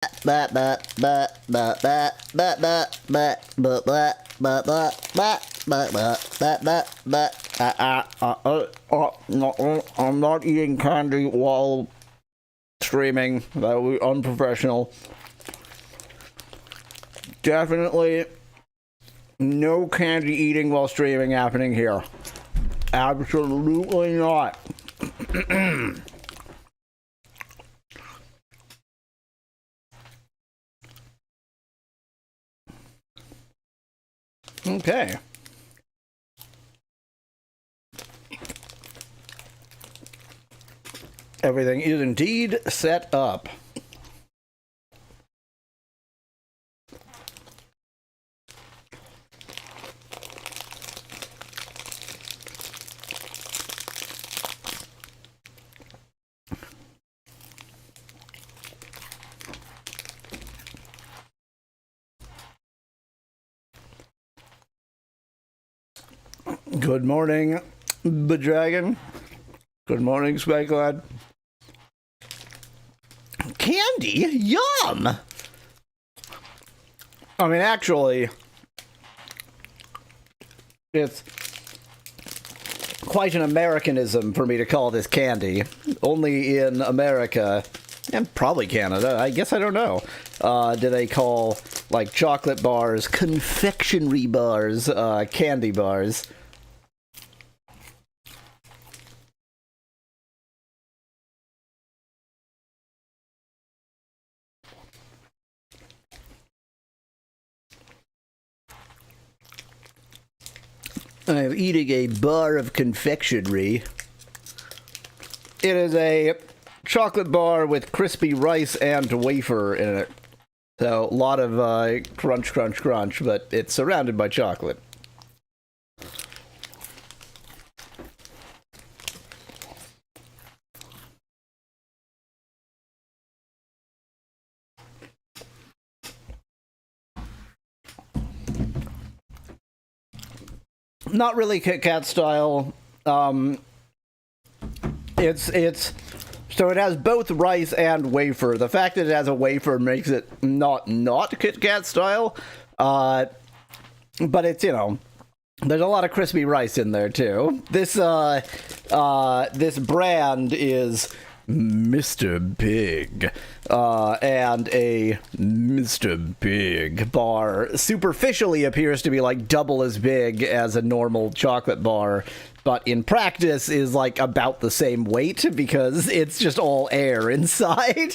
I'm not eating candy while streaming. That would be unprofessional. Definitely no candy eating while streaming happening here. Absolutely not. Okay. Everything is indeed set up. Good morning, the dragon. Good morning, Spike Lad. Candy? Yum! I mean, actually, it's quite an Americanism for me to call this candy. Only in America, and probably Canada, I guess I don't know, do they call, like, chocolate bars, confectionery bars, candy bars. I'm eating a bar of confectionery. It is a chocolate bar with crispy rice and wafer in it. So, a lot of crunch, crunch, crunch, but it's surrounded by chocolate. Not really Kit Kat style. It's so it has both rice and wafer. The fact that it has a wafer makes it not Kit Kat style. But it's, you know, there's a lot of crispy rice in there too. This brand is Mr. Big, and a Mr. Big bar superficially appears to be like double as big as a normal chocolate bar, but in practice is like about the same weight because it's just all air inside.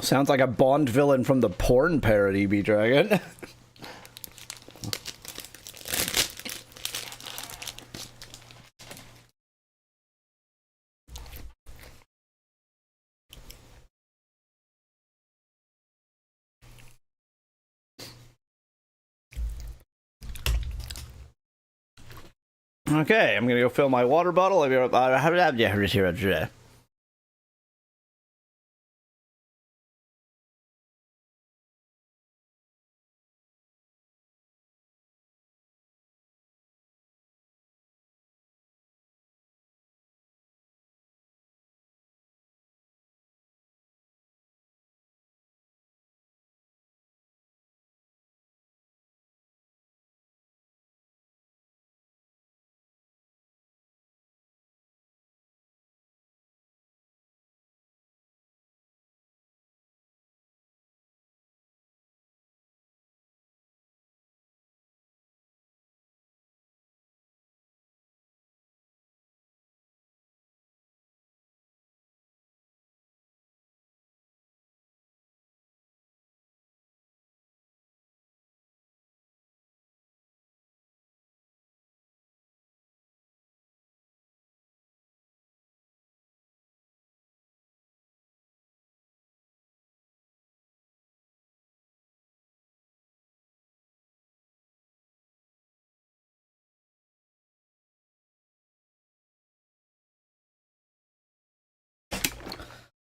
Sounds like a Bond villain from the porn parody, B-Dragon. Okay, I'm gonna go fill my water bottle.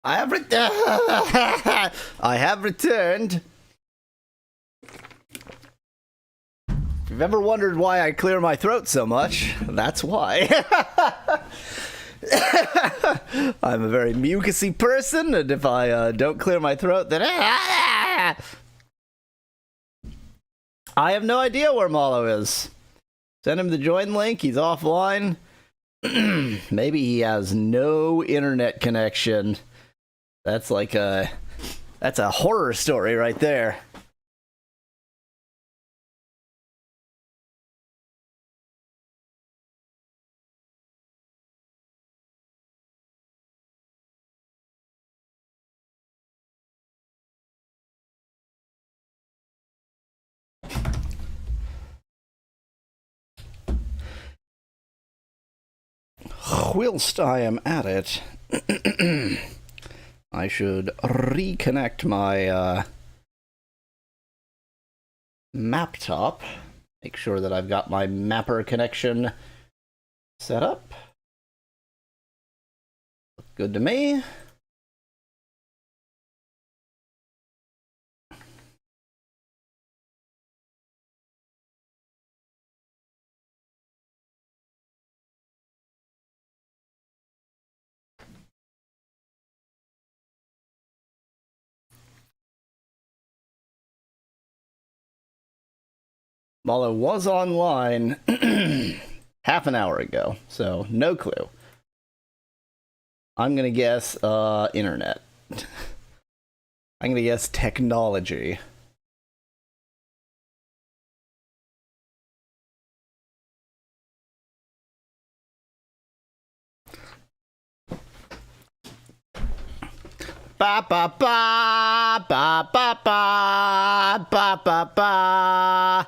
I have I have returned. If you've ever wondered why I clear my throat so much, that's why. I'm a very mucusy person, and if I don't clear my throat, then I have no idea where Mallow is. Send him the join link. He's offline. Maybe he has no internet connection. That's like that's a horror story right there. Whilst I am at it, I should reconnect my map-top. Make sure that I've got my mapper connection set up. Look good to me. Mallow was online half an hour ago, so no clue. I'm gonna guess internet. I'm gonna guess technology. Ba ba ba ba ba ba ba ba ba.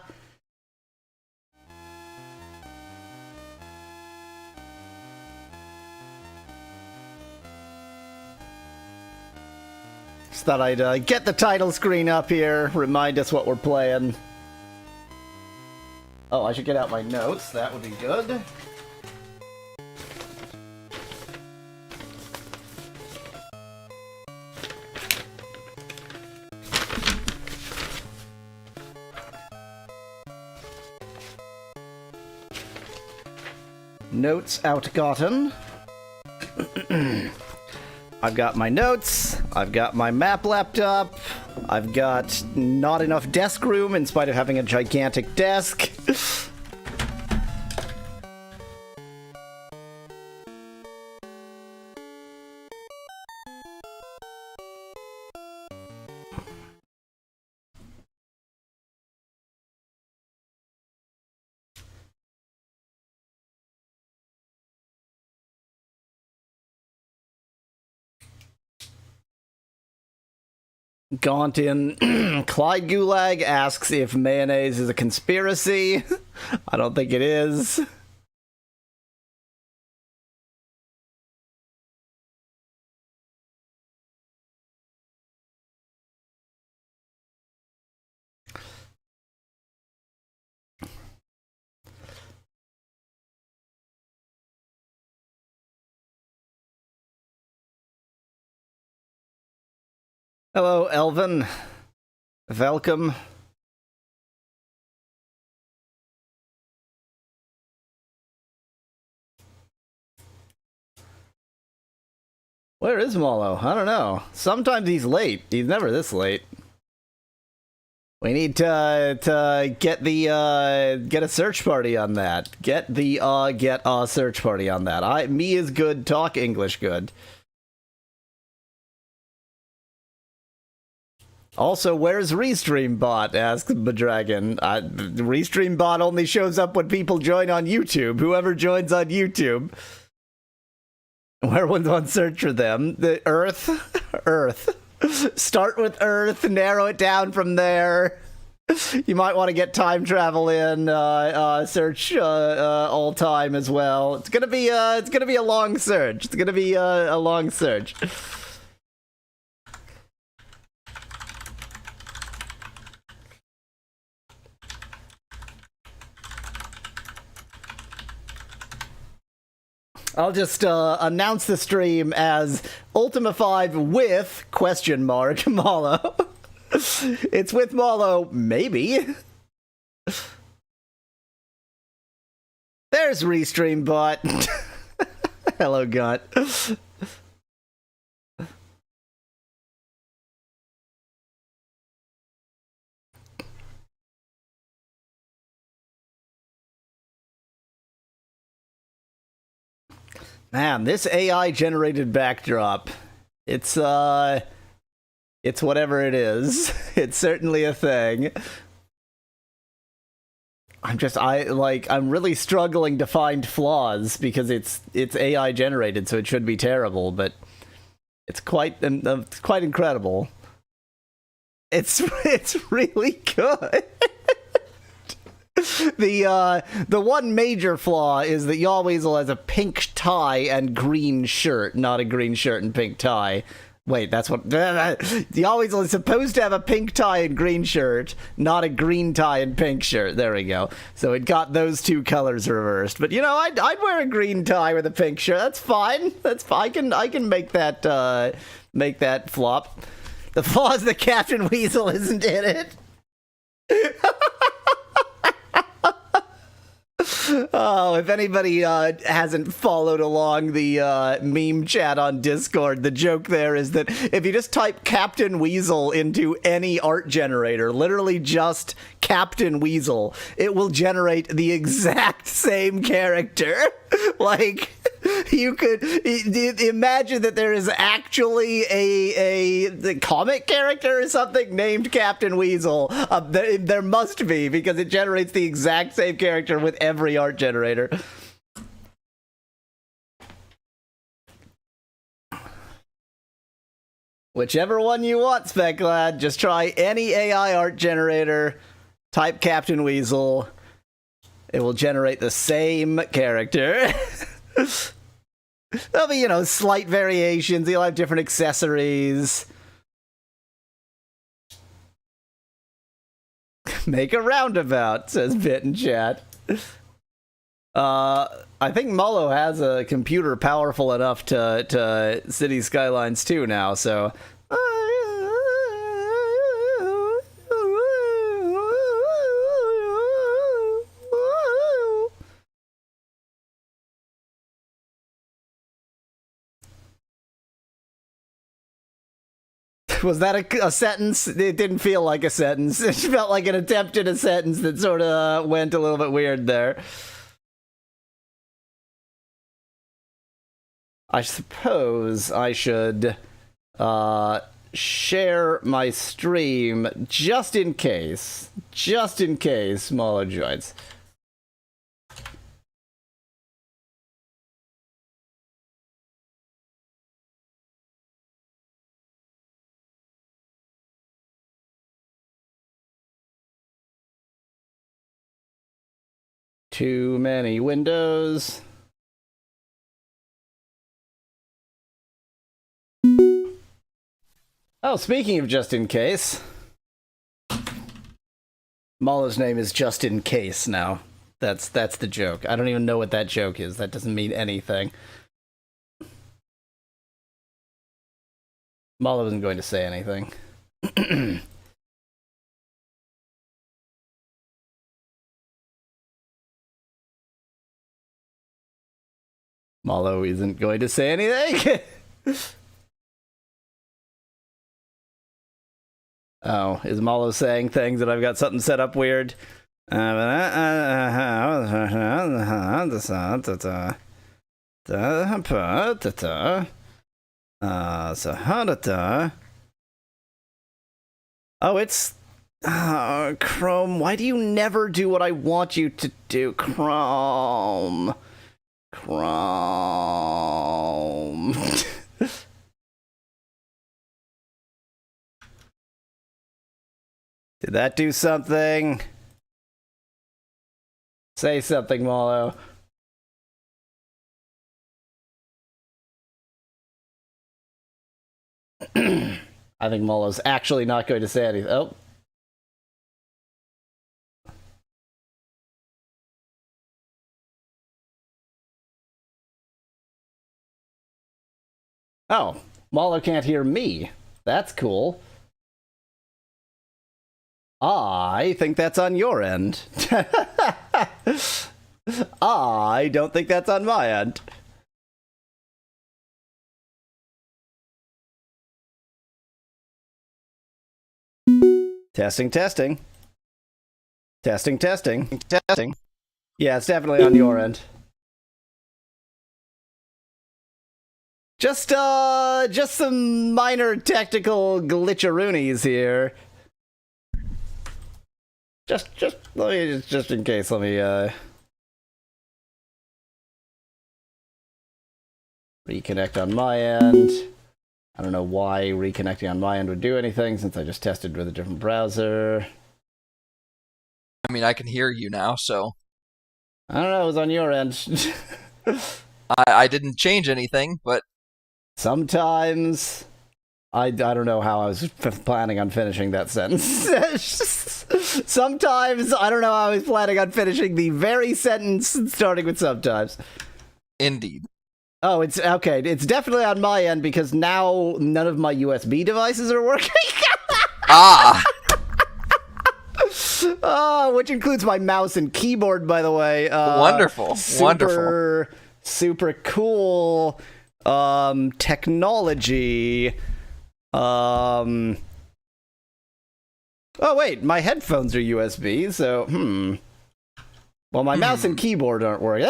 Just thought I'd get the title screen up here, remind us what we're playing. Oh, I should get out my notes. That would be good. Notes outgotten. I've got my notes, I've got my map laptop, I've got not enough desk room in spite of having a gigantic desk. Gauntin Clyde Gulag asks if mayonnaise is a conspiracy. I don't think it is. Hello, Elvin. Welcome. Where is Mallow? I don't know. Sometimes he's late. He's never this late. We need to get the get a search party on that. Get a search party on that. Me is good. Talk English good. Also, where's RestreamBot? Asks Bedragon. RestreamBot only shows up when people join on YouTube. Whoever joins on YouTube. Where would one search for them? The Earth? Earth. Start with Earth, narrow it down from there. You might want to get time travel in, search all time as well. It's gonna be a long search. It's gonna be a long search. I'll just announce the stream as Ultima V with question mark Mallow. It's with Mallow, maybe. There's Restream Bot. Hello, Gunt. Man, this AI generated backdrop. It's whatever it is. It's certainly a thing. I'm really struggling to find flaws because it's AI generated, so it should be terrible, but it's quite incredible. It's really good. The one major flaw is that Yawweasel has a pink tie and green shirt, not a green shirt and pink tie. Wait, that's what... Yawweasel is supposed to have a pink tie and green shirt, not a green tie and pink shirt. There we go. So it got those two colors reversed. But, you know, I'd wear a green tie with a pink shirt. That's fine. That's fine. I can make that flop. The flaw is that Captain Weasel isn't in it. Oh, if anybody hasn't followed along the meme chat on Discord, the joke there is that if you just type Captain Weasel into any art generator, literally just Captain Weasel, it will generate the exact same character. Like, you could imagine that there is actually the comic character or something named Captain Weasel. There must be, because it generates the exact same character with every art generator. Whichever one you want, Speklad. Just try any AI art generator, type Captain Weasel. It will generate the same character. There'll be, you know, slight variations. You'll have different accessories. Make a roundabout, says Bit in chat. I think Mallow has a computer powerful enough to City Skylines 2 now, so... Was that a sentence? It didn't feel like a sentence. It felt like an attempt at a sentence that sort of went a little bit weird there. I suppose I should share my stream just in case Mallow joins. Too many windows. Oh, speaking of just in case, Mallow's name is Just in Case now. That's the joke. I don't even know what that joke is. That doesn't mean anything. Mallow isn't going to say anything. Mallow isn't going to say anything. Oh, is Mallow saying things that I've got something set up weird? Oh, it's... Chrome, why do you never do what I want you to do, Chrome? Chrome. Did that do something? Say something, Mallow. I think Mallow's actually not going to say anything. Oh. Oh, Mallow can't hear me. That's cool. I think that's on your end. I don't think that's on my end. Testing, testing. Testing, testing. Testing. Yeah, it's definitely on your end. Just some minor technical glitcheroonies here. Just in case, let me, reconnect on my end. I don't know why reconnecting on my end would do anything, since I just tested with a different browser. I mean, I can hear you now, so... I don't know, it was on your end. I didn't change anything, but... Sometimes... I don't know how I was planning on finishing that sentence. Sometimes, I don't know how I was planning on finishing the very sentence starting with sometimes. Indeed. Oh, it's okay. It's definitely on my end because now none of my USB devices are working. Ah! Which includes my mouse and keyboard, by the way. Wonderful. Wonderful. Super cool technology. Oh, wait, my headphones are USB, so, Well, my mouse and keyboard aren't working.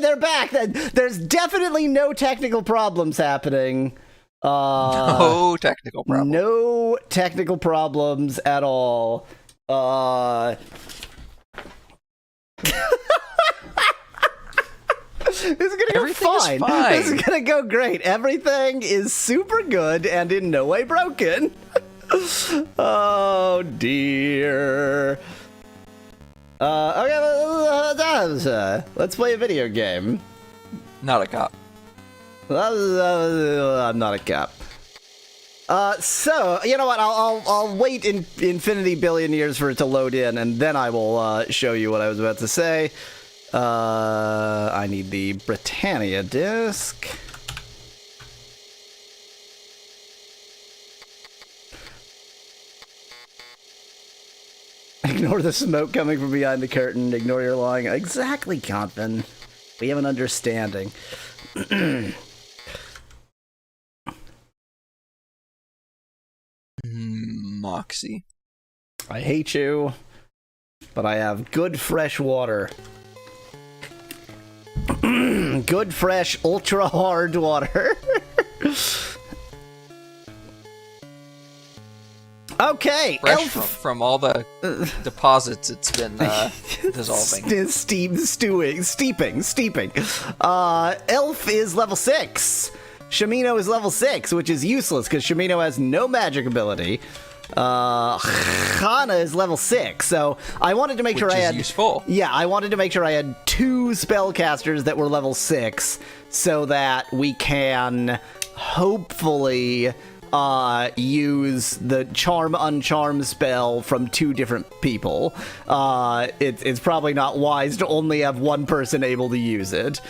They're back! There's definitely no technical problems happening. No technical problems. No technical problems at all. This is gonna go fine. This is gonna go great. Everything is super good and in no way broken. Oh dear. Okay, let's play a video game. Not a cop. I'm not a cop. So, you know what, I'll wait in infinity billion years for it to load in, and then I will show you what I was about to say. I need the Britannia disc. Ignore the smoke coming from behind the curtain. Ignore your lying. Exactly, Convin. We have an understanding. Moxie. I hate you, but I have good fresh water. Good fresh, ultra hard water. Okay, fresh from all the deposits it's been dissolving. Steeping. Elf is level 6. Shamino is level 6, which is useless because Shamino has no magic ability. Hana is level 6, so I wanted to make sure I had... useful. Yeah, I wanted to make sure I had 2 spellcasters that were level 6 so that we can hopefully use the Charm Uncharm spell from 2 different people. It's probably not wise to only have one person able to use it.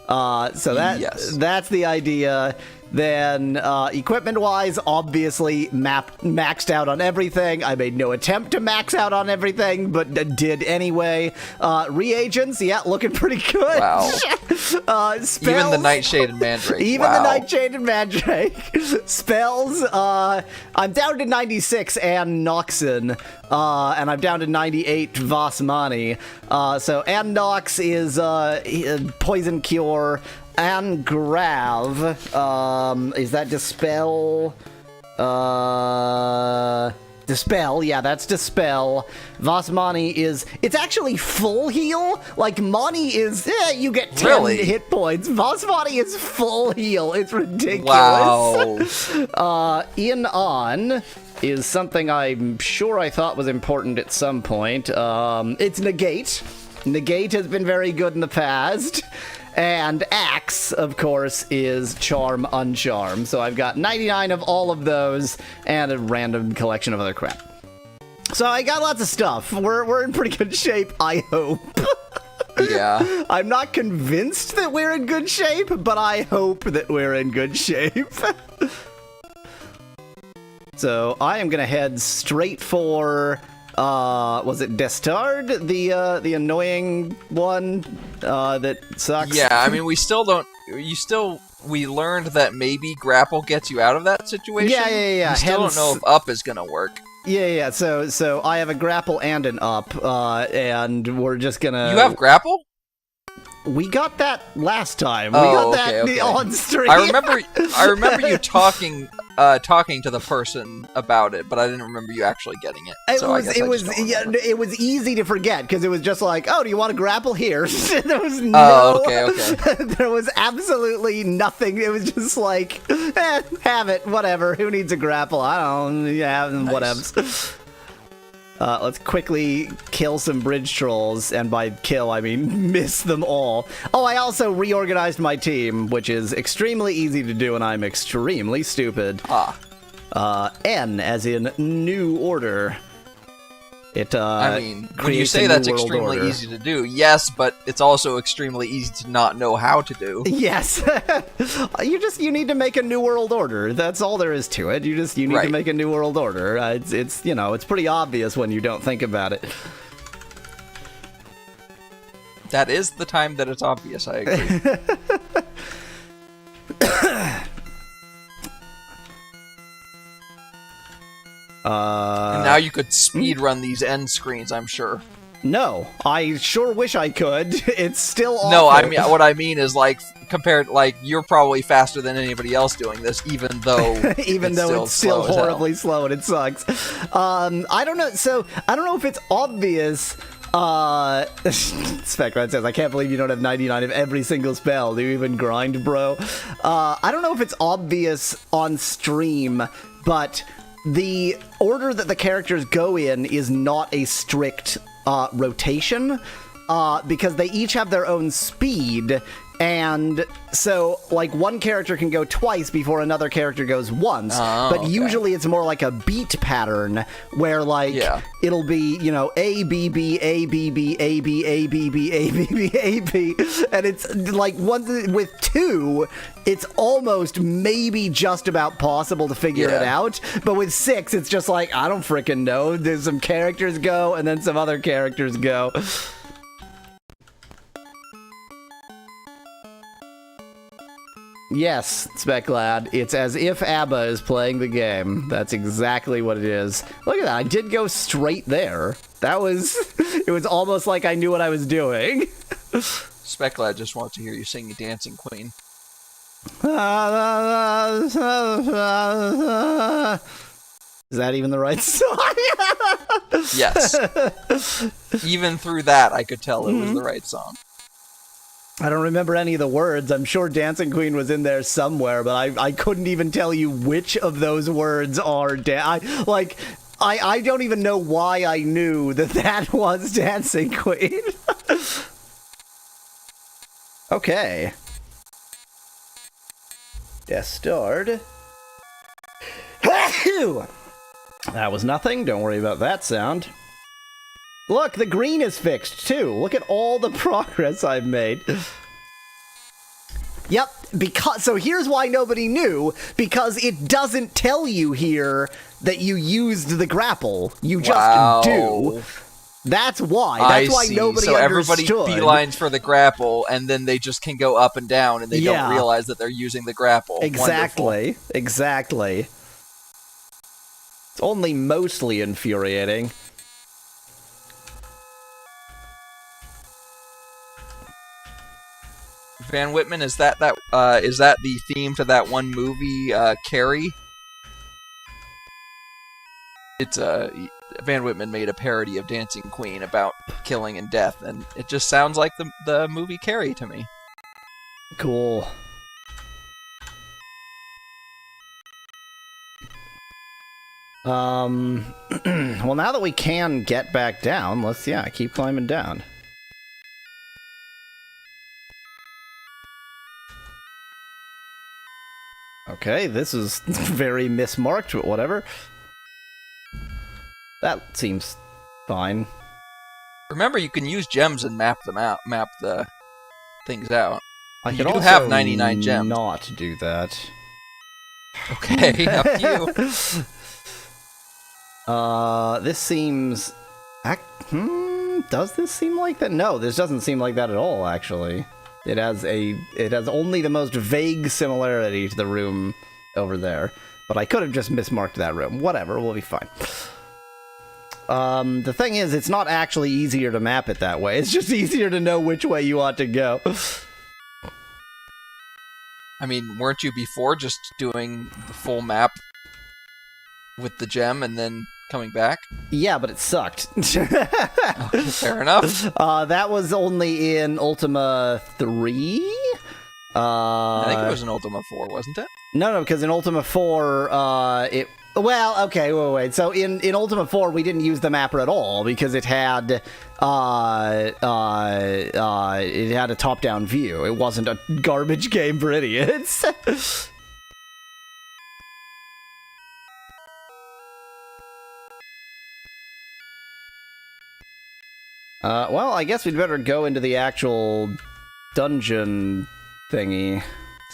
So that's the idea. Then, equipment-wise, obviously, maxed out on everything. I made no attempt to max out on everything, but did anyway. Reagents, yeah, looking pretty good. Wow. Spells, even the Nightshade and Mandrake. Even the Nightshade and Mandrake. Spells, I'm down to 96 and Noxin, and I'm down to 98 Vasmani. So, and Nox is, Poison Cure. And Grav, is that Dispel? Dispel, yeah, that's Dispel. Vasmani is, it's actually full heal. Like, Mani is, you get 10 hit points. Vasmani is full heal. It's ridiculous. Wow. In On is something I'm sure I thought was important at some point. It's Negate. Negate has been very good in the past. And Axe, of course, is Charm Uncharm. So I've got 99 of all of those and a random collection of other crap. So I got lots of stuff. We're in pretty good shape, I hope. Yeah. I'm not convinced that we're in good shape, but I hope that we're in good shape. So I am gonna head straight for, was it Destard, the annoying one that sucks? Yeah, I mean, we learned that maybe grapple gets you out of that situation. Yeah. We still don't know if up is gonna work. Yeah. So I have a grapple and an up, and we're just gonna. You have grapple? We got that last time. Oh, we got that okay. on stream. I remember you talking to the person about it, but I didn't remember you actually getting it. It was easy to forget because it was just like, oh, do you want to grapple here? There was no. Oh, okay. There was absolutely nothing. It was just like, have it, whatever. Who needs a grapple? I don't. Yeah, Nice. whatevs. Let's quickly kill some bridge trolls, and by kill, I mean miss them all. Oh, I also reorganized my team, which is extremely easy to do, and I'm extremely stupid. N, as in new order. I mean, when you say that's extremely easy to do, yes, but it's also extremely easy to not know how to do. Yes. You need to make a new world order. That's all there is to it. You need to make a new world order. It's pretty obvious when you don't think about it. That is the time that it's obvious, I agree. And now you could speed run these end screens, I'm sure. No, I sure wish I could. It's still awful. No, I mean what I mean is you're probably faster than anybody else doing this, even though it's still horribly slow and it sucks. I don't know. So I don't know if it's obvious. Specrat says, I can't believe you don't have 99 of every single spell. Do you even grind, bro? I don't know if it's obvious on stream, but the order that the characters go in is not a strict rotation, because they each have their own speed, and so, like, one character can go twice before another character goes once, but usually it's more like a beat pattern, where, like, it'll be, A, B, B, A, B, B, A, B, A, B, B, A, B, B, A, B, and it's, like, with 2, it's almost maybe just about possible to figure it out, but with 6, it's just like, I don't frickin' know, there's some characters go, and then some other characters go. Yes, Speclad, it's as if ABBA is playing the game. That's exactly what it is. Look at that, I did go straight there. It was almost like I knew what I was doing. Speclad just wants to hear you sing Dancing Queen. Is that even the right song? Yes. Even through that, I could tell it was the right song. I don't remember any of the words. I'm sure Dancing Queen was in there somewhere, but I couldn't even tell you which of those words are I don't even know why I knew that was Dancing Queen. Okay. Destard. That was nothing. Don't worry about that sound. Look, the green is fixed, too. Look at all the progress I've made. Yep, so here's why nobody knew, because it doesn't tell you here that you used the grapple. You just do. That's why. That's why nobody understood. So everybody beelines for the grapple, and then they just can go up and down, and they don't realize that they're using the grapple. Exactly. Wonderful. Exactly. It's only mostly infuriating. Van Whitman, is that the theme to that one movie, Carrie? It's Van Whitman made a parody of Dancing Queen about killing and death, and it just sounds like the movie Carrie to me. Cool. Well, now that we can get back down, let's keep climbing down. Okay, this is very mismarked, but whatever. That seems fine. Remember, you can use gems and map the things out. I You could do also have 99 gems. not do that. Okay, up to you. This seems... does this seem like that? No, this doesn't seem like that at all, actually. It has only the most vague similarity to the room over there. But I could have just mismarked that room. Whatever, we'll be fine. The thing is, it's not actually easier to map it that way. It's just easier to know which way you ought to go. I mean, weren't you before just doing the full map with the gem and then coming back? Yeah, but it sucked. Okay, fair enough. That was only in Ultima 3? I think it was in Ultima 4, wasn't it? No, because in Ultima 4, well, okay, wait. So in Ultima 4, we didn't use the mapper at all because it had a top-down view. It wasn't a garbage game for idiots. Well, I guess we'd better go into the actual dungeon thingy.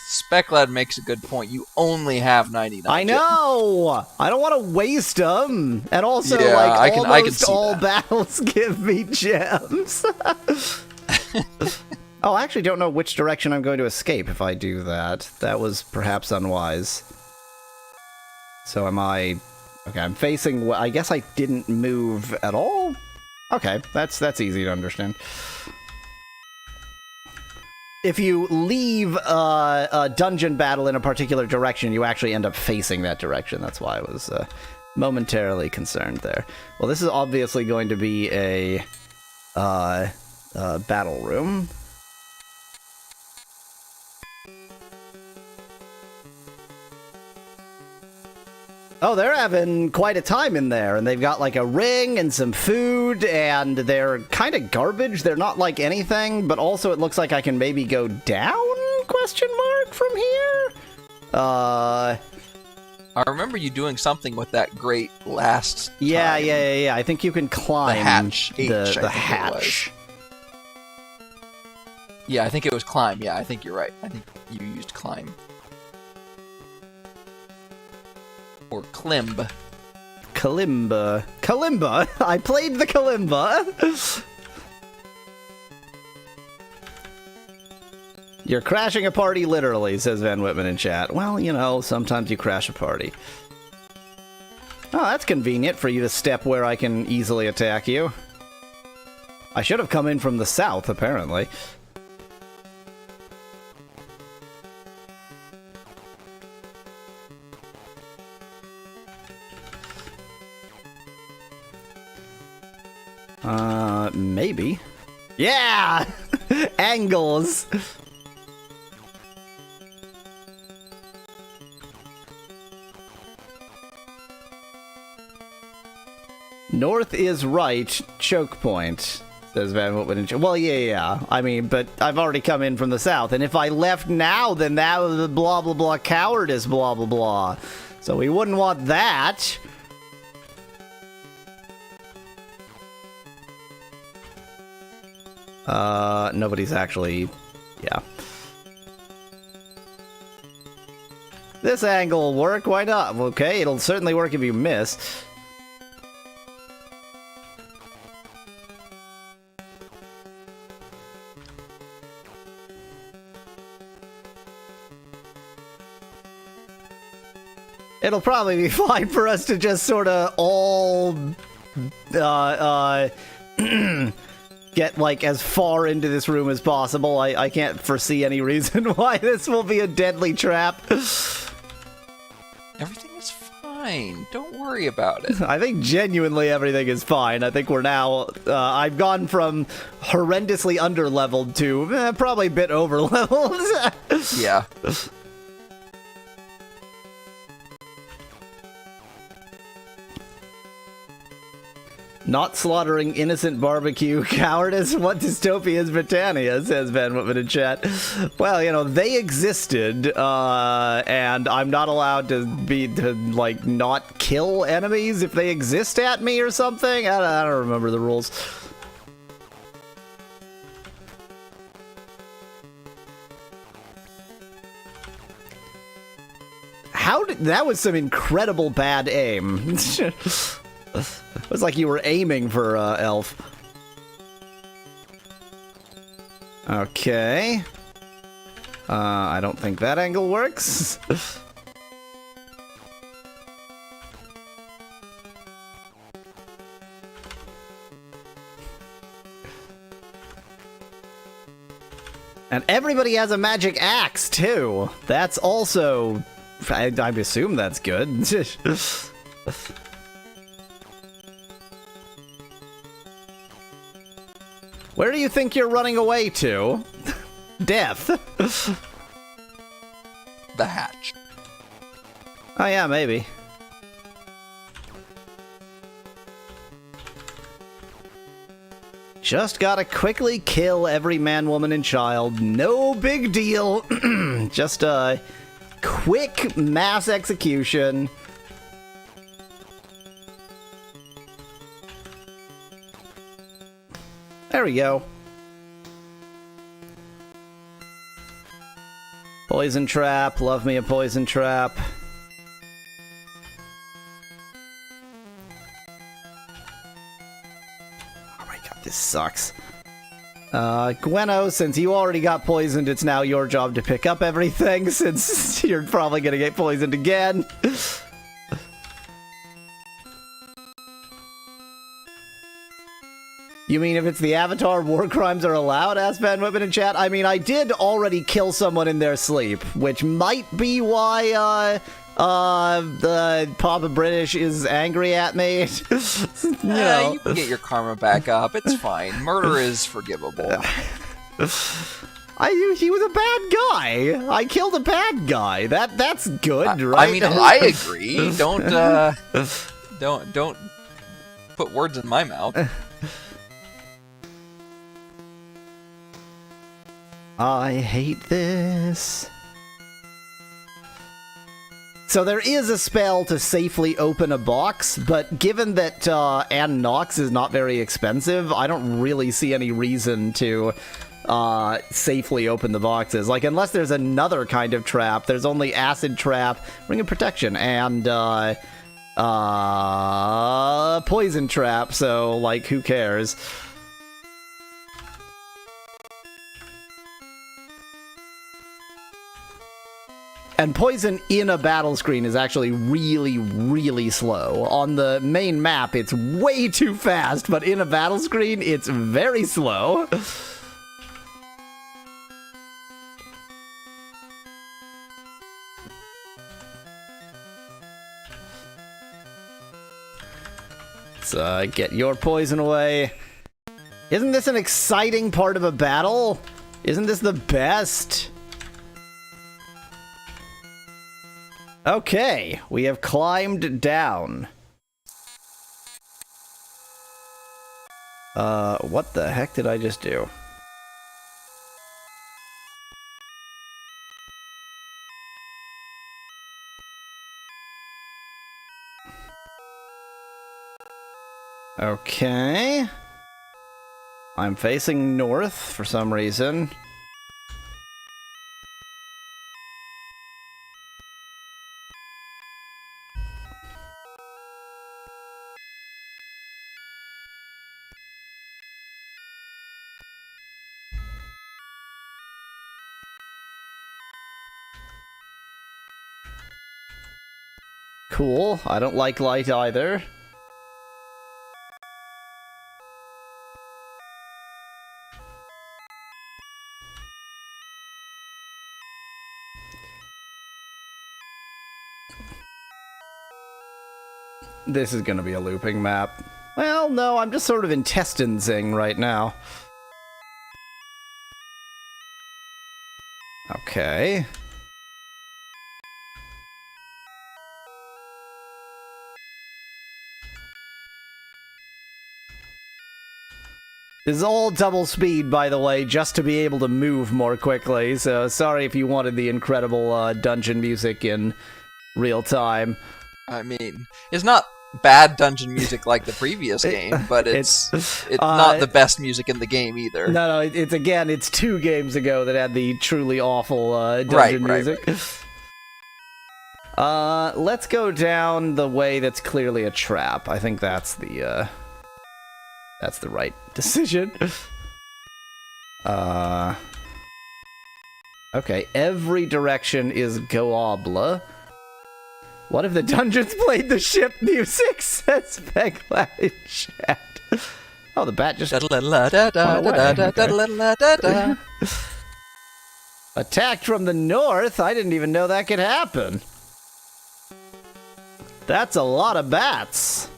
Speclad makes a good point. You only have 99 I know! I don't want to waste them! And also, Yeah, I can almost see all that. battles give me gems. Oh, I actually don't know which direction I'm going to escape if I do that. That was perhaps unwise. So am I... Okay, I'm facing... I guess I didn't move at all? Okay, that's easy to understand. If you leave a dungeon battle in a particular direction, you actually end up facing that direction. That's why I was momentarily concerned there. Well, this is obviously going to be a battle room. Oh, they're having quite a time in there, and they've got like a ring and some food, and they're kind of garbage. They're not like anything, but also it looks like I can maybe go down, question mark, from here? I remember you doing something with that grate last time. Yeah. I think you can climb The hatch. H, I think the it hatch. Yeah, I think it was climb. Yeah, I think you're right. I think you used climb. Or Klimb. Kalimba. Kalimba? I played the Kalimba. You're crashing a party literally, says Van Whitman in chat. Well, you know, sometimes you crash a party. Oh, that's convenient for you to step where I can easily attack you. I should have come in from the south, apparently. Maybe. Yeah! Angles! North is right, choke point, says Van Whitman. Well, yeah. I mean, but I've already come in from the south, and if I left now, then that was blah, blah, blah, cowardice, blah, blah, blah. So we wouldn't want that. Nobody's actually... Yeah. This angle will work, why not? Okay, it'll certainly work if you miss. It'll probably be fine for us to just sort of all... get, like, as far into this room as possible. I can't foresee any reason why this will be a deadly trap. Everything is fine. Don't worry about it. I think genuinely everything is fine. I think we're now... I've gone from horrendously under-leveled to probably a bit over-leveled. Yeah. Not slaughtering innocent barbecue cowardice. What dystopia is Britannia, says Van Whitman in chat. Well, you know, they existed, and I'm not allowed to like, not kill enemies if they exist at me or something? I don't remember the rules. that was some incredible bad aim. It was like you were aiming for Elf. Okay. I don't think that angle works. And everybody has a magic axe, too. That's also... I assume that's good. Where do you think you're running away to? Death. The hatch. Oh yeah, maybe. Just gotta quickly kill every man, woman, and child. No big deal. Just a quick mass execution. There we go. Poison trap. Love me a poison trap. Oh my god, this sucks. Gweno, since you already got poisoned, it's now your job to pick up everything, since you're probably gonna get poisoned again. You mean if it's the Avatar, war crimes are allowed? Asked Van Whitman in chat. I mean, I did already kill someone in their sleep, which might be why, the Papa British is angry at me. You know. You can get your karma back up. It's fine. Murder is forgivable. He was a bad guy. I killed a bad guy. That's good, right? I mean, I agree. Don't put words in my mouth. I hate this. So there is a spell to safely open a box, but given that Ann Knox is not very expensive, I don't really see any reason to safely open the boxes. Like, unless there's another kind of trap, there's only acid trap, ring of protection, and poison trap, so, like, who cares? And poison in a battle screen is actually really, really slow. On the main map, it's way too fast, but in a battle screen, it's very slow. Let's get your poison away. Isn't this an exciting part of a battle? Isn't this the best? Okay, we have climbed down. What the heck did I just do? Okay. I'm facing north for some reason. Cool. I don't like light either. This is gonna be a looping map. Well, no, I'm just sort of intestinesing right now. Okay. This is all double speed, by the way, just to be able to move more quickly, so sorry if you wanted the incredible dungeon music in real time. I mean, it's not bad dungeon music like the previous game, but it's not the best music in the game either. No, it's 2 games ago that had the truly awful dungeon music. Right. Let's go down the way that's clearly a trap. I think that's the right decision. Okay, every direction is goobla. What if the dungeons played the ship music? Says Peglat in chat. Oh, the bat just went away. Attacked from the north? I didn't even know that could happen. That's a lot of bats.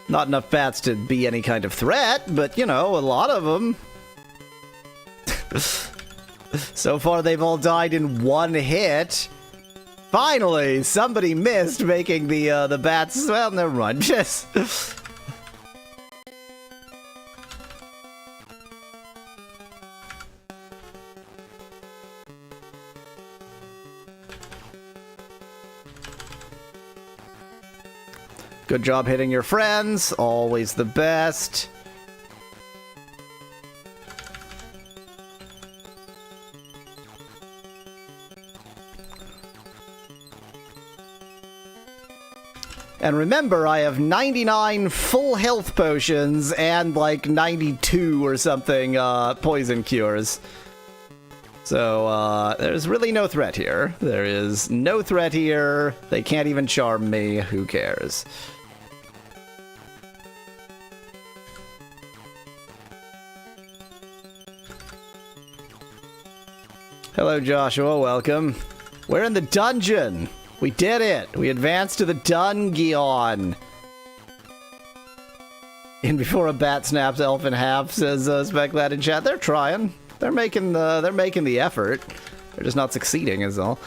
Not enough bats to be any kind of threat, but, you know, a lot of them. So far, they've all died in one hit. Finally, somebody missed making the bats. Well, never mind. Just. Good job hitting your friends. Always the best. And remember, I have 99 full health potions and like 92 or something poison cures. So, there's really no threat here. There is no threat here. They can't even charm me. Who cares? Hello, Joshua. Welcome. We're in the dungeon. We did it. We advanced to the dungeon. And before a bat snaps elf in half, says Speclad in chat. They're trying. They're making the effort. They're just not succeeding, is all.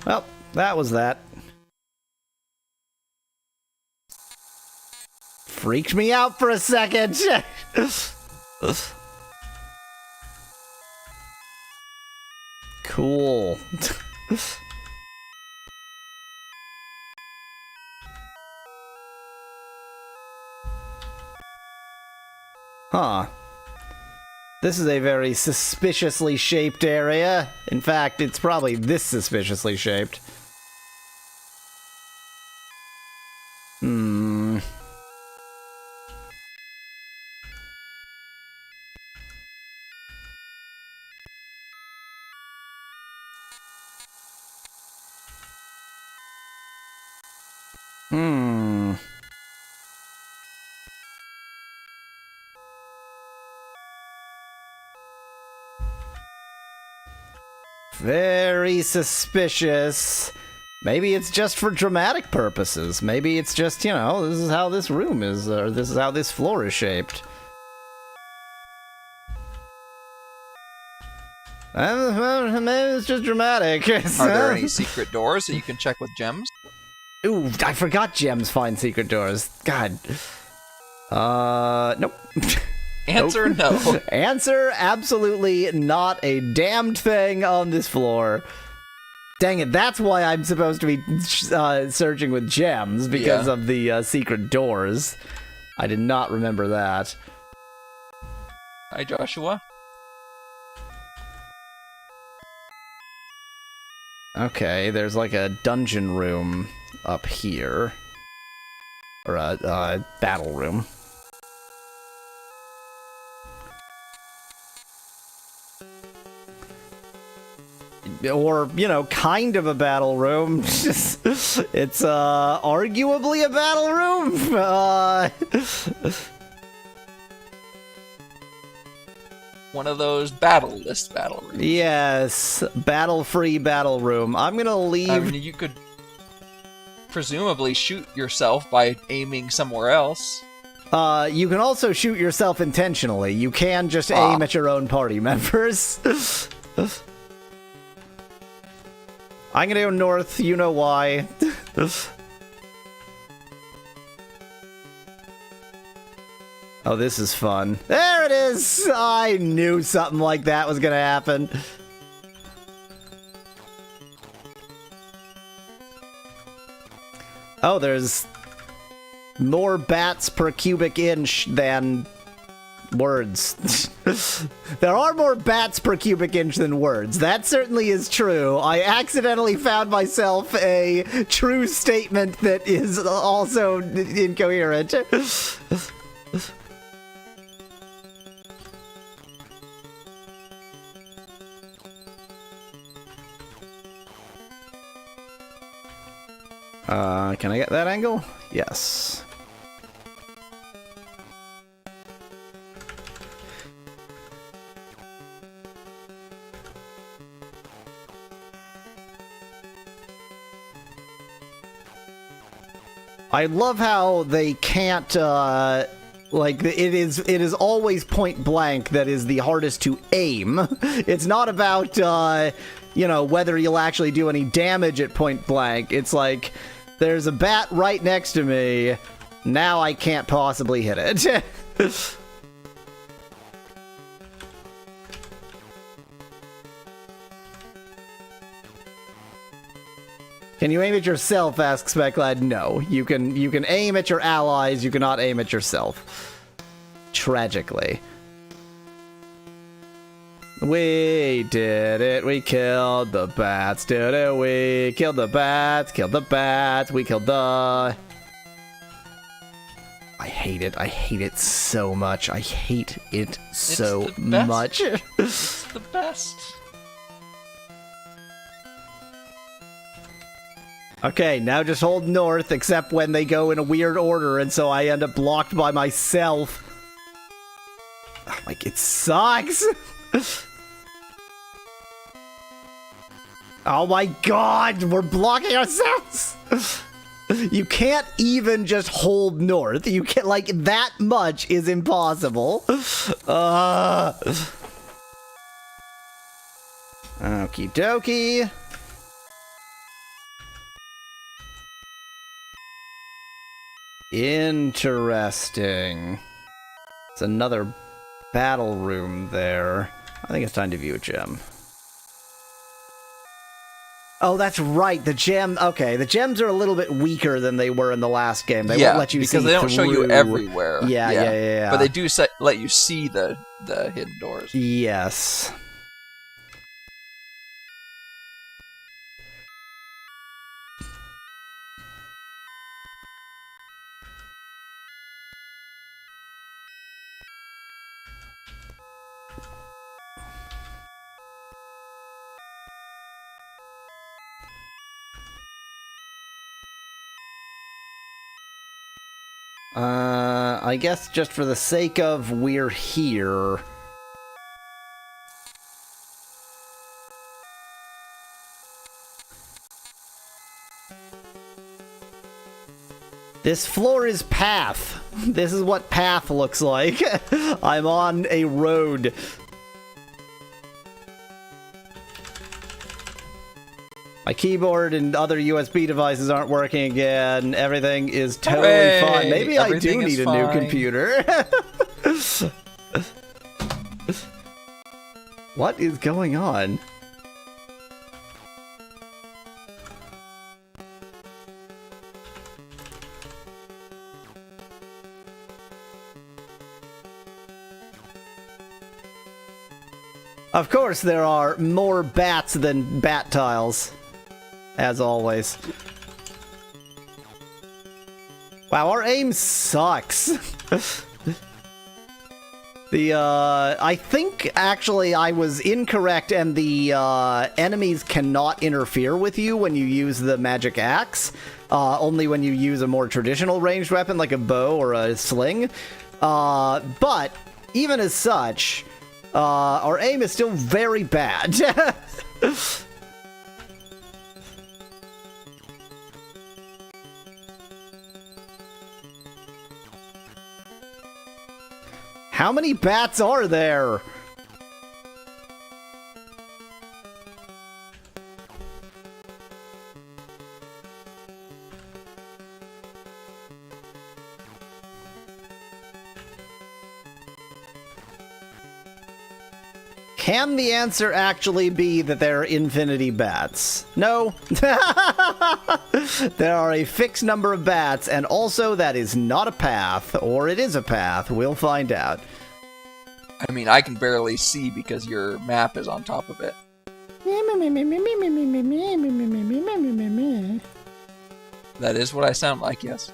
Well, that was that. Freaked me out for a second. Cool. Huh. This is a very suspiciously shaped area. In fact, it's probably this suspiciously shaped. Very suspicious. Maybe it's just for dramatic purposes. Maybe it's just, you know, this is how this room is, or this is how this floor is shaped. Maybe it's just dramatic. Are there any secret doors that you can check with gems? Ooh, I forgot gems find secret doors. God. Nope. Answer no. Answer absolutely not a damned thing on this floor. Dang it, that's why I'm supposed to be searching with gems, because of the secret doors. I did not remember that. Hi, Joshua. Okay, there's like a dungeon room up here. Or a battle room. Or, you know, kind of a battle room. It's arguably a battle room. One of those battle list battle rooms. Yes, battle-free battle room. I'm gonna leave. I mean, you could presumably shoot yourself by aiming somewhere else. You can also shoot yourself intentionally. You can just aim at your own party members. I'm gonna go north, you know why. Oh, this is fun. There it is! I knew something like that was gonna happen. Oh, there's more bats per cubic inch than words. There are more bats per cubic inch than words. That certainly is true. I accidentally found myself a true statement that is also incoherent. Can I get that angle? Yes. I love how they can't, like, it is always point blank that is the hardest to aim. It's not about, you know, whether you'll actually do any damage at point blank. It's like, there's a bat right next to me, now I can't possibly hit it. Can you aim at yourself? Asks Specklad. No, you can aim at your allies. You cannot aim at yourself. Tragically, we did it. We killed the bats. Did it? We killed the bats. Killed the bats. We killed the. I hate it. I hate it so much. I hate it so much. It's the best. Okay, now just hold north, except when they go in a weird order, and so I end up blocked by myself. Like, it sucks! Oh my god, we're blocking ourselves! You can't even just hold north. You can't, like, that much is impossible. Okie dokie. Interesting. It's another battle room there. I think it's time to view a gem. Oh, that's right. The gem. Okay, the gems are a little bit weaker than they were in the last game. They won't let you see because they don't show you everywhere. Yeah. But they do let you see the hidden doors. Yes. I guess just for the sake of we're here. This floor is path. This is what path looks like. I'm on a road. My keyboard and other USB devices aren't working again. Everything is totally fine. Maybe I do need a new computer. What is going on? Of course, there are more bats than bat tiles. As always. Wow, our aim sucks. I think actually I was incorrect and the enemies cannot interfere with you when you use the magic axe. Only when you use a more traditional ranged weapon like a bow or a sling. But even as such, our aim is still very bad. How many bats are there? Can the answer actually be that there are infinity bats? No. There are a fixed number of bats, and also that is not a path, or it is a path. We'll find out. I mean, I can barely see because your map is on top of it. That is what I sound like, yes.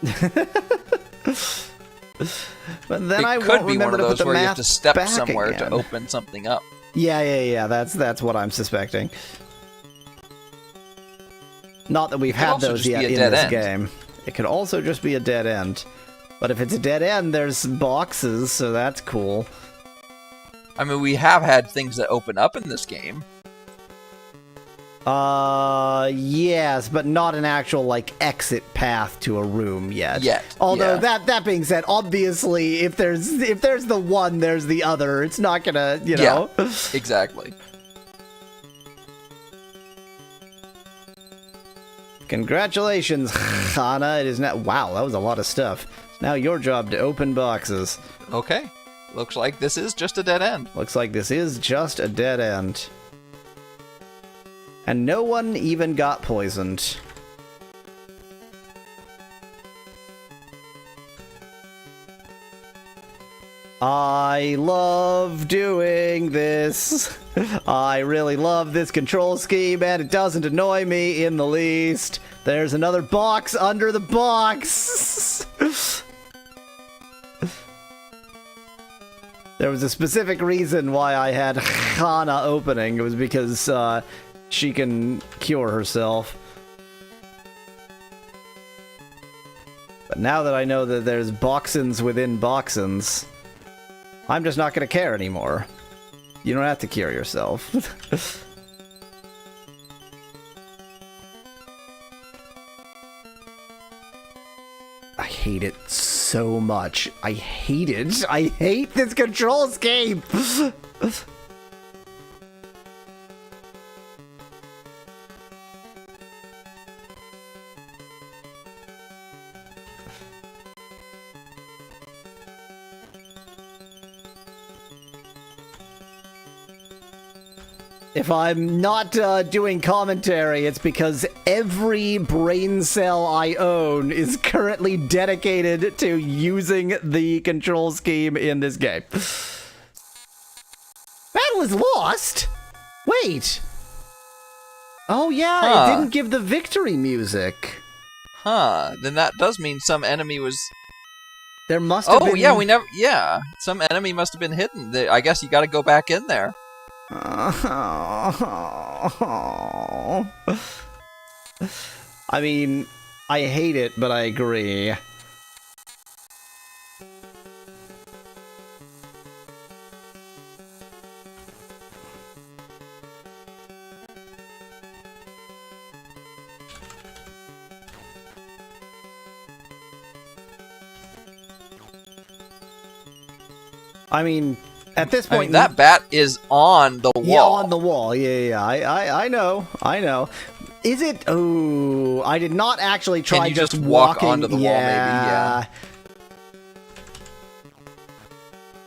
But then it I could won't be one remember of to put those the where you map have to step back somewhere again. to open something up. Yeah. That's what I'm suspecting. Not that we've Could had also those just yet be a in dead this end. game. It could also just be a dead end. But if it's a dead end, there's boxes, so that's cool. I mean, we have had things that open up in this game. Yes, but not an actual, like, exit path to a room yet. Although, yeah. that being said, obviously, if there's the one, there's the other. It's not gonna, you know. Yeah, exactly. Congratulations, Hana. It is now... Wow, that was a lot of stuff. It's now your job to open boxes. Okay. Looks like this is just a dead end. Looks like this is just a dead end. And no one even got poisoned. I love doing this. I really love this control scheme, and it doesn't annoy me in the least. There's another box under the box. There was a specific reason why I had Hana opening. It was because she can cure herself. But now that I know that there's boxins within boxins, I'm just not going to care anymore. You don't have to cure yourself. I hate it so much. I hate it. I hate this control scheme. If I'm not doing commentary, it's because every brain cell I own is currently dedicated to using the control scheme in this game. Battle is lost? Wait. Oh yeah, it didn't give the victory music. Huh. Then that does mean some enemy was... There must have been... Oh, yeah, we never... Yeah. Some enemy must have been hidden. I guess you gotta go back in there. I mean, I hate it, but I agree. I mean, at this point, I mean, that bat is on the wall. Yeah, on the wall. Yeah. I know. Is it? Oh, I did not actually try Can you just walk walking onto the wall, maybe? Yeah.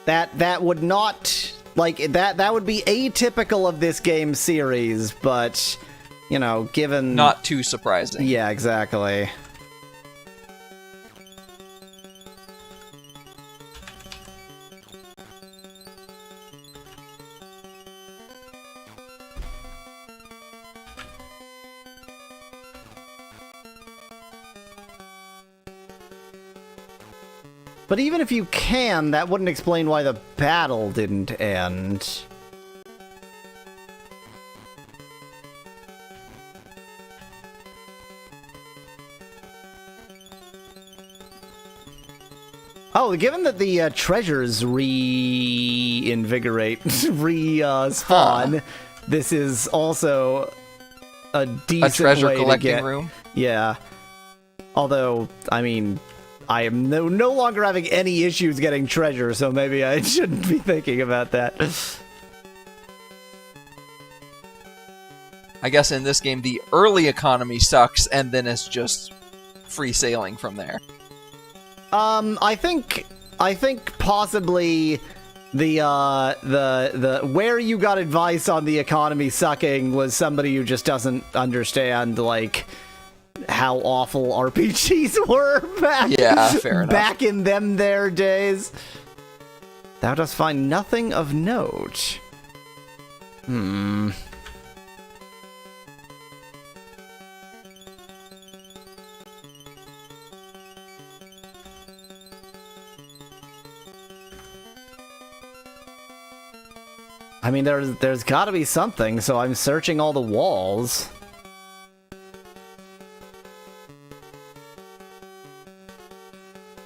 That would not like that. That would be atypical of this game series, but you know, given Not too surprising. Yeah, exactly. But even if you can, that wouldn't explain why the battle didn't end. Oh, given that the treasures reinvigorate, respawn, this is also a decent treasure way collecting to get... room? Yeah. Although, I mean... I am no longer having any issues getting treasure, so maybe I shouldn't be thinking about that. I guess in this game, the early economy sucks, and then it's just free sailing from there. I think possibly the where you got advice on the economy sucking was somebody who just doesn't understand, like, how awful RPGs were fair enough. back in them there days. Thou dost find nothing of note. I mean, there's gotta be something, so I'm searching all the walls.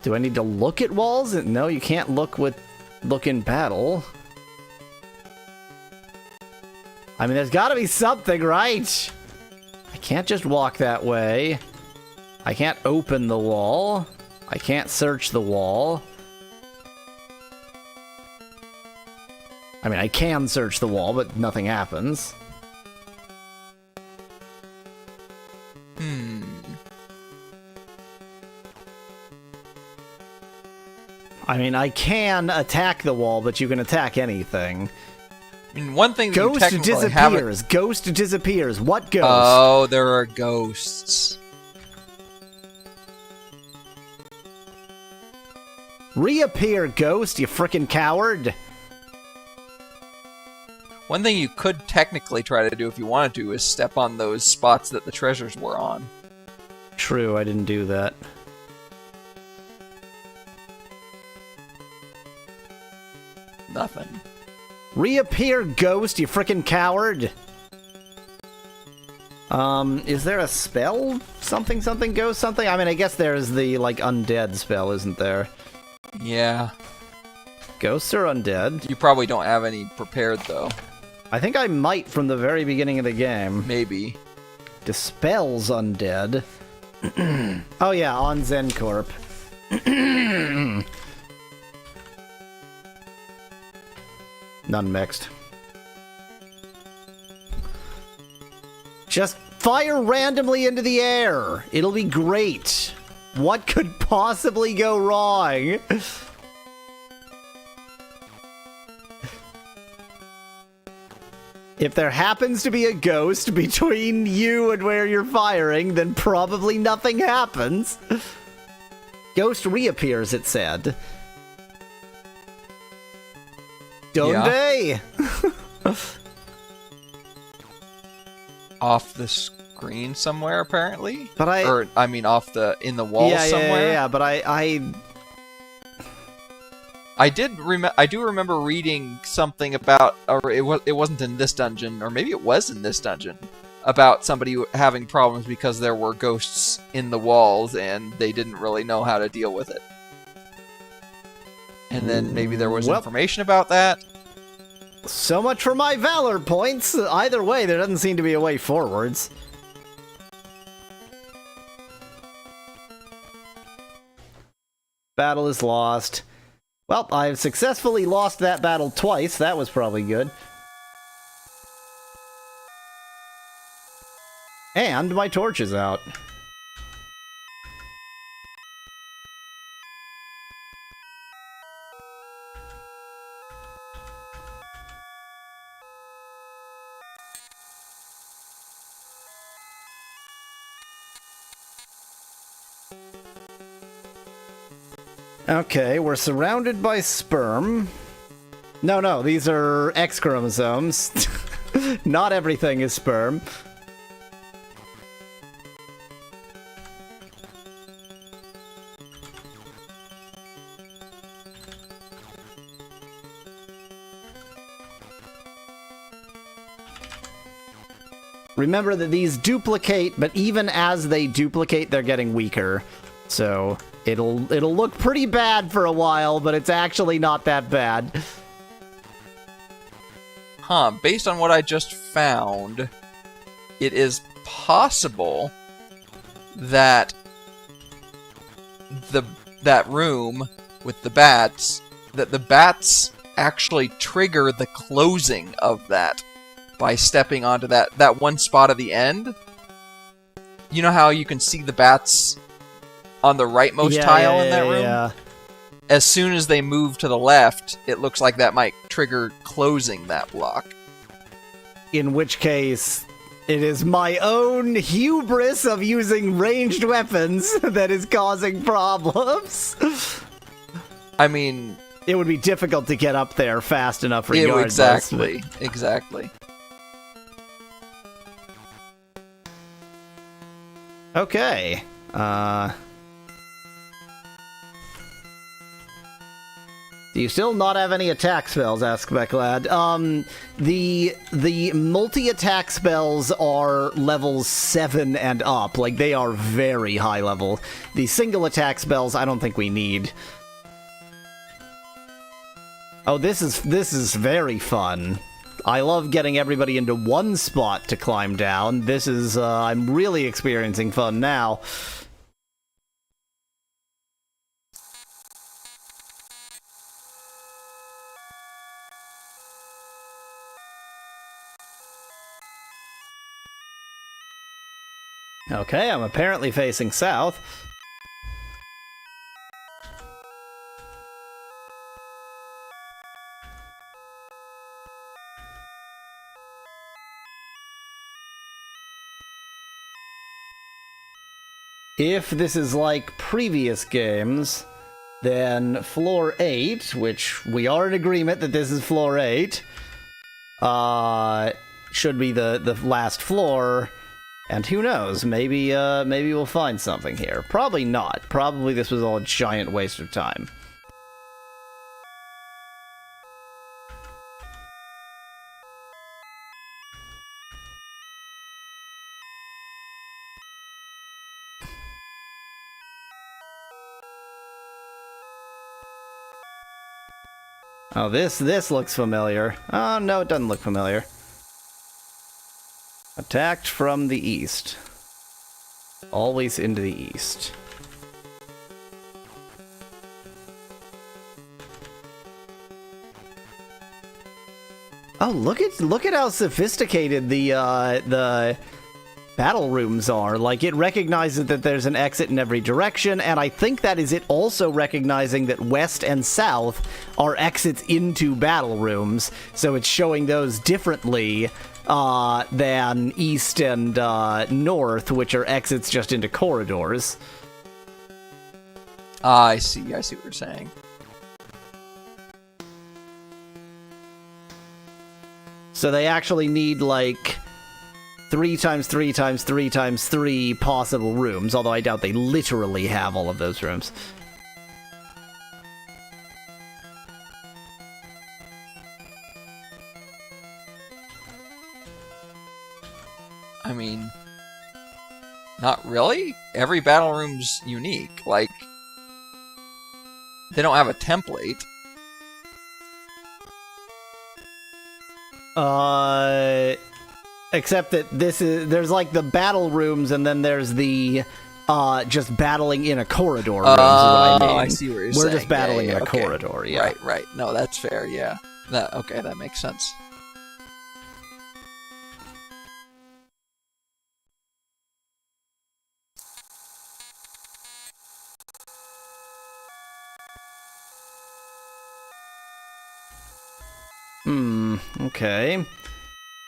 Do I need to look at walls? No, you can't look in battle. I mean, there's gotta be something, right? I can't just walk that way. I can't open the wall. I can't search the wall. I mean, I can search the wall, but nothing happens. I mean, I can attack the wall, but you can attack anything. I mean, one thing that you Ghost technically haven't... disappears. Ghost disappears. What ghost? Oh, there are ghosts. Reappear, ghost, you frickin' coward. One thing you could technically try to do if you wanted to is step on those spots that the treasures were on. True, I didn't do that. Nothing. Reappear, ghost, you frickin' coward. Is there a spell? Something, ghost, something? I mean, I guess there's the, like, undead spell, isn't there? Yeah. Ghosts are undead. You probably don't have any prepared, though. I think I might from the very beginning of the game. Maybe. Dispels undead. Oh yeah, on ZenCorp. None mixed. Just fire randomly into the air. It'll be great. What could possibly go wrong? If there happens to be a ghost between you and where you're firing, then probably nothing happens. Ghost reappears, it said. Donde? Yeah. Off the screen somewhere, apparently. But I mean, in the wall somewhere. Yeah. But I do remember reading something about, or it wasn't in this dungeon, or maybe it was in this dungeon, about somebody having problems because there were ghosts in the walls and they didn't really know how to deal with it. And then maybe there was information about that. So much for my valor points. Either way, there doesn't seem to be a way forwards. Battle is lost. Well, I've successfully lost that battle twice. That was probably good. And my torch is out. Okay, we're surrounded by sperm. No, these are X chromosomes. Not everything is sperm. Remember that these duplicate, but even as they duplicate, they're getting weaker. So it'll look pretty bad for a while, but it's actually not that bad. Huh, based on what I just found, it is possible that that room with the bats, that the bats actually trigger the closing of that by stepping onto that one spot at the end. You know how you can see the bats on the rightmost tile in that room? Yeah. as soon as they move to the left, it looks like that might trigger closing that block. In which case, it is my own hubris of using ranged weapons that is causing problems. I mean, it would be difficult to get up there fast enough regardless. Exactly. Okay. Do you still not have any attack spells, asks Becklad. The multi-attack spells are levels 7 and up. Like, they are very high level. The single attack spells I don't think we need. Oh, this is very fun. I love getting everybody into one spot to climb down. This is, I'm really experiencing fun now. Okay, I'm apparently facing south. If this is like previous games, then floor 8, which we are in agreement that this is floor 8, should be the last floor. And who knows, maybe we'll find something here. Probably not. Probably this was all a giant waste of time. Oh, this looks familiar. Oh, no, it doesn't look familiar. Attacked from the east. Always into the east. Oh, look at how sophisticated the battle rooms are. Like, it recognizes that there's an exit in every direction, and I think that is it also recognizing that west and south are exits into battle rooms, so it's showing those differently than east and north, which are exits just into corridors. I see what you're saying. So they actually need, like, 3 times 3 times 3 times 3 possible rooms, although I doubt they literally have all of those rooms. I mean, not really. Every battle room's unique. Like, they don't have a template. Except that there's like the battle rooms, and then there's the just battling in a corridor rooms. I see what you're saying. We're just battling in a okay. corridor. Yeah. Right. No, that's fair. Yeah. That makes sense. Okay.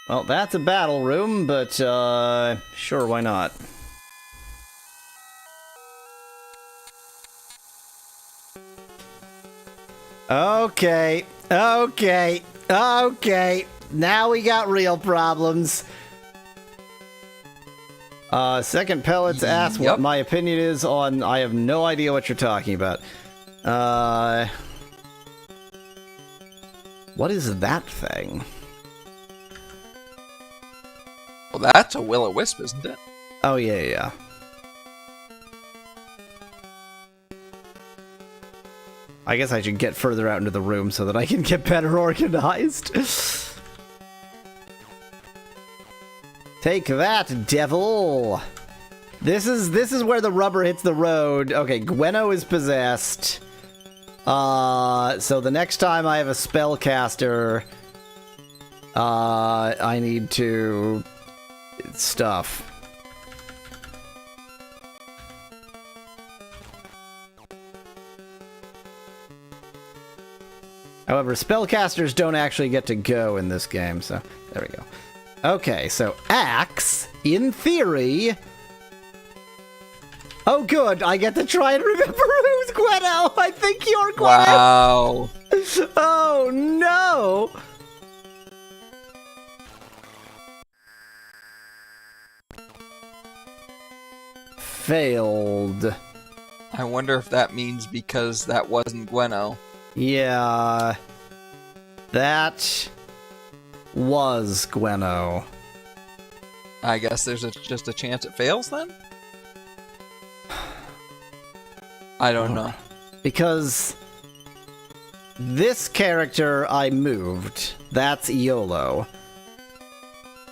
Well, that's a battle room, but, sure, why not? Okay. Now we got real problems. Second Pellets asks what my opinion is on... I have no idea what you're talking about. What is that thing? Well, that's a will-o-wisp, isn't it? Oh, yeah. I guess I should get further out into the room so that I can get better organized. Take that, devil! This is where the rubber hits the road. Okay, Gwenno is possessed. So the next time I have a spellcaster, I need to... stuff. However, spellcasters don't actually get to go in this game, so there we go. Okay, so Axe, in theory... Oh, good, I get to try and remember who's Gwenno! I think you're Gwenno! Wow. Oh, no! Failed. I wonder if that means because that wasn't Gwenno. Yeah... That... was Gwenno. I guess there's just a chance it fails then? I don't know. Because this character I moved, that's Iolo.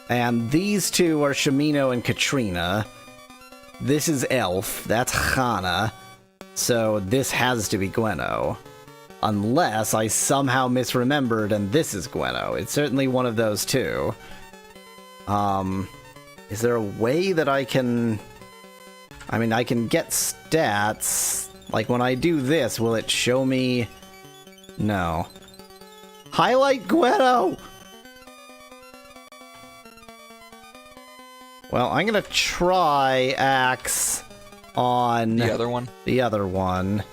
And these two are Shamino and Katrina. This is Elf, that's Hana. So this has to be Gwenno. Unless I somehow misremembered and this is Gwenno. It's certainly one of those two. Is there a way that I can... I mean, I can get stats. Like, when I do this, will it show me... No. Highlight Gwenno! Well, I'm gonna try Axe on... The other one? The other one.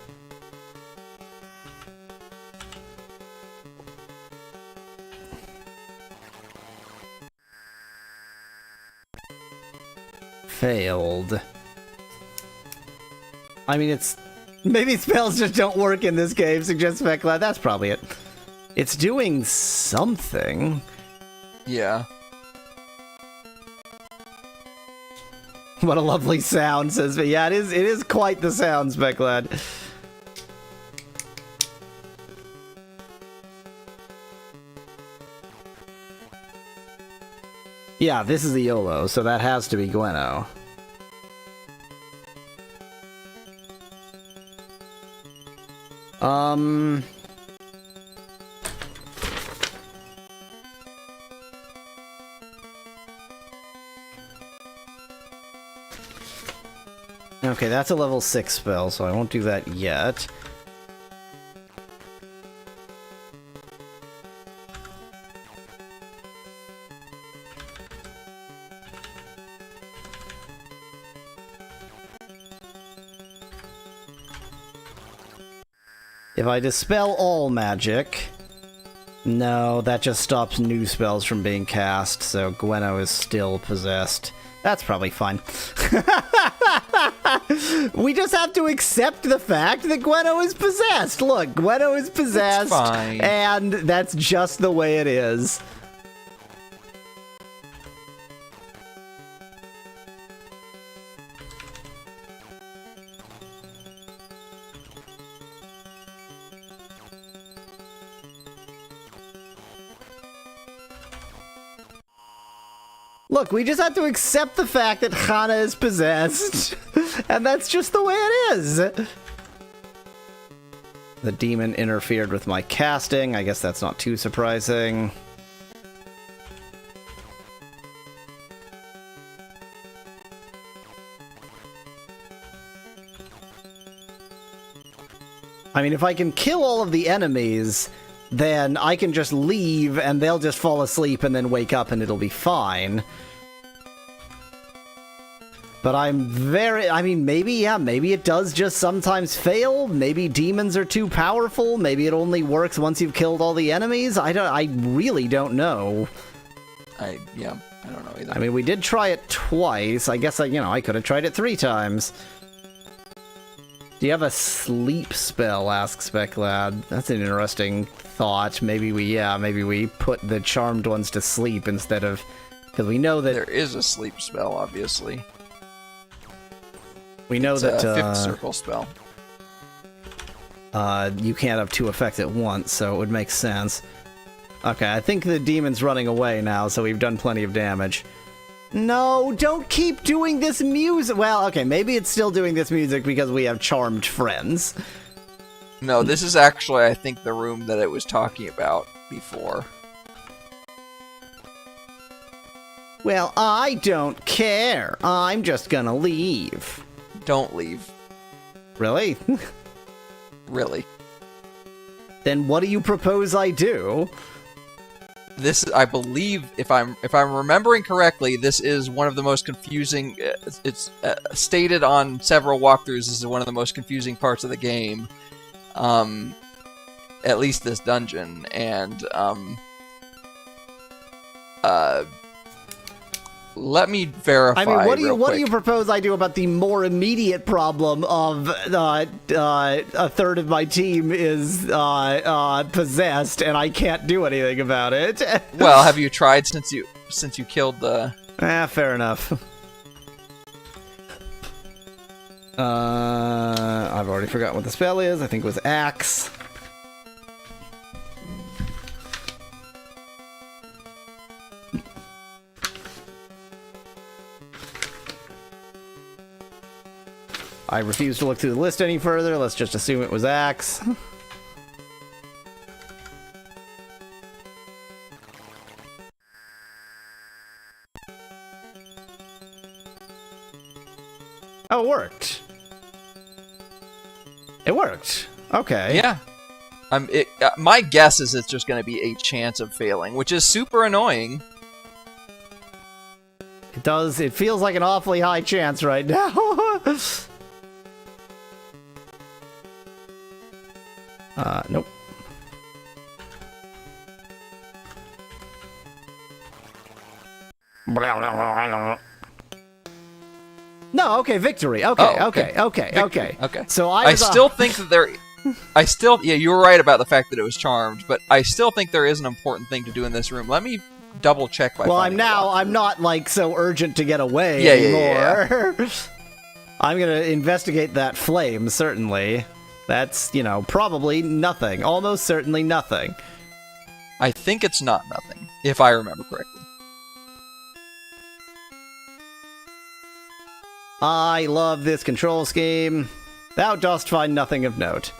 Failed. I mean, it's... Maybe spells just don't work in this game, suggests Speclad. That's probably it. It's doing something. Yeah. What a lovely sound, says me. Yeah, it is quite the sound, Speclad. Yeah, this is the Iolo, so that has to be Gwenno. Okay, that's a level 6 spell, so I won't do that yet. If I dispel all magic... No, that just stops new spells from being cast, so Gwenno is still possessed. That's probably fine. We just have to accept the fact that Gwenno is possessed. Look, Gwenno is possessed, and that's just the way it is. Look, we just have to accept the fact that Hana is possessed, and that's just the way it is. The demon interfered with my casting. I guess that's not too surprising. I mean, if I can kill all of the enemies, then I can just leave and they'll just fall asleep and then wake up and it'll be fine. But I'm very... I mean, maybe, yeah, maybe it does just sometimes fail. Maybe demons are too powerful. Maybe it only works once you've killed all the enemies. I really don't know. I don't know either. I mean, we did try it twice. I guess, I could have tried it 3 times. Do you have a sleep spell, asks Speclad. That's an interesting thought. Maybe we put the charmed ones to sleep instead of... Because we know that... There is a sleep spell, obviously. We know that... It's a 5th circle spell. You can't have 2 effects at once, so it would make sense. Okay, I think the demon's running away now, so we've done plenty of damage. No, don't keep doing this music! Well, okay, maybe it's still doing this music because we have charmed friends. No, this is actually, I think, the room that it was talking about before. Well, I don't care. I'm just gonna leave. Don't leave. Really? Really. Then what do you propose I do? This, I believe, if I'm remembering correctly, this is one of the most confusing. It's stated on several walkthroughs. This is one of the most confusing parts of the game. At least this dungeon, and let me verify. I mean, what do quick. you propose I do about the more immediate problem of a third of my team is possessed and I can't do anything about it? Well, have you tried since you killed the? Fair enough. I've already forgotten what the spell is. I think it was Axe. I refuse to look through the list any further. Let's just assume it was Axe. Oh, it worked. It worked. Okay. Yeah. My guess is it's just going to be a chance of failing, which is super annoying. It does. It feels like an awfully high chance right now. Nope. No, okay, victory. Okay, Oh, okay, okay, okay. Okay. So I still think that there... yeah, you were right about the fact that it was charmed, but I still think there is an important thing to do in this room. Let me double check by Well, finding it out. I'm not, like, so urgent to get away Yeah, anymore. yeah. I'm gonna investigate that flame, certainly. That's, you know, probably nothing. Almost certainly nothing. I think it's not nothing, if I remember correctly. I love this control scheme. Thou dost find nothing of note.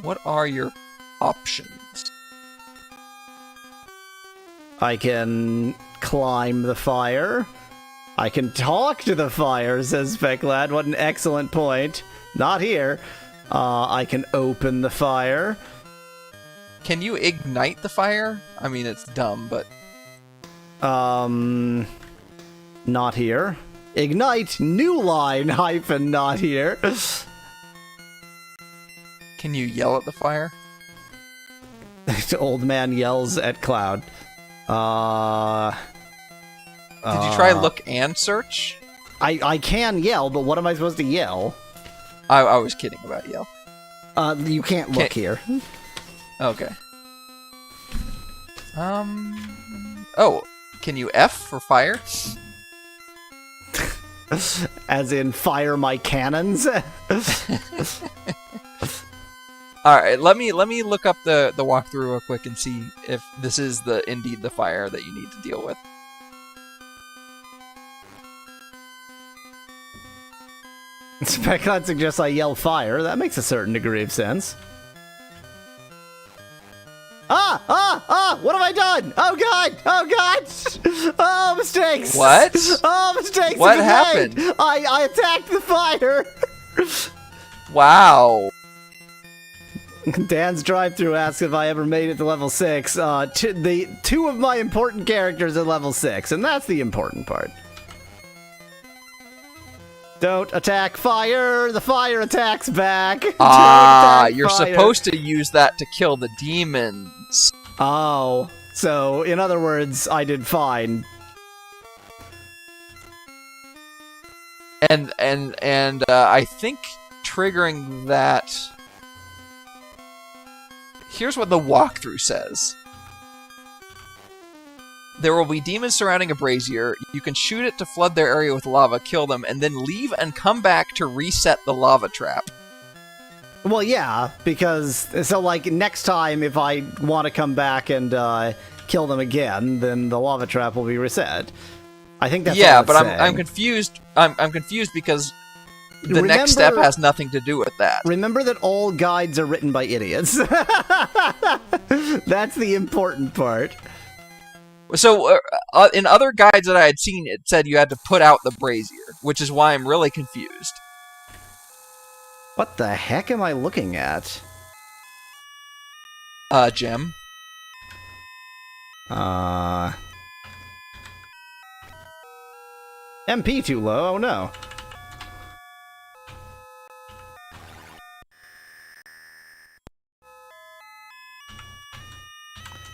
What are your options? I can climb the fire. I can talk to the fire, says Specklad. What an excellent point. Not here. I can open the fire. Can you ignite the fire? I mean, it's dumb, but... Not here. Ignite, new line, hyphen, not here. Can you yell at the fire? Old man yells at Cloud. Did you try look and search? I can yell, but what am I supposed to yell? I was kidding about yell. You can't look here. Okay. Oh, can you F for fire? As in, fire my cannons? Alright, let me look up the walkthrough real quick and see if this is indeed the fire that you need to deal with. Specklad suggests I yell fire. That makes a certain degree of sense. What have I done? Oh god! Oh god! Oh, mistakes! What? Oh, mistakes! What again. happened? I attacked the fire! Wow. Dan's drive-thru asks if I ever made it to level 6. Two of my important characters are level 6, and that's the important part. Don't attack fire! The fire attacks back! You're supposed to use that to kill the demons. Oh, so in other words, I did fine. And I think triggering that... Here's what the walkthrough says. There will be demons surrounding a brazier. You can shoot it to flood their area with lava, kill them, and then leave and come back to reset the lava trap. Well, yeah, because, so like, next time if I want to come back and kill them again, then the lava trap will be reset. I think that's yeah, all it's but saying. I'm confused. I'm confused because the next step has nothing to do with that. Remember that all guides are written by idiots. That's the important part. So, in other guides that I had seen, it said you had to put out the brazier, which is why I'm really confused. What the heck am I looking at? Gem. MP too low, oh no.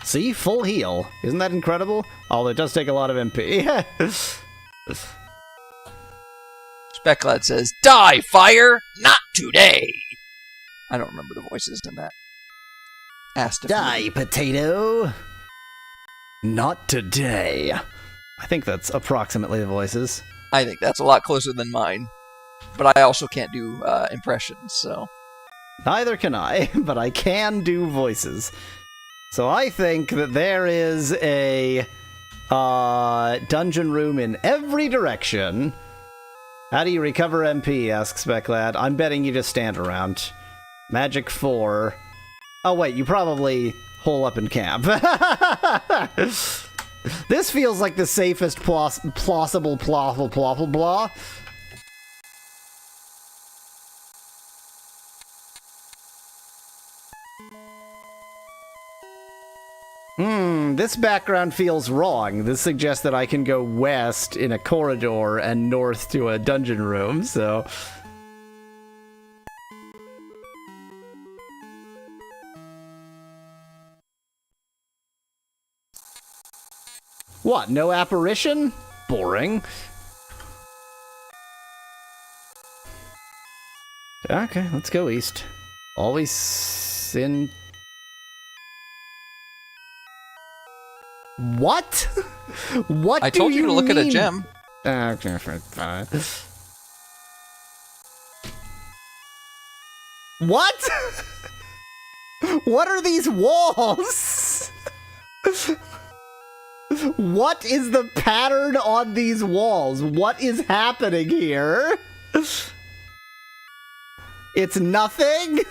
See? Full heal. Isn't that incredible? Although it does take a lot of MP. Specklad says, "Die, fire! Not today!" I don't remember the voices in that. Asked if Die, potato! Not today. I think that's approximately the voices. I think that's a lot closer than mine. But I also can't do impressions, so... Neither can I, but I can do voices. So I think that there is a dungeon room in every direction. How do you recover MP, asks Specklad. I'm betting you just stand around. Magic 4. Oh wait, you probably hole up in camp. This feels like the safest plausible blah. This background feels wrong. This suggests that I can go west in a corridor and north to a dungeon room, so... What, no apparition? Boring. Okay, let's go east. Always in... What? What I do told you to look mean? at a gem. Okay, fine. What? What are these walls? What is the pattern on these walls? What is happening here? It's nothing?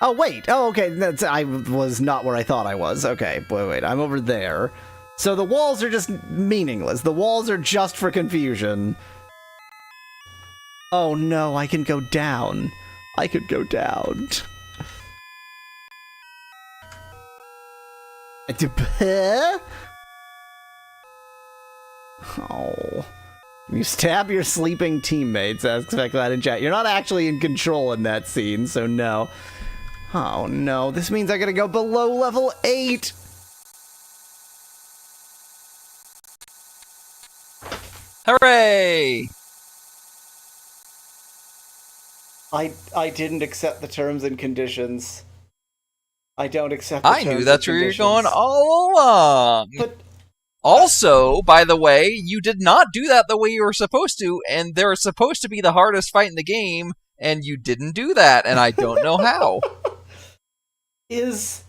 Oh, wait. Oh, okay. I was not where I thought I was. Okay, wait. I'm over there. So the walls are just meaningless. The walls are just for confusion. Oh, no. I can go down. I could go down. Oh. You stab your sleeping teammates, asks Specklad in chat. You're not actually in control in that scene, so no. Oh no, this means I gotta go below level 8! Hooray! I didn't accept the terms and conditions. I don't accept the terms and I conditions. knew that's where you're going all along. But also, by the way, you did not do that the way you were supposed to, and there was supposed to be the hardest fight in the game, and you didn't do that, and I don't know how. Is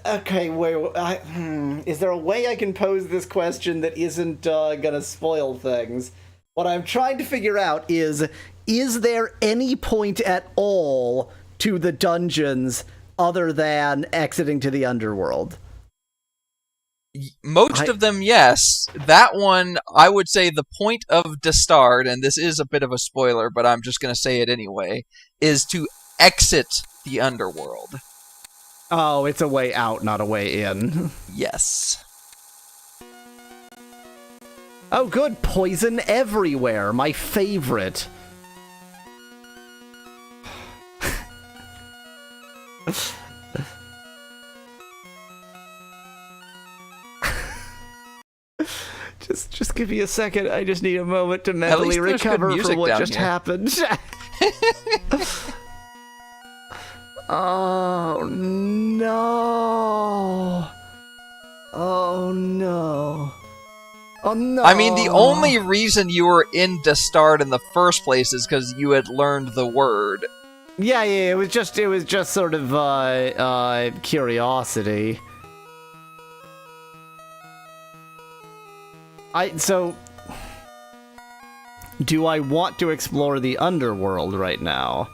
okay, wait, is there a way I can pose this question that isn't gonna spoil things? What I'm trying to figure out is there any point at all to the dungeons other than exiting to the underworld? Most of them, yes. That one, I would say the point of Dastard, and this is a bit of a spoiler, but I'm just going to say it anyway, is to exit the underworld. Oh, it's a way out, not a way in. Yes. Oh, good. Poison everywhere. My favorite. Just give me a second. I just need a moment to mentally recover from what just happened. Oh no. Oh no. Oh no. I mean, the only reason you were in Dastard in the first place is because you had learned the word. Yeah, it was just sort of curiosity. So do I want to explore the underworld right now?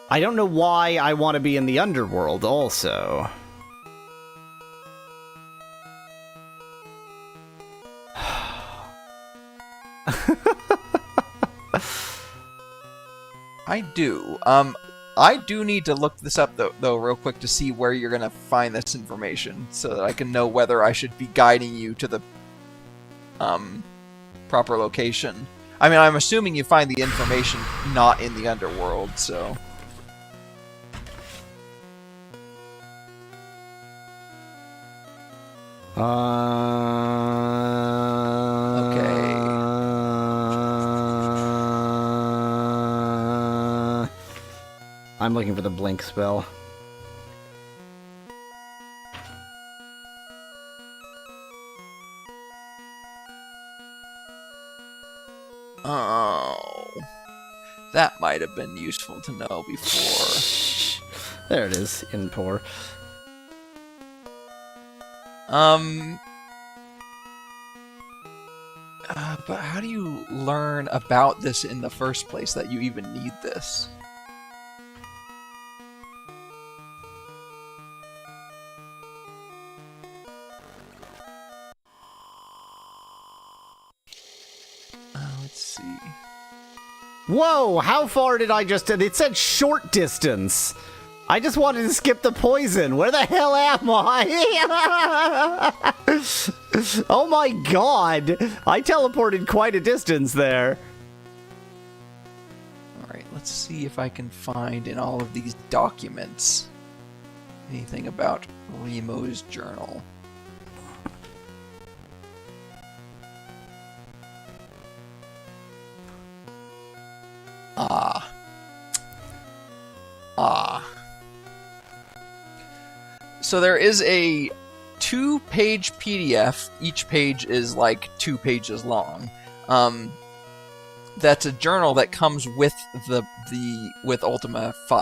I don't know why I want to be in the underworld also. I do. I do need to look this up though real quick to see where you're gonna find this information, so that I can know whether I should be guiding you to the proper location. I mean, I'm assuming you find the information not in the underworld, so. Okay. I'm looking for the blink spell. Oh. That might have been useful to know before. There it is, in pour. But how do you learn about this in the first place, that you even need this? Let's see. Whoa, how far did I just... It said short distance. I just wanted to skip the poison. Where the hell am I? Oh my god. I teleported quite a distance there. Alright, let's see if I can find in all of these documents anything about Remo's journal. So there is a 2-page PDF. Each page is like 2 pages long. That's a journal that comes with with Ultima V.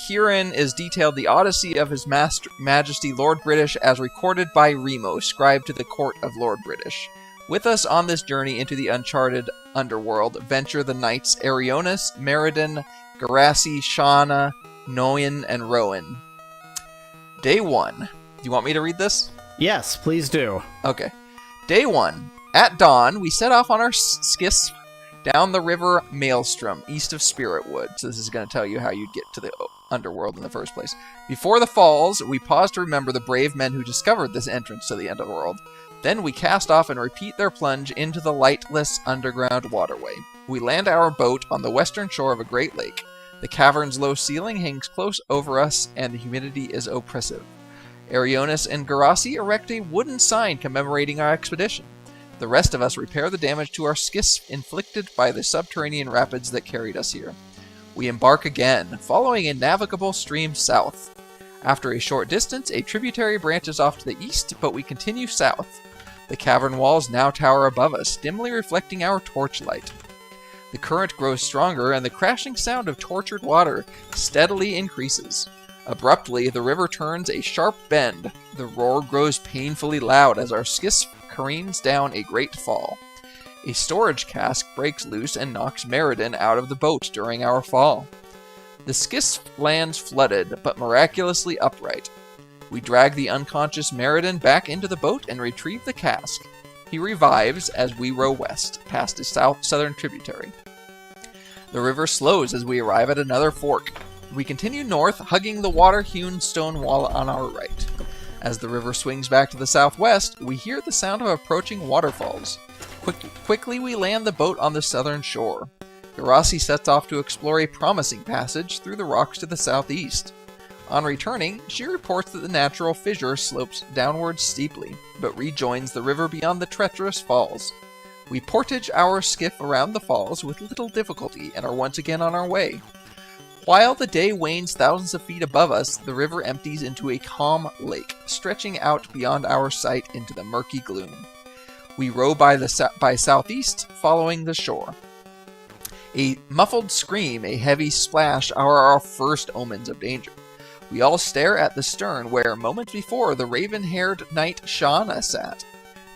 Herein is detailed the odyssey of His Majesty Lord British as recorded by Remo, scribe to the court of Lord British. With us on this journey into the uncharted underworld venture the knights Arionis, Meriden, Garassi, Shauna, Noyan, and Rowan. Day 1. Do you want me to read this? Yes, please do. Okay. Day 1. At dawn, we set off on our skiffs down the river Maelstrom, east of Spiritwood. So this is going to tell you how you'd get to the underworld in the first place. Before the falls, we pause to remember the brave men who discovered this entrance to the underworld. Then we cast off and repeat their plunge into the lightless underground waterway. We land our boat on the western shore of a great lake. The cavern's low ceiling hangs close over us, and the humidity is oppressive. Arionis and Garassi erect a wooden sign commemorating our expedition. The rest of us repair the damage to our skiffs inflicted by the subterranean rapids that carried us here. We embark again, following a navigable stream south. After a short distance, a tributary branches off to the east, but we continue south. The cavern walls now tower above us, dimly reflecting our torchlight. The current grows stronger, and the crashing sound of tortured water steadily increases. Abruptly, the river turns a sharp bend. The roar grows painfully loud as our skiff careens down a great fall. A storage cask breaks loose and knocks Meriden out of the boat during our fall. The skiff lands flooded, but miraculously upright. We drag the unconscious Meriden back into the boat and retrieve the cask. He revives as we row west, past a southern tributary. The river slows as we arrive at another fork. We continue north, hugging the water-hewn stone wall on our right. As the river swings back to the southwest, we hear the sound of approaching waterfalls. Quickly we land the boat on the southern shore. Garassi sets off to explore a promising passage through the rocks to the southeast. On returning, she reports that the natural fissure slopes downwards steeply, but rejoins the river beyond the treacherous falls. We portage our skiff around the falls with little difficulty and are once again on our way. While the day wanes thousands of feet above us, the river empties into a calm lake, stretching out beyond our sight into the murky gloom. We row by southeast, following the shore. A muffled scream, a heavy splash are our first omens of danger. We all stare at the stern where, moments before, the raven-haired knight Shauna sat.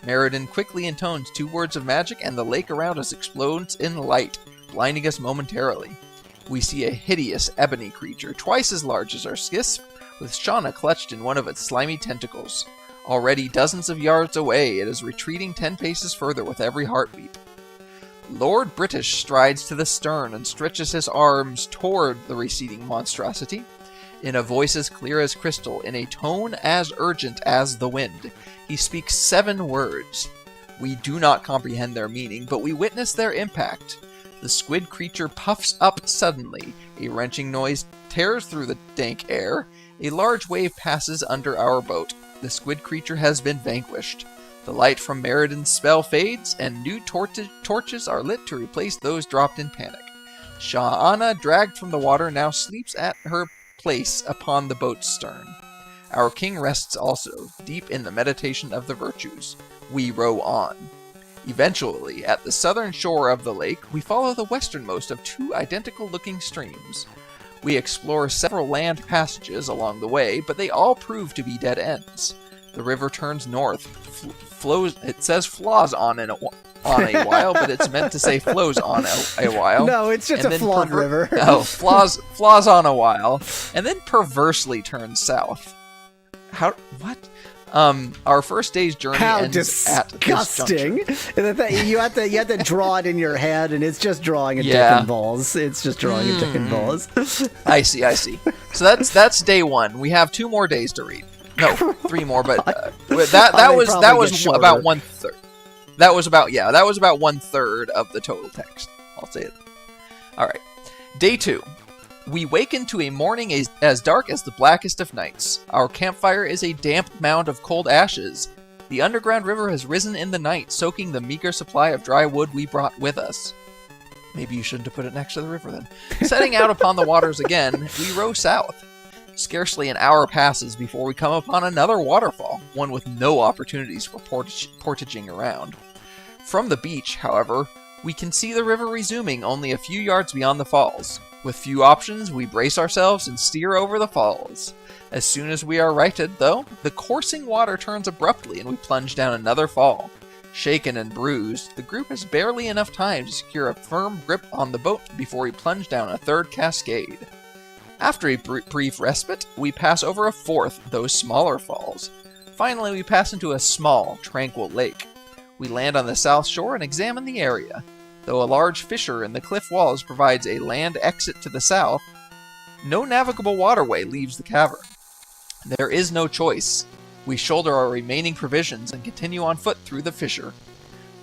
Meriden quickly intones 2 words of magic, and the lake around us explodes in light, blinding us momentarily. We see a hideous ebony creature, twice as large as our skiff, with Shauna clutched in one of its slimy tentacles. Already dozens of yards away, it is retreating 10 paces further with every heartbeat. Lord British strides to the stern and stretches his arms toward the receding monstrosity. In a voice as clear as crystal, in a tone as urgent as the wind, he speaks 7 words. We do not comprehend their meaning, but we witness their impact. The squid creature puffs up suddenly. A wrenching noise tears through the dank air. A large wave passes under our boat. The squid creature has been vanquished. The light from Merredin's spell fades, and new torches are lit to replace those dropped in panic. Shah Anna, dragged from the water, now sleeps at her place upon the boat's stern. Our king rests also, deep in the meditation of the virtues. We row on. Eventually, at the southern shore of the lake, we follow the westernmost of 2 identical-looking streams. We explore several land passages along the way, but they all prove to be dead ends. The river turns north, flows. It says flaws on a while, but it's meant to say flows on a while. No, it's just a flawed river. Oh, flaws on a while, and then perversely turns south. How? What? Our first day's journey ends at this disgusting! You have to draw it in your head, and it's just drawing a dick and balls. It's just drawing a dick and balls. I see. So that's day 1. We have 2 more days to read. No, 3 more, but that was about 1/3. That was about 1/3 of the total text. I'll say it. All right, day 2. We waken to a morning as dark as the blackest of nights. Our campfire is a damp mound of cold ashes. The underground river has risen in the night, soaking the meager supply of dry wood we brought with us. Maybe you shouldn't have put it next to the river then. Setting out upon the waters again, we row south. Scarcely an hour passes before we come upon another waterfall, one with no opportunities for portaging around. From the beach, however, we can see the river resuming only a few yards beyond the falls. With few options, we brace ourselves and steer over the falls. As soon as we are righted, though, the coursing water turns abruptly and we plunge down another fall. Shaken and bruised, the group has barely enough time to secure a firm grip on the boat before we plunge down a 3rd cascade. After a brief respite, we pass over a 4th, those smaller falls. Finally, we pass into a small, tranquil lake. We land on the south shore and examine the area. Though a large fissure in the cliff walls provides a land exit to the south, no navigable waterway leaves the cavern. There is no choice. We shoulder our remaining provisions and continue on foot through the fissure.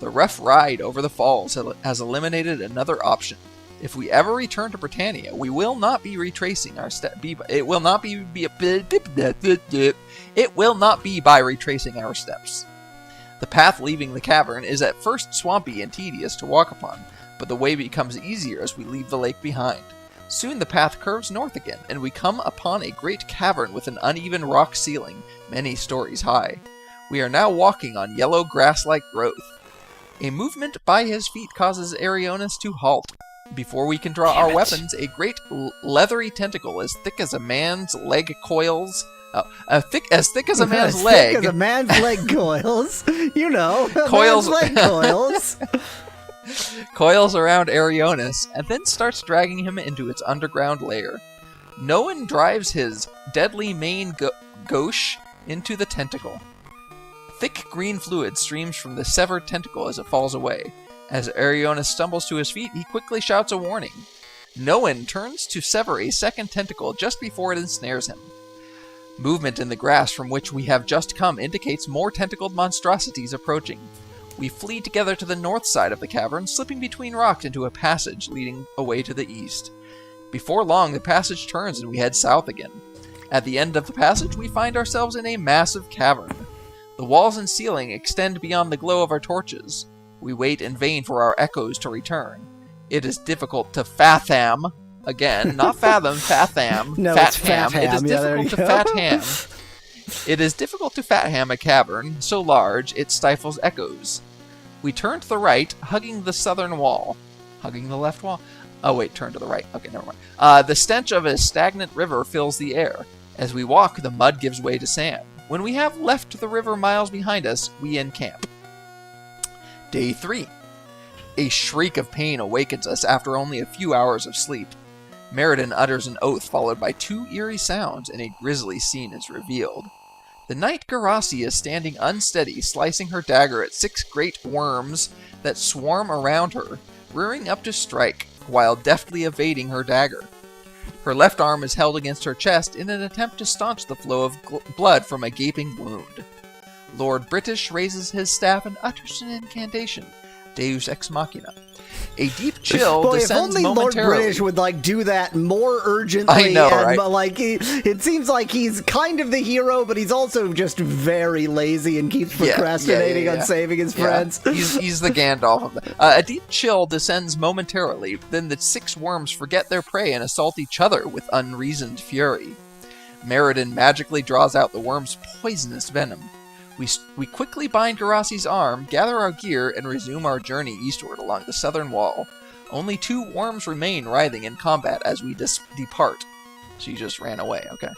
The rough ride over the falls has eliminated another option. If we ever return to Britannia, we will not be retracing our It will not be by retracing our steps. The path leaving the cavern is at first swampy and tedious to walk upon, but the way becomes easier as we leave the lake behind. Soon the path curves north again, and we come upon a great cavern with an uneven rock ceiling, many stories high. We are now walking on yellow grass-like growth. A movement by his feet causes Arionis to halt. Before we can draw our weapons, a great leathery tentacle as thick as a man's leg coils. As thick as a man's leg. Thick as a man's leg coils. You know, coils. Man's leg coils. Coils around Arionis, and then starts dragging him into its underground lair. Noan drives his deadly main gauche into the tentacle. Thick green fluid streams from the severed tentacle as it falls away. As Arionis stumbles to his feet, he quickly shouts a warning. Noan turns to sever a second tentacle just before it ensnares him. Movement in the grass from which we have just come indicates more tentacled monstrosities approaching. We flee together to the north side of the cavern, slipping between rocks into a passage leading away to the east. Before long, the passage turns and we head south again. At the end of the passage, we find ourselves in a massive cavern. The walls and ceiling extend beyond the glow of our torches. We wait in vain for our echoes to return. It is difficult to fathom. Again, not fathom, fatham. No, fat it's ham. fatham. It is difficult to fatham. It is difficult to fatham a cavern so large it stifles echoes. We turn to the right, hugging the southern wall. Hugging the left wall? Oh wait, turn to the right. Okay, never mind. The stench of a stagnant river fills the air. As we walk, the mud gives way to sand. When we have left the river miles behind us, we encamp. Day 3. A shriek of pain awakens us after only a few hours of sleep. Merredin utters an oath followed by 2 eerie sounds, and a grisly scene is revealed. The Knight Garasi is standing unsteady, slicing her dagger at 6 great worms that swarm around her. rearing up to strike, while deftly evading her dagger. Her left arm is held against her chest in an attempt to staunch the flow of blood from a gaping wound. Lord British raises his staff and utters an incantation, Deus Ex Machina. A deep chill Boy, descends if only Lord momentarily. British would do that more urgently. I know, and, right? It seems like he's kind of the hero, but he's also just very lazy and keeps procrastinating on saving his friends. He's the Gandalf of the. A deep chill descends momentarily. Then the 6 worms forget their prey and assault each other with unreasoned fury. Meriden magically draws out the worm's poisonous venom. We quickly bind Garassi's arm, gather our gear, and resume our journey eastward along the southern wall. Only 2 worms remain writhing in combat as we depart. She just ran away, okay.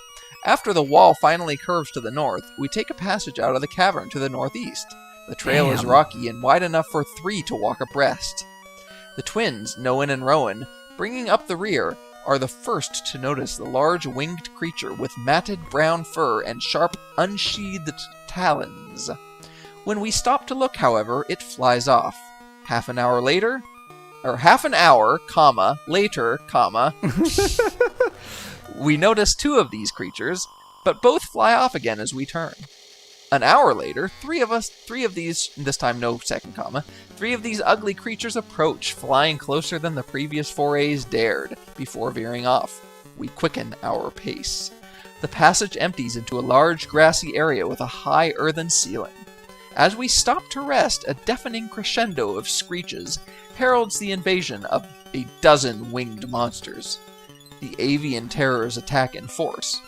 After the wall finally curves to the north, we take a passage out of the cavern to the northeast. The trail is rocky and wide enough for 3 to walk abreast. The twins, Noan and Rowan, bringing up the rear, are the first to notice the large winged creature with matted brown fur and sharp, unsheathed talons. When we stop to look, however, it flies off. Half an hour, later, we notice 2 of these creatures, but both fly off again as we turn. An hour later, 3 of these, this time no second comma, 3 of these ugly creatures approach, flying closer than the previous forays dared, before veering off. We quicken our pace. The passage empties into a large grassy area with a high earthen ceiling. As we stop to rest, a deafening crescendo of screeches heralds the invasion of a dozen winged monsters. The avian terrors attack in force.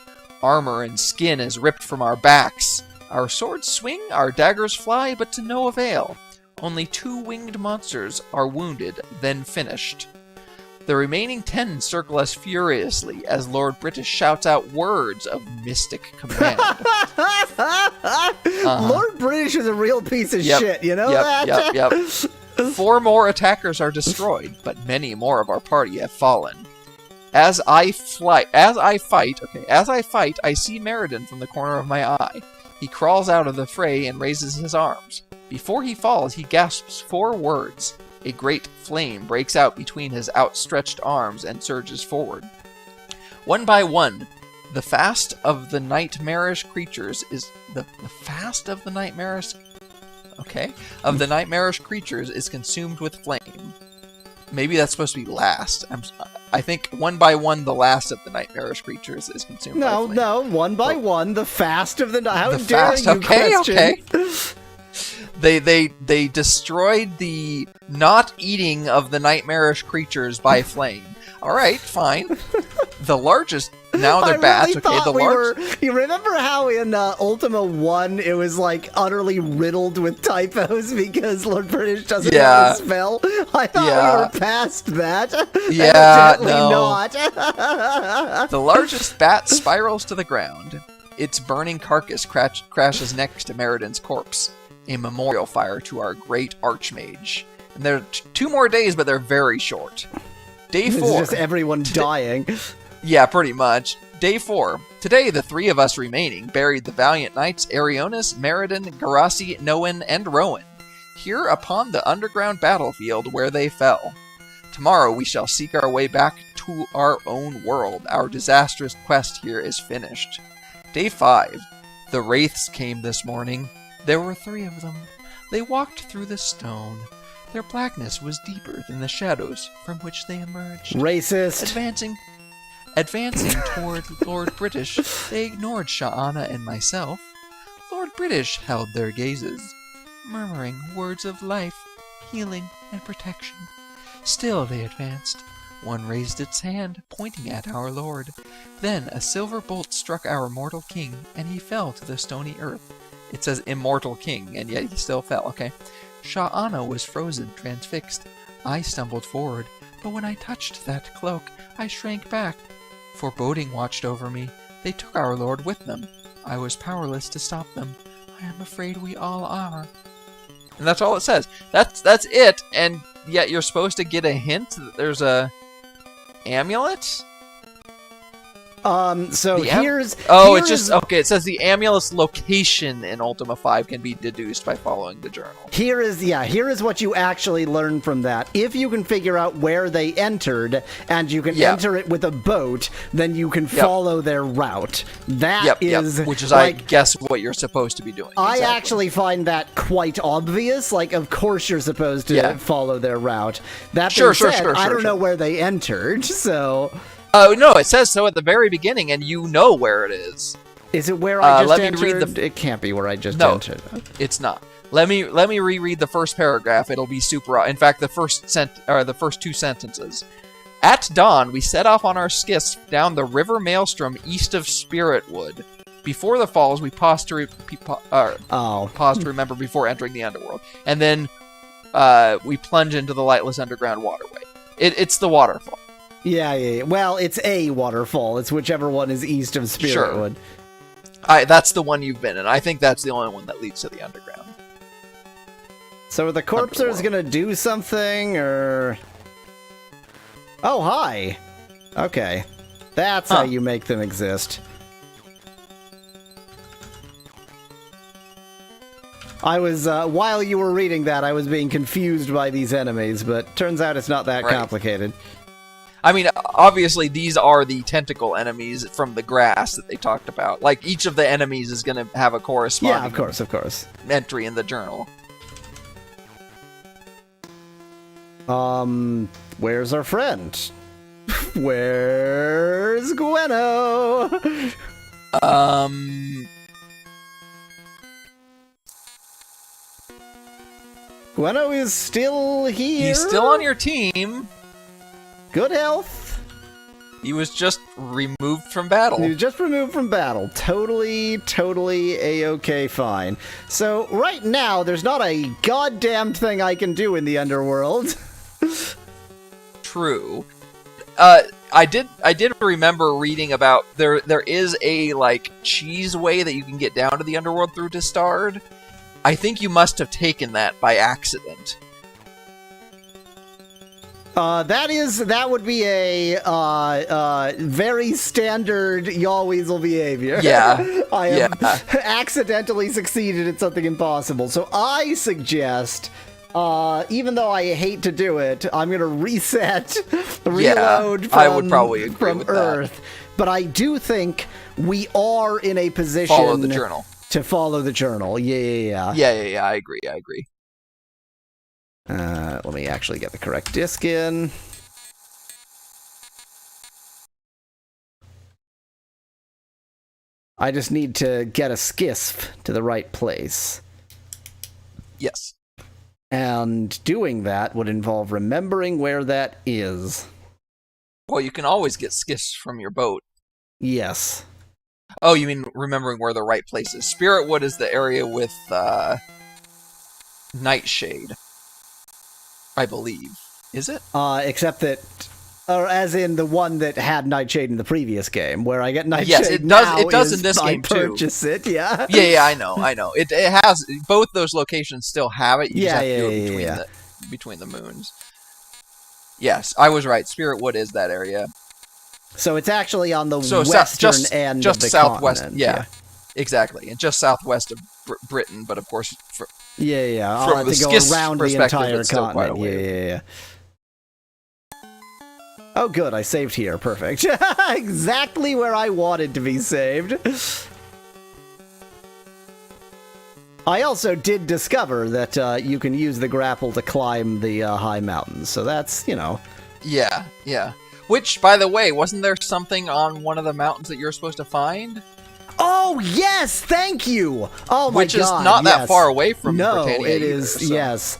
Armor and skin is ripped from our backs. Our swords swing, our daggers fly, but to no avail. Only 2 winged monsters are wounded, then finished. The remaining 10 circle us furiously as Lord British shouts out words of mystic command. Lord British is a real piece of shit, you know that? Yep. 4 more attackers are destroyed, but many more of our party have fallen. As I fight, I see Meriden from the corner of my eye. He crawls out of the fray and raises his arms. Before he falls, he gasps 4 words. A great flame breaks out between his outstretched arms and surges forward. One by one, the fast of the nightmarish creatures is consumed with flame. Maybe that's supposed to be last. I think one by one, the last of the nightmarish creatures is consumed by flame. No, one by one, the fast of the night. How the dare fast, you okay. question? They destroyed the not eating of the nightmarish creatures by flame. All right, fine. The largest. Now they're bats. Okay, You remember how in Ultima 1 it was utterly riddled with typos because Lord British doesn't know the spell? I thought we were past that. Yeah, Evidently not. The largest bat spirals to the ground. Its burning carcass crashes next to Meriden's corpse. A memorial fire to our great archmage. And there are 2 more days, but they're very short. Day 4. It's just everyone dying. Yeah, pretty much. Day 4. Today, the 3 of us remaining buried the valiant knights Arionis, Meriden, Garassi, Noan, and Rowan, here upon the underground battlefield where they fell. Tomorrow we shall seek our way back to our own world. Our disastrous quest here is finished. Day 5. The wraiths came this morning. There were 3 of them. They walked through the stone. Their blackness was deeper than the shadows from which they emerged. Racist. Advancing toward Lord British, they ignored Sha'ana and myself. Lord British held their gazes, murmuring words of life, healing, and protection. Still they advanced. One raised its hand, pointing at our lord. Then a silver bolt struck our mortal king, and he fell to the stony earth. It says immortal king, and yet he still fell, okay? Sha'ana was frozen, transfixed. I stumbled forward, but when I touched that cloak, I shrank back. Foreboding watched over me. They took our lord with them. I was powerless to stop them. I am afraid we all are. And that's all it says. That's it, and yet you're supposed to get a hint that there's a amulet? So here's it's just okay. It says the amulet's location in Ultima 5 can be deduced by following the journal. Here is what you actually learn from that. If you can figure out where they entered and you can enter it with a boat, then you can follow their route. That is which is I guess what you're supposed to be doing. I actually find that quite obvious. Like, of course you're supposed to follow their route. That being said, I don't know where they entered, so. Oh, no, it says so at the very beginning, and you know where it is. Is it where I just entered? Read the... It can't be where I just entered. It's not. Let me reread the first paragraph. It'll be super... In fact, the first two sentences. At dawn, we set off on our skiffs down the river Maelstrom east of Spiritwood. Before the falls, we paused to remember before entering the underworld. And then we plunge into the lightless underground waterway. It's the waterfall. Yeah. Well, it's a waterfall. It's whichever one is east of Spiritwood. Sure. That's the one you've been in. I think that's the only one that leads to the underground. So are the corpsers gonna do something, or... Oh, hi! Okay. That's how you make them exist. I was, while you were reading that, I was being confused by these enemies, but turns out it's not that complicated. I mean, obviously, these are the tentacle enemies from the grass that they talked about. Like, each of the enemies is going to have a corresponding of course. entry in the journal. Where's our friend? Where's Gweno? Gweno is still here. He's still on your team. Good health. He was just removed from battle. Totally A-okay fine. So, right now, there's not a goddamn thing I can do in the underworld. True. I did remember reading about there is a, like, cheese way that you can get down to the underworld through Distard. I think you must have taken that by accident. That would be a very standard yaw weasel behavior. Yeah. I have accidentally succeeded at something impossible. So I suggest, even though I hate to do it, I'm gonna reset, reload from, I would probably agree from with Earth. That. But I do think we are in a position follow the journal. To follow the journal. Yeah. I agree. Let me actually get the correct disc in. I just need to get a skiff to the right place. Yes. And doing that would involve remembering where that is. Well, you can always get skiffs from your boat. Yes. Oh, you mean remembering where the right place is. Spiritwood is the area with Nightshade. I believe. Is it? Except that, or as in the one that had Nightshade in the previous game, where I get Nightshade. Yes, it does. It does in this game too. I purchase it. Yeah. Yeah. I know. It has both those locations still have it. You just have to do it between the moons. Yes, I was right. Spiritwood is that area. So it's actually on the western end of the southwest. continent. Yeah, exactly, and just southwest of Britain. But of course, I'll have to go around the entire continent. Yeah. Oh, good, I saved here. Perfect. Exactly where I wanted to be saved. I also did discover that you can use the grapple to climb the high mountains, so that's, Yeah. Which, by the way, wasn't there something on one of the mountains that you're supposed to find? Oh, yes! Thank you! Oh, my God, Which is not that far away from Britannia. No, it is, so. Yes.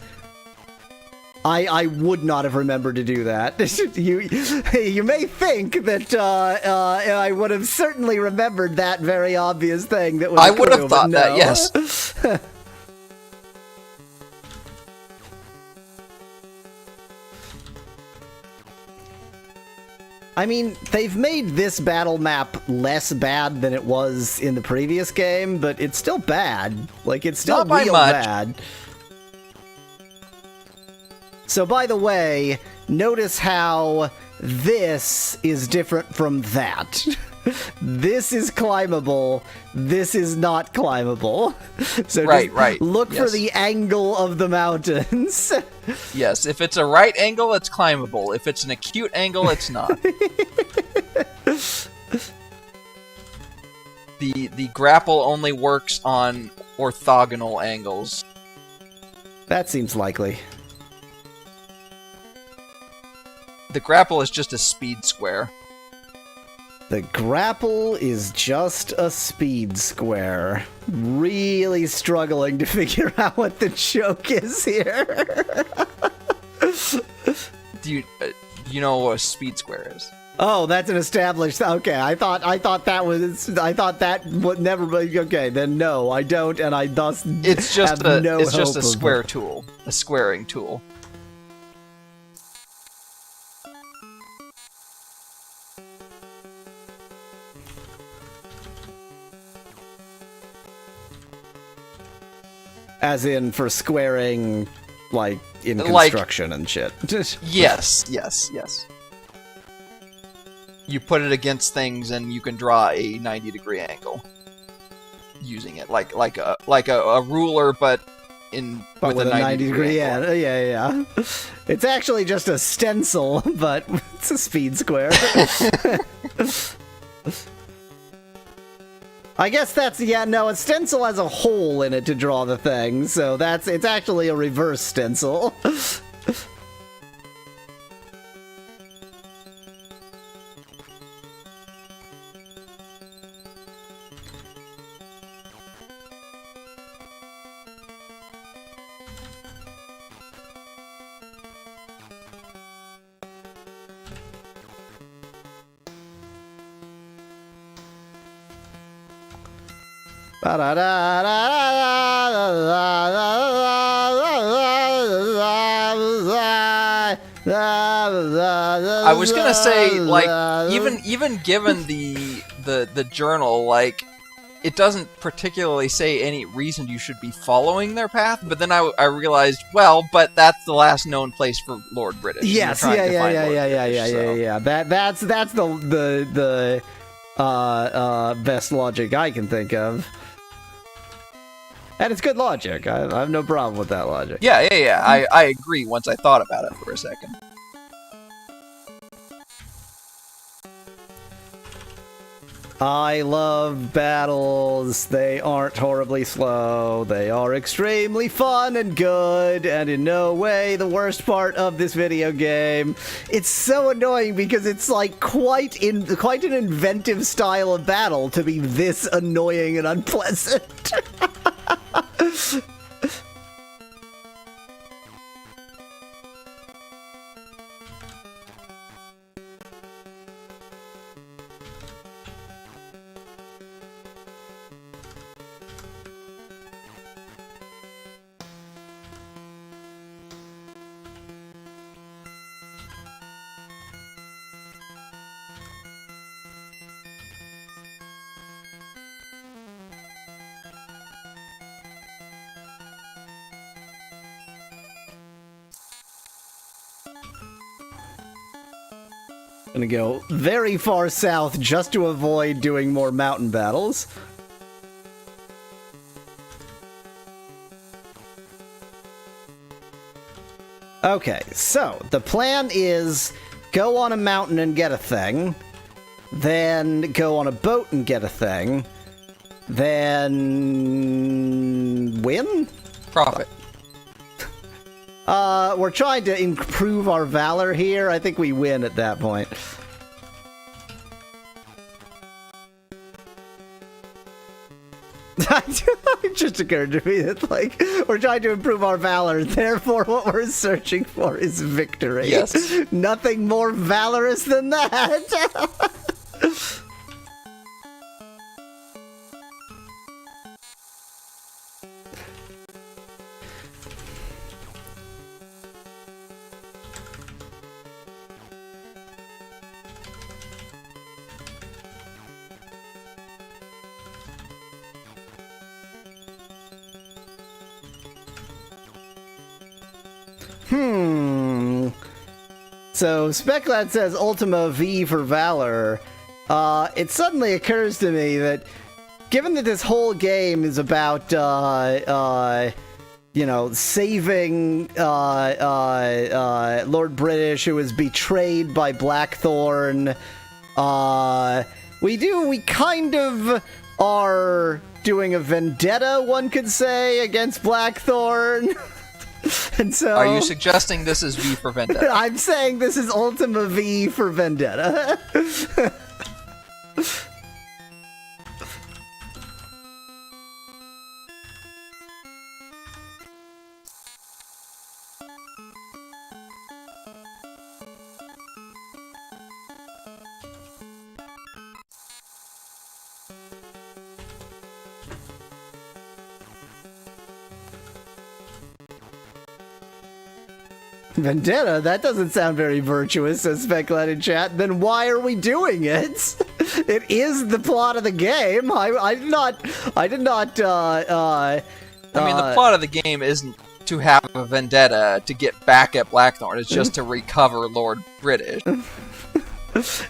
I would not have remembered to do that. You may think that I would have certainly remembered that very obvious thing that was I would have thought that, yes. I mean, they've made this battle map less bad than it was in the previous game, but it's still bad. Like, it's still real bad. So, by the way, notice how this is different from that. This is climbable. This is not climbable. So Right. look for Yes. the angle of the mountains. Yes, if it's a right angle, it's climbable. If it's an acute angle, it's not. The grapple only works on orthogonal angles. That seems likely. The grapple is just a speed square. The grapple is just a speed square. Really struggling to figure out what the joke is here. Do you know what a speed square is? Oh, that's an established. Okay, I thought that would never be. Okay, then no, I don't, and I thus It's just have no it's just hope a of- square tool, a squaring tool. As in for squaring, like in Like- construction and shit. Yes. You put it against things, and you can draw a 90-degree angle using it, like a ruler, but But with a 90-degree angle. yeah. It's actually just a stencil, but it's a speed square. I guess that's a stencil has a hole in it to draw the thing, so it's actually a reverse stencil. I was gonna say, like, even given the journal, like, it doesn't particularly say any reason you should be following their path. But then I realized, well, but that's the last known place for Lord British. Yes, We're trying to find Lord British, yeah. That's the best logic I can think of. And it's good logic. I have no problem with that logic. Yeah. I agree once I thought about it for a second. I love battles. They aren't horribly slow. They are extremely fun and good, and in no way the worst part of this video game. It's so annoying because it's like quite an inventive style of battle to be this annoying and unpleasant. Gonna go very far south just to avoid doing more mountain battles. Okay, so the plan is go on a mountain and get a thing, then go on a boat and get a thing, then win? Profit. We're trying to improve our valor here. I think we win at that point. It just occurred to me that, like, we're trying to improve our valor, therefore what we're searching for is victory. Yes. Nothing more valorous than that. So, Speclad says Ultima V for Valor. it suddenly occurs to me that given that this whole game is about, you know, saving Lord British, who was betrayed by Blackthorn, we kind of are doing a vendetta, one could say, against Blackthorn. And so, Are you suggesting this is V for Vendetta? I'm saying this is Ultima V for Vendetta. Vendetta? That doesn't sound very virtuous, says Specklet in chat. Then why are we doing it? It is the plot of the game. I did not. I mean, the plot of the game isn't to have a vendetta to get back at Blackthorn. It's just to recover Lord British.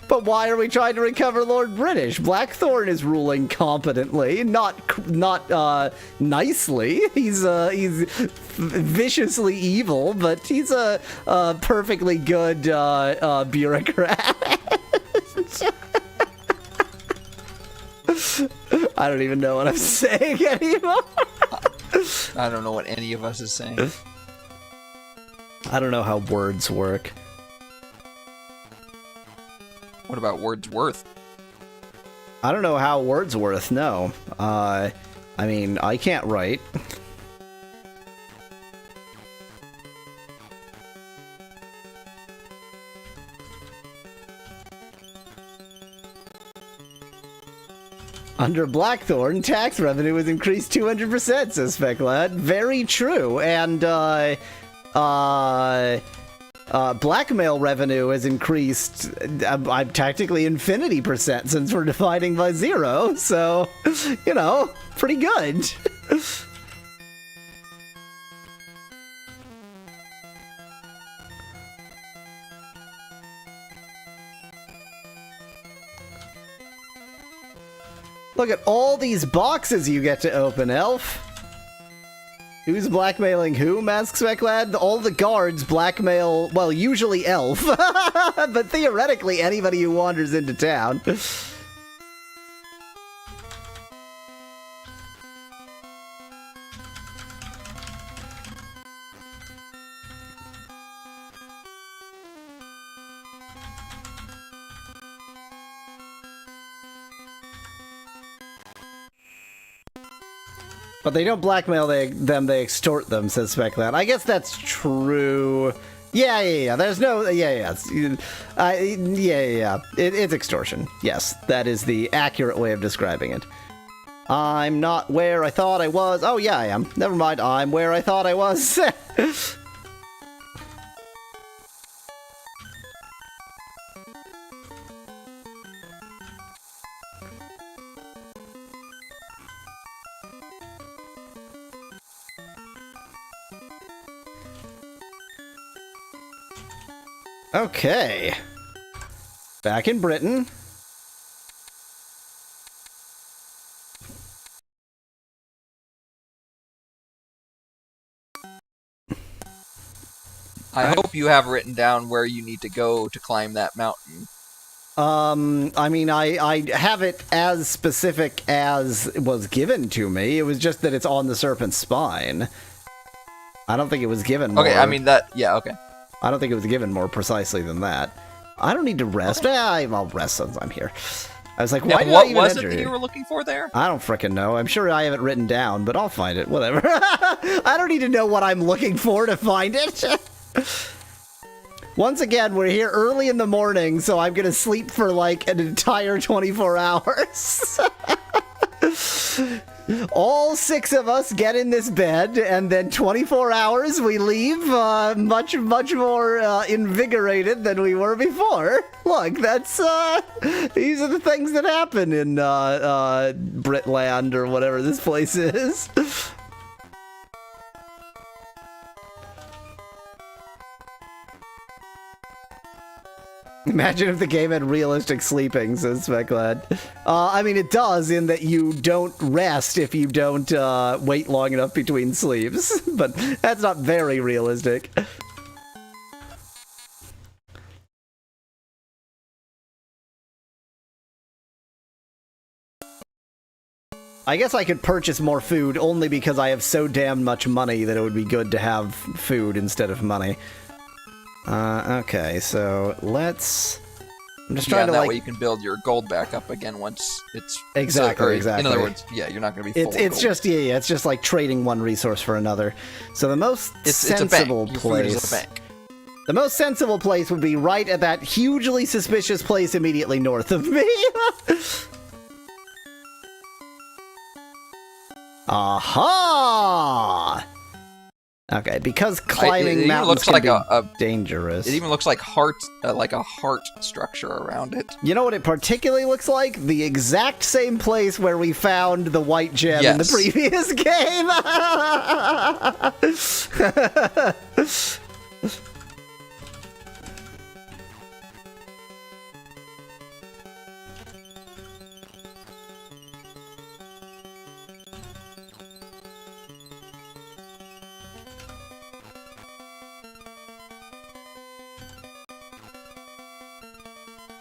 But why are we trying to recover Lord British? Blackthorn is ruling competently, not nicely. He's viciously evil, but he's a perfectly good bureaucrat. I don't even know what I'm saying anymore. I don't know what any of us is saying. I don't know how words work. What about Wordsworth? I don't know how Wordsworth, no. I mean, I can't write. Under Blackthorn, tax revenue has increased 200%, says Specklad. Very true, and, blackmail revenue has increased, technically infinity percent since we're dividing by 0, so, you know, pretty good. Look at all these boxes you get to open, Elf. Who's blackmailing who, Mask Specklad? All the guards blackmail, well, usually Elf, but theoretically anybody who wanders into town. But they don't blackmail them, they extort them, says Specklad. I guess that's true. Yeah. There's no... Yeah. It's extortion. Yes, that is the accurate way of describing it. I'm not where I thought I was. Oh, yeah, I am. Never mind, I'm where I thought I was. Okay. Back in Britain. I hope you have written down where you need to go to climb that mountain. I mean, I have it as specific as it was given to me. It was just that it's on the serpent's spine. I don't think it was given more. Okay, I mean that... Yeah, okay. I don't think it was given more precisely than that. I don't need to rest. Okay. I'll rest since I'm here. I was like, why did I what even was enter it that here? you were looking for there? I don't frickin' know. I'm sure I have it written down, but I'll find it. Whatever. I don't need to know what I'm looking for to find it. Once again, we're here early in the morning, so I'm gonna sleep for like an entire 24 hours. All 6 of us get in this bed, and then 24 hours we leave much more invigorated than we were before. Look, that's these are the things that happen in Britland or whatever this place is. Imagine if the game had realistic sleeping, says Speklad. I mean, it does in that you don't rest if you don't wait long enough between sleeps, but that's not very realistic. I guess I could purchase more food only because I have so damn much money that it would be good to have food instead of money. Okay, so let's... I'm just trying to, that way you can build your gold back up again once it's... Exactly. In other words, yeah, you're not going to be full of It's gold. just, yeah, it's just like trading one resource for another. So the most sensible Your place... food is a bank. The most sensible place would be right at that hugely suspicious place immediately north of me. Aha! Okay, because climbing mountains can be dangerous. It even looks like a heart structure around it. You know what it particularly looks like? The exact same place where we found the white gem in the previous game.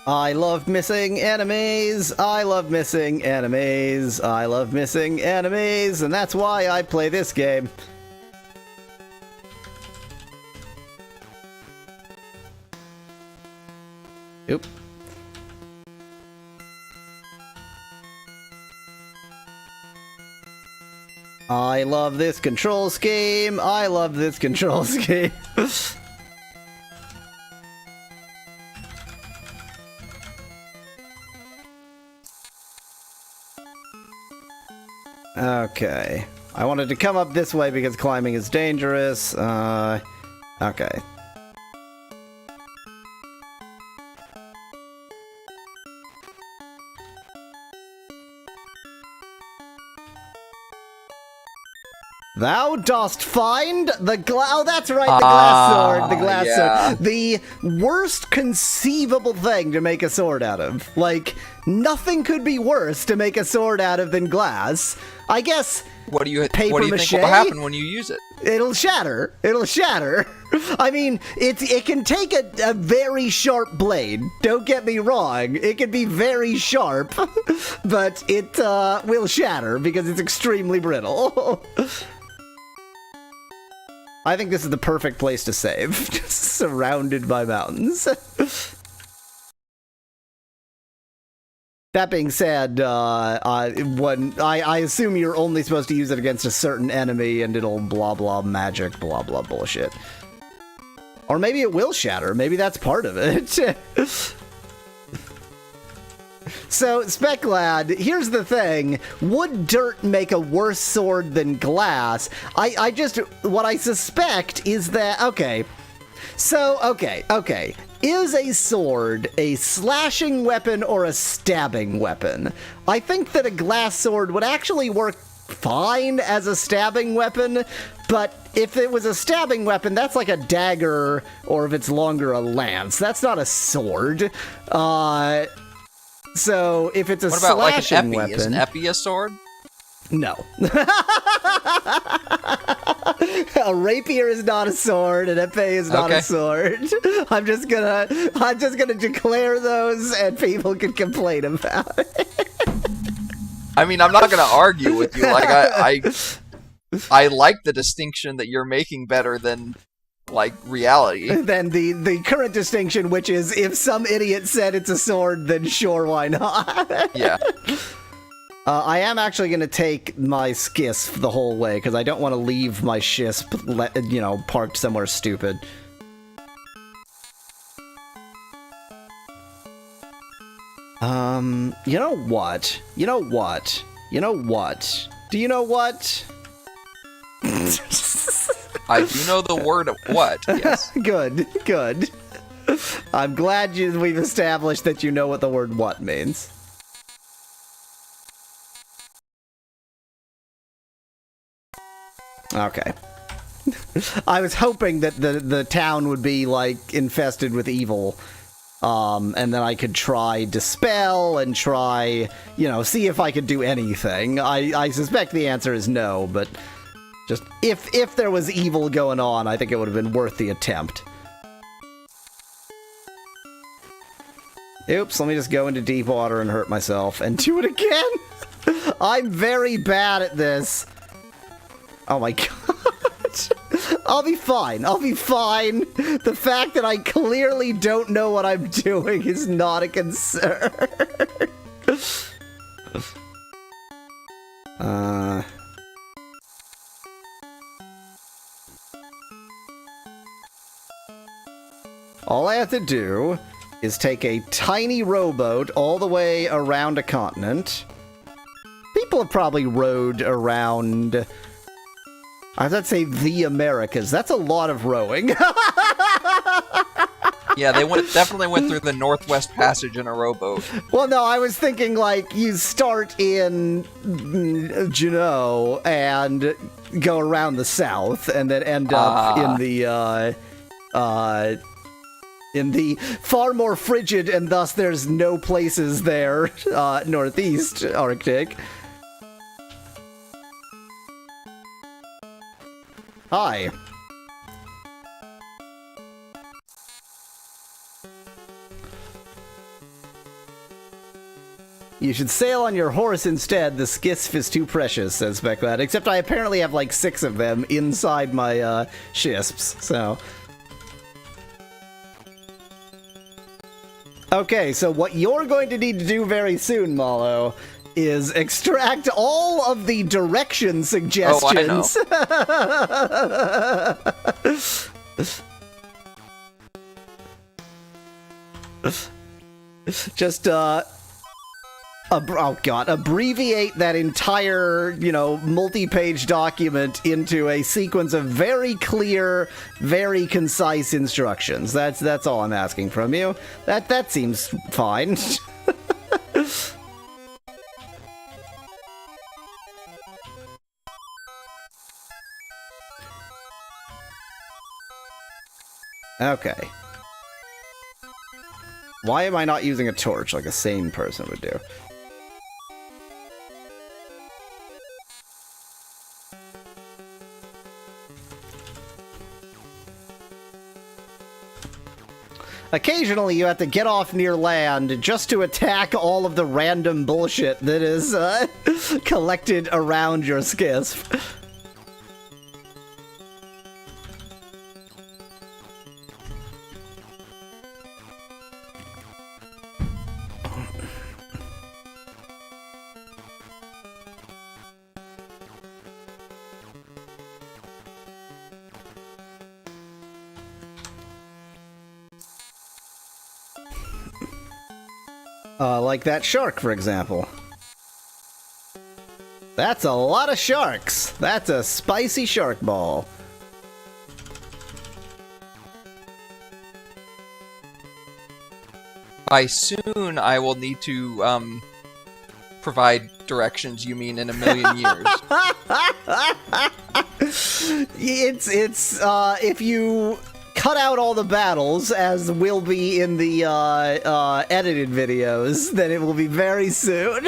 I love missing enemies, I love missing enemies, I love missing enemies, and that's why I play this game. Oop. I love this control scheme, I love this control scheme. Okay. I wanted to come up this way because climbing is dangerous. Okay. Thou dost find the oh, that's right, the glass sword. The glass sword. The worst conceivable thing to make a sword out of. Like, nothing could be worse to make a sword out of than glass. I guess. What do you think will happen when you use it? It'll shatter. It'll shatter. I mean, it can take a very sharp blade. Don't get me wrong. It can be very sharp, but it will shatter because it's extremely brittle. I think this is the perfect place to save. Just surrounded by mountains. That being said, when I assume you're only supposed to use it against a certain enemy and it'll blah blah magic blah blah bullshit. Or maybe it will shatter. Maybe that's part of it. So, Speklad, here's the thing. Would dirt make a worse sword than glass? What I suspect is that, okay. Is a sword a slashing weapon or a stabbing weapon? I think that a glass sword would actually work fine as a stabbing weapon, but if it was a stabbing weapon, that's like a dagger, or if it's longer, a lance. That's not a sword. So if it's a slashing weapon... Is an epi a sword? No. A rapier is not a sword, an epee is not a sword. I'm just gonna declare those, and people can complain about it. I mean, I'm not gonna argue with you. Like, I like the distinction that you're making better than, like, reality. Than the current distinction, which is if some idiot said it's a sword, then sure, why not? Yeah. I am actually going to take my skisp the whole way, because I don't want to leave my shisp, parked somewhere stupid. You know what? Do you know what? I do know the word what, yes. Good. I'm glad we've established that you know what the word what means. Okay. I was hoping that the town would be, like, infested with evil. And then I could try Dispel and try, see if I could do anything. I suspect the answer is no, but just if there was evil going on, I think it would have been worth the attempt. Oops, let me just go into deep water and hurt myself and do it again. I'm very bad at this. Oh my god. I'll be fine. I'll be fine. The fact that I clearly don't know what I'm doing is not a concern. All I have to do is take a tiny rowboat all the way around a continent. People have probably rowed around... I was about to say the Americas. That's a lot of rowing. Yeah, they definitely went through the Northwest Passage in a rowboat. Well, no, I was thinking, like, you start in Juneau and go around the south, and then end up in the far more frigid, and thus there's no places there, northeast Arctic. Hi. You should sail on your horse instead. The skiff is too precious, says Becklad. Except I apparently have like 6 of them inside my shisps, so... Okay, so what you're going to need to do very soon, Mallow, is extract all of the direction suggestions. Oh, I know. Just, abbreviate that entire, multi-page document into a sequence of very clear, very concise instructions. That's all I'm asking from you. That seems fine. Okay. Why am I not using a torch like a sane person would do? Occasionally, you have to get off near land just to attack all of the random bullshit that is collected around your skiff. Like that shark, for example. That's a lot of sharks. That's a spicy shark ball. By soon, I will need to provide directions. You mean in a million years? It's if you cut out all the battles, as will be in the edited videos, then it will be very soon.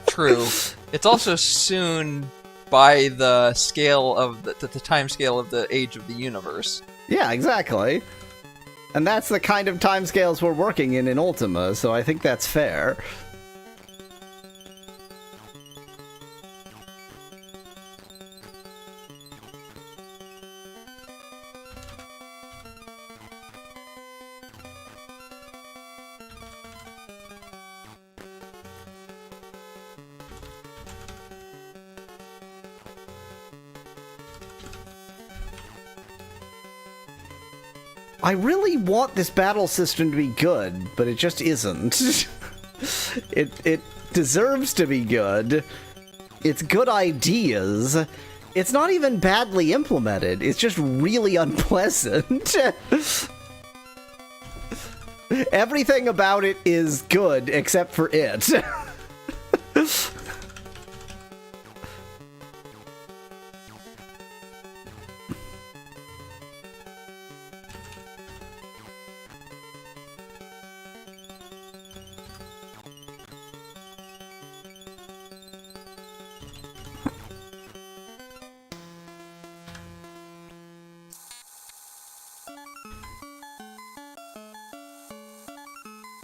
True. It's also soon by the scale of the time scale of the age of the universe. Yeah, exactly. And that's the kind of timescales we're working in Ultima, so I think that's fair. I really want this battle system to be good, but it just isn't. It deserves to be good. It's good ideas. It's not even badly implemented. It's just really unpleasant. Everything about it is good except for it.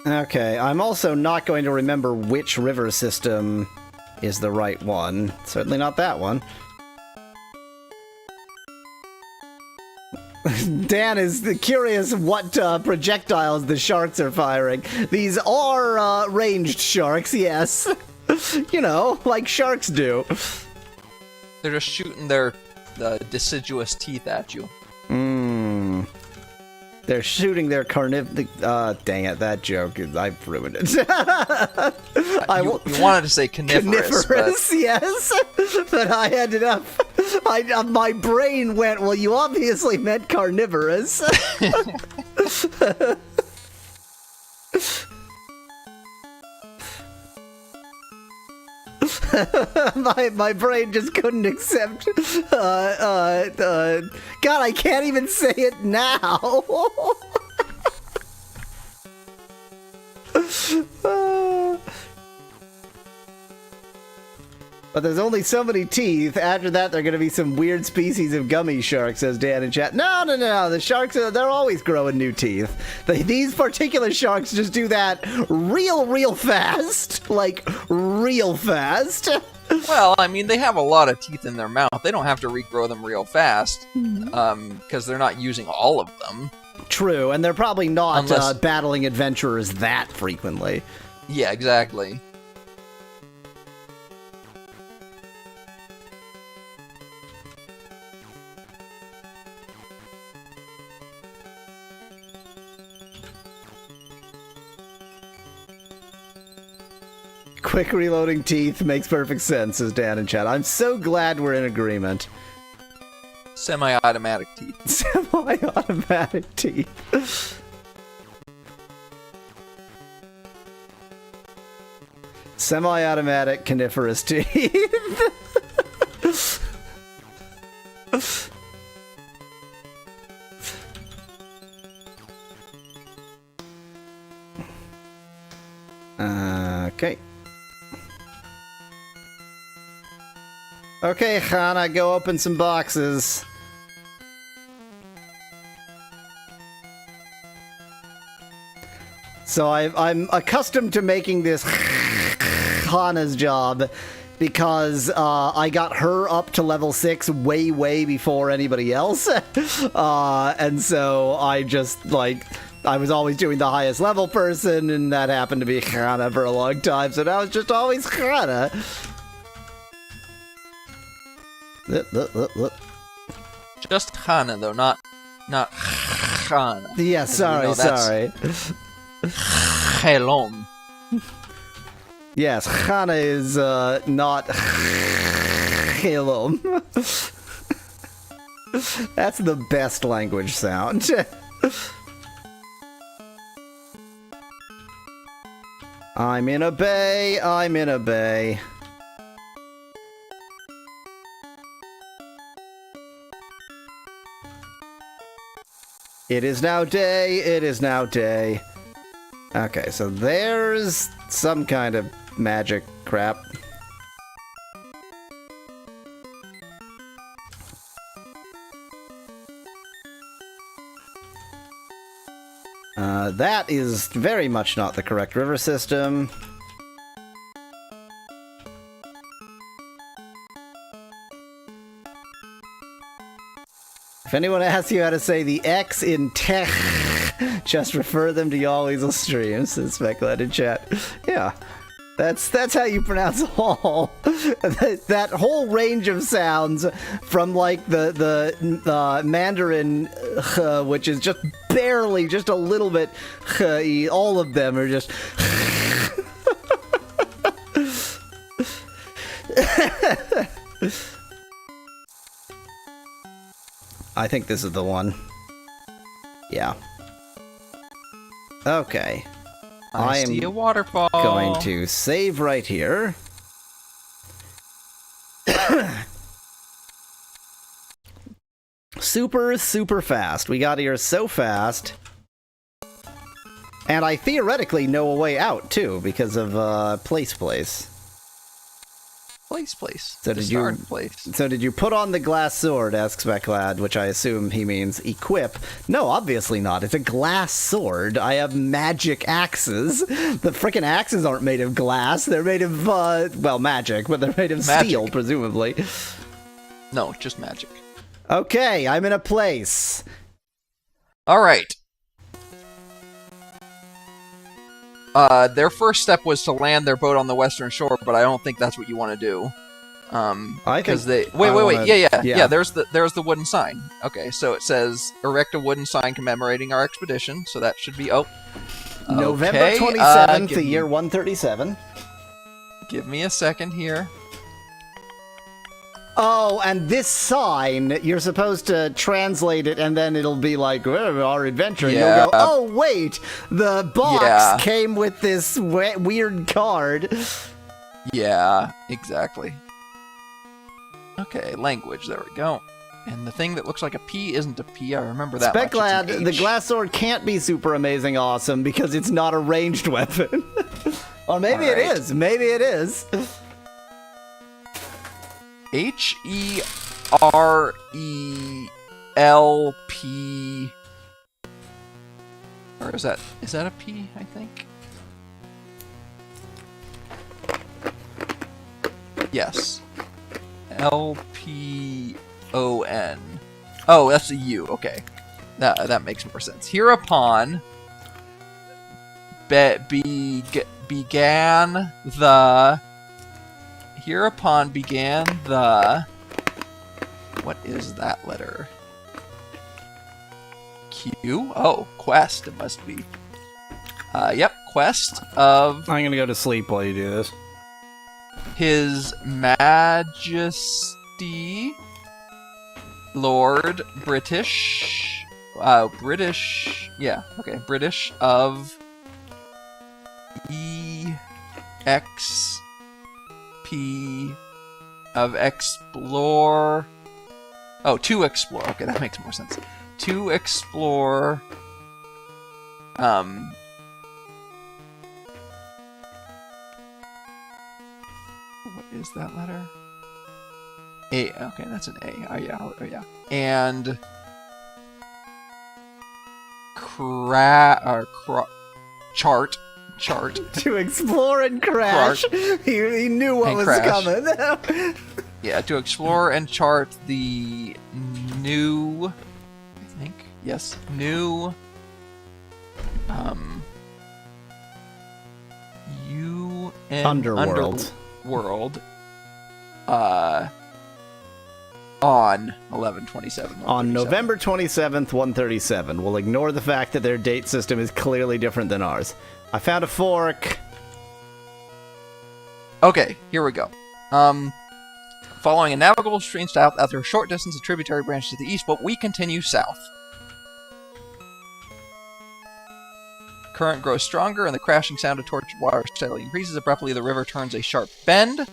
Okay, I'm also not going to remember which river system is the right one. Certainly not that one. Dan is curious what projectiles the sharks are firing. These are ranged sharks, yes. You know, like sharks do. They're just shooting their deciduous teeth at you. They're shooting their dang it, that joke, I've ruined it. You wanted to say coniferous, Coniferous, yes. But I ended up, my brain went, well, you obviously meant carnivorous. my brain just couldn't accept. God, I can't even say it now. But there's only so many teeth. After that, there are going to be some weird species of gummy sharks, says Dan in chat. No. The sharks, they're always growing new teeth. These particular sharks just do that real fast. Like, real fast. Well, I mean, they have a lot of teeth in their mouth. They don't have to regrow them real fast, because they're not using all of them. True, and they're probably not battling adventurers that frequently. Yeah, exactly. Quick reloading teeth makes perfect sense, says Dan in chat. I'm so glad we're in agreement. Semi-automatic teeth. Semi-automatic teeth. Semi-automatic coniferous teeth. Okay. Okay, Hana, go open some boxes. So I'm accustomed to making this Hana's job because I got her up to level 6 way before anybody else. And so I just, like, I was always doing the highest level person, and that happened to be Hana for a long time, so now it's just always Hana. Just Hana, though, not Hana. Yeah, sorry. Helom. Yes, Hana is not Helom. That's the best language sound. I'm in a bay. It is now day. Okay, so there's some kind of magic crap. That is very much not the correct river system. If anyone asks you how to say the X in tech, just refer them to y'all weasel streams, says Speculate in chat. Yeah, that's how you pronounce all. That whole range of sounds from like the Mandarin, which is just barely, just a little bit, all of them are just. I think this is the one. Yeah. Okay. I see a waterfall. Going to save right here. Super fast. We got here so fast. And I theoretically know a way out, too, because of Place. place. So did you? So did you put on the glass sword? Asks Becklad, which I assume he means equip. No, obviously not. It's a glass sword. I have magic axes. The frickin' axes aren't made of glass. They're made of well, magic, but they're made of steel, presumably. No, just magic. Okay, I'm in a place. All right. Their first step was to land their boat on the western shore, but I don't think that's what you want to do. Because they wait. Yeah. There's the wooden sign. Okay, so it says erect a wooden sign commemorating our expedition. So that should be November 27th, the year 137. Give me a second here. Oh, and this sign, you're supposed to translate it, and then it'll be like, our adventure. And you'll go, oh, wait, the box came with this weird card. Yeah, exactly. Okay, language, there we go. And the thing that looks like a P isn't a P, I remember that much. Specklad, the glass sword can't be super amazing awesome because it's not a ranged weapon. Or maybe it is. Maybe it is. H-E-R-E-L-P... Or is that a P, I think? Yes. L-P-O-N. Oh, that's a U, okay. That makes more sense. Hereupon... began the... What is that letter? Q? Oh, quest, it must be. Yep, quest of... I'm gonna go to sleep while you do this. His Majesty... Lord British... British of... E-X... of explore... Oh, to explore. Okay, that makes more sense. To explore... What is that letter? A. Okay, that's an A. Oh, yeah. And... Chart. To explore and crash. He knew what was coming. Yeah, to explore and chart the new... I think. Yes. New... UN... Underworld. On 11/27. On November 27th, 137. We'll ignore the fact that their date system is clearly different than ours. I found a fork. Okay, here we go. Following a navigable stream south, after a short distance, a tributary branches to the east, but we continue south. Current grows stronger, and the crashing sound of tortured water steadily increases. Abruptly, the river turns a sharp bend.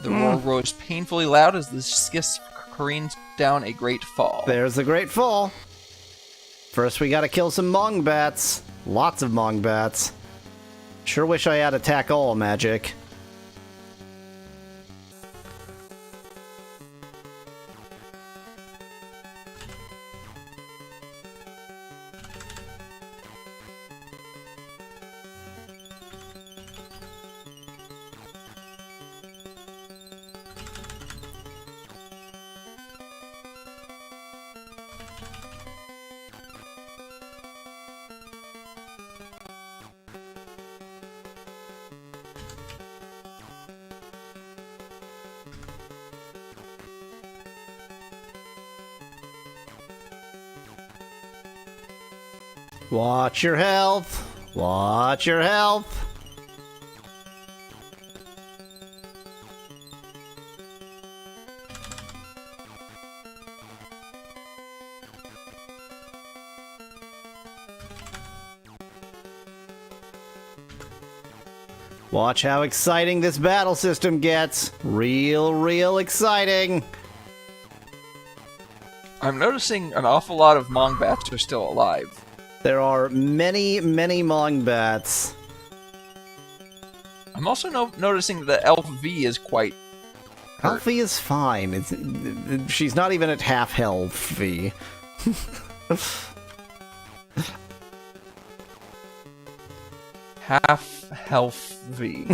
The roar grows painfully loud as the skiff careens down a great fall. There's the great fall. First, we gotta kill some Mong bats. Lots of Mong bats. Sure wish I had attack all magic. Watch your health. Watch your health. Watch how exciting this battle system gets. Real exciting. I'm noticing an awful lot of Mong bats are still alive. There are many Mong bats. I'm also noticing that Elf V is quite hurt. Alfie is fine. She's not even at half health, V. Half health V.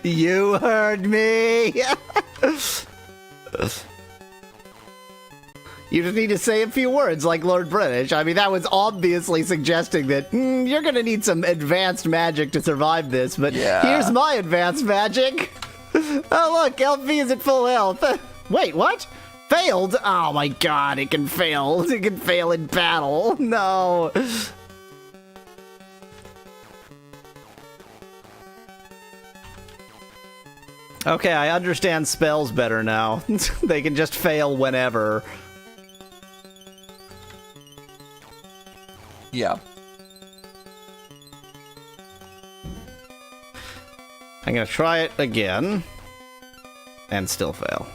You heard me! You just need to say a few words like Lord British. I mean, that was obviously suggesting that you're gonna need some advanced magic to survive this, but here's my advanced magic. Oh look, LV is at full health. Wait, what? Failed? Oh my god, it can fail. It can fail in battle. No. Okay, I understand spells better now. They can just fail whenever. Yeah. I'm gonna try it again. And still fail.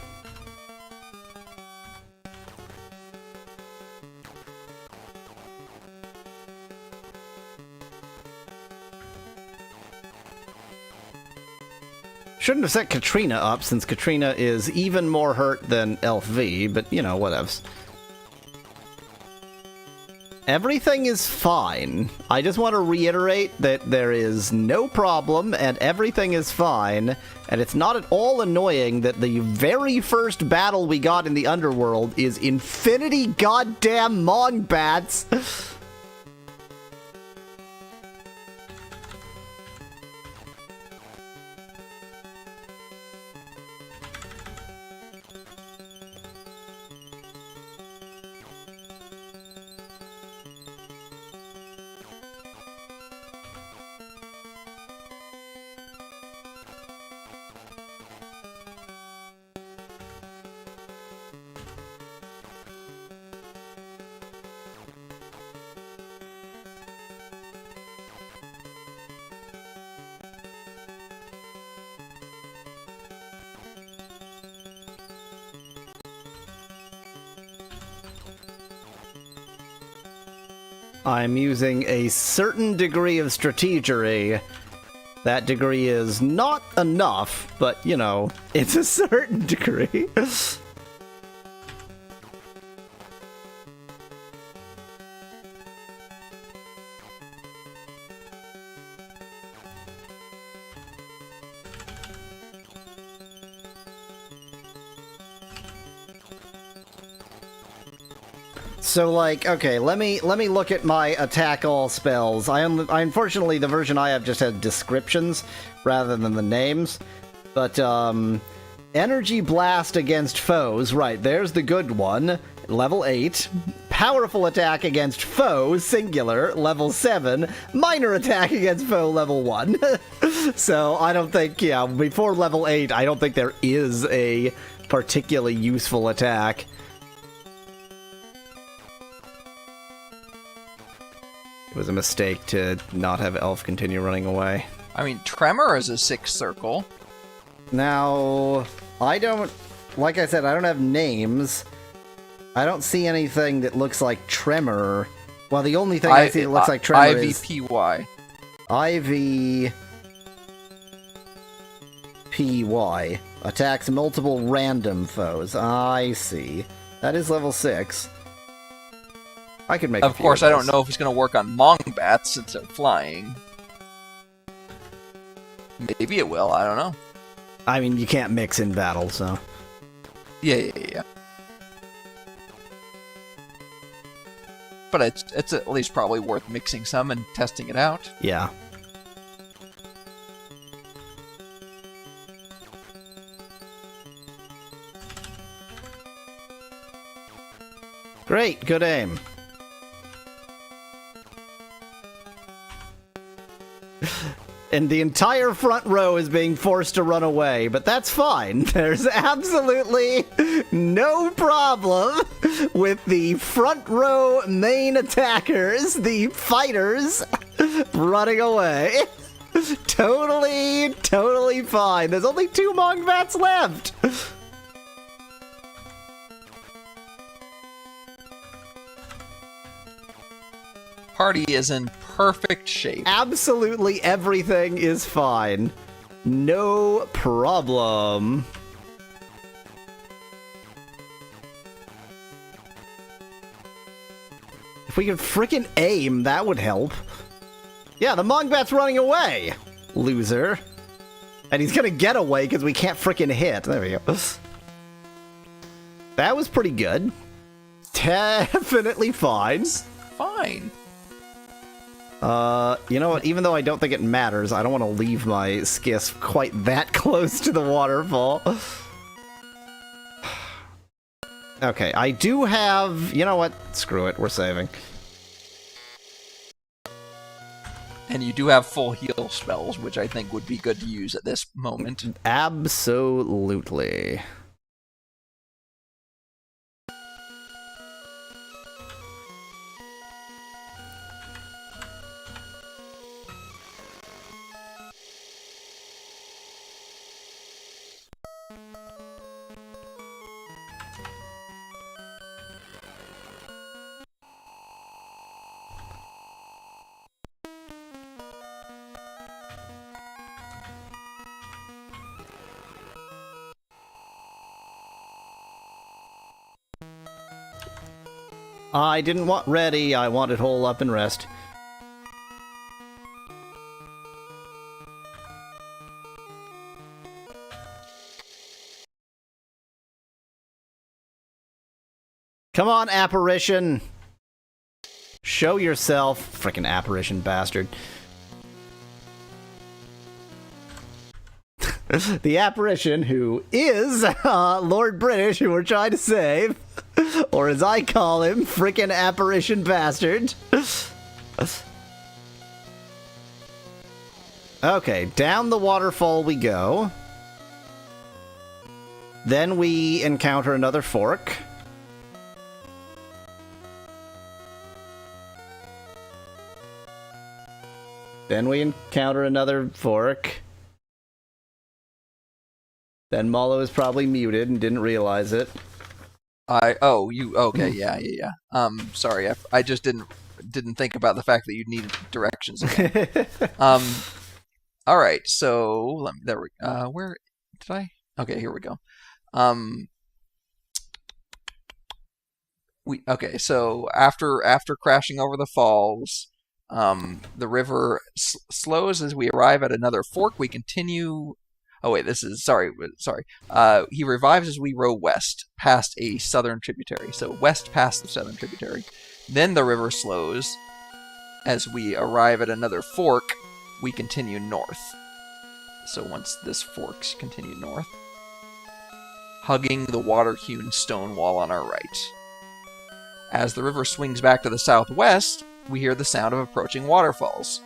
Shouldn't have set Katrina up, since Katrina is even more hurt than Elf V, but, you know, whatevs. Everything is fine. I just want to reiterate that there is no problem, and everything is fine, and it's not at all annoying that the very first battle we got in the Underworld is infinity goddamn Mongbats. I'm using a certain degree of strategery. That degree is not enough, but, you know, it's a certain degree. So, like, okay, let me look at my attack all spells. I unfortunately, the version I have just had descriptions rather than the names. But, Energy Blast against foes, right, there's the good one, level 8. Powerful attack against foe, singular, level 7. Minor attack against foe, level 1. So, I don't think, yeah, before level 8, I don't think there is a particularly useful attack. It was a mistake to not have Elf continue running away. I mean, Tremor is a 6 circle. Now, I don't... Like I said, I don't have names. I don't see anything that looks like Tremor. Well, the only thing I see that looks like Tremor is... IVPY. IVPY. Attacks multiple random foes. I see. That is level 6. I could make Of course, I don't know if it's going to work on Mongbats since they're flying. Maybe it will, I don't know. I mean, you can't mix in battle, so... Yeah. But it's at least probably worth mixing some and testing it out. Yeah. Great, good aim. And the entire front row is being forced to run away, but that's fine. There's absolutely no problem with the front row main attackers, the fighters, running away. Totally fine. There's only 2 Mongbats left. Party is in perfect shape. Absolutely everything is fine. No problem. If we could frickin' aim, that would help. Yeah, the Mongbat's running away, loser. And he's gonna get away because we can't frickin' hit. There we go. That was pretty good. Definitely fine. Fine. You know what? Even though I don't think it matters, I don't want to leave my skiff quite that close to the waterfall. Okay, I do have... You know what? Screw it, we're saving. And you do have full heal spells, which I think would be good to use at this moment. Absolutely. I didn't want ready, I wanted hole up and rest. Come on, apparition! Show yourself, frickin' apparition bastard. The apparition who is Lord British, who we're trying to save. Or as I call him, frickin' apparition bastard. Okay, down the waterfall we go. Then we encounter another fork. Then we encounter another fork. Then Mallow is probably muted and didn't realize it. Okay, yeah. Sorry, I just didn't think about the fact that you needed directions again. All right, so where did I? Okay, here we go. So after crashing over the falls, the river slows as we arrive at another fork. We continue. Oh wait, sorry. He revives as we row west past a southern tributary. So west past the southern tributary. Then the river slows. As we arrive at another fork, we continue north. So once this forks, continue north. Hugging the water-hewn stone wall on our right. As the river swings back to the southwest, we hear the sound of approaching waterfalls.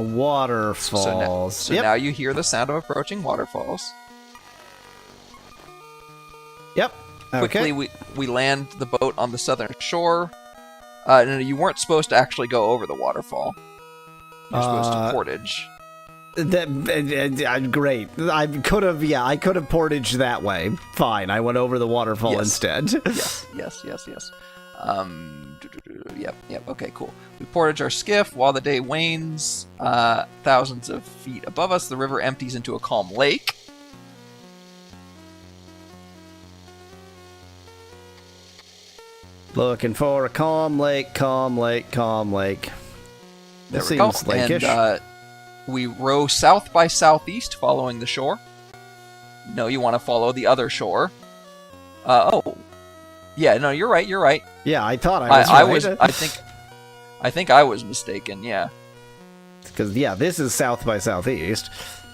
Waterfalls. So now you hear the sound of approaching waterfalls. Yep. Okay. Quickly, we land the boat on the southern shore. No, you weren't supposed to actually go over the waterfall. You're supposed to portage. Great. I could have portaged that way. Fine, I went over the waterfall instead. Yes. Yep. Okay, cool. We portage our skiff while the day wanes. Thousands of feet above us, the river empties into a calm lake. Looking for a calm lake. This There we go. seems lakeish. And we row south by southeast, following the shore. No, you want to follow the other shore. Yeah, no, you're right. Yeah, I thought I was right. I think I was mistaken. Yeah. Because this is south by southeast.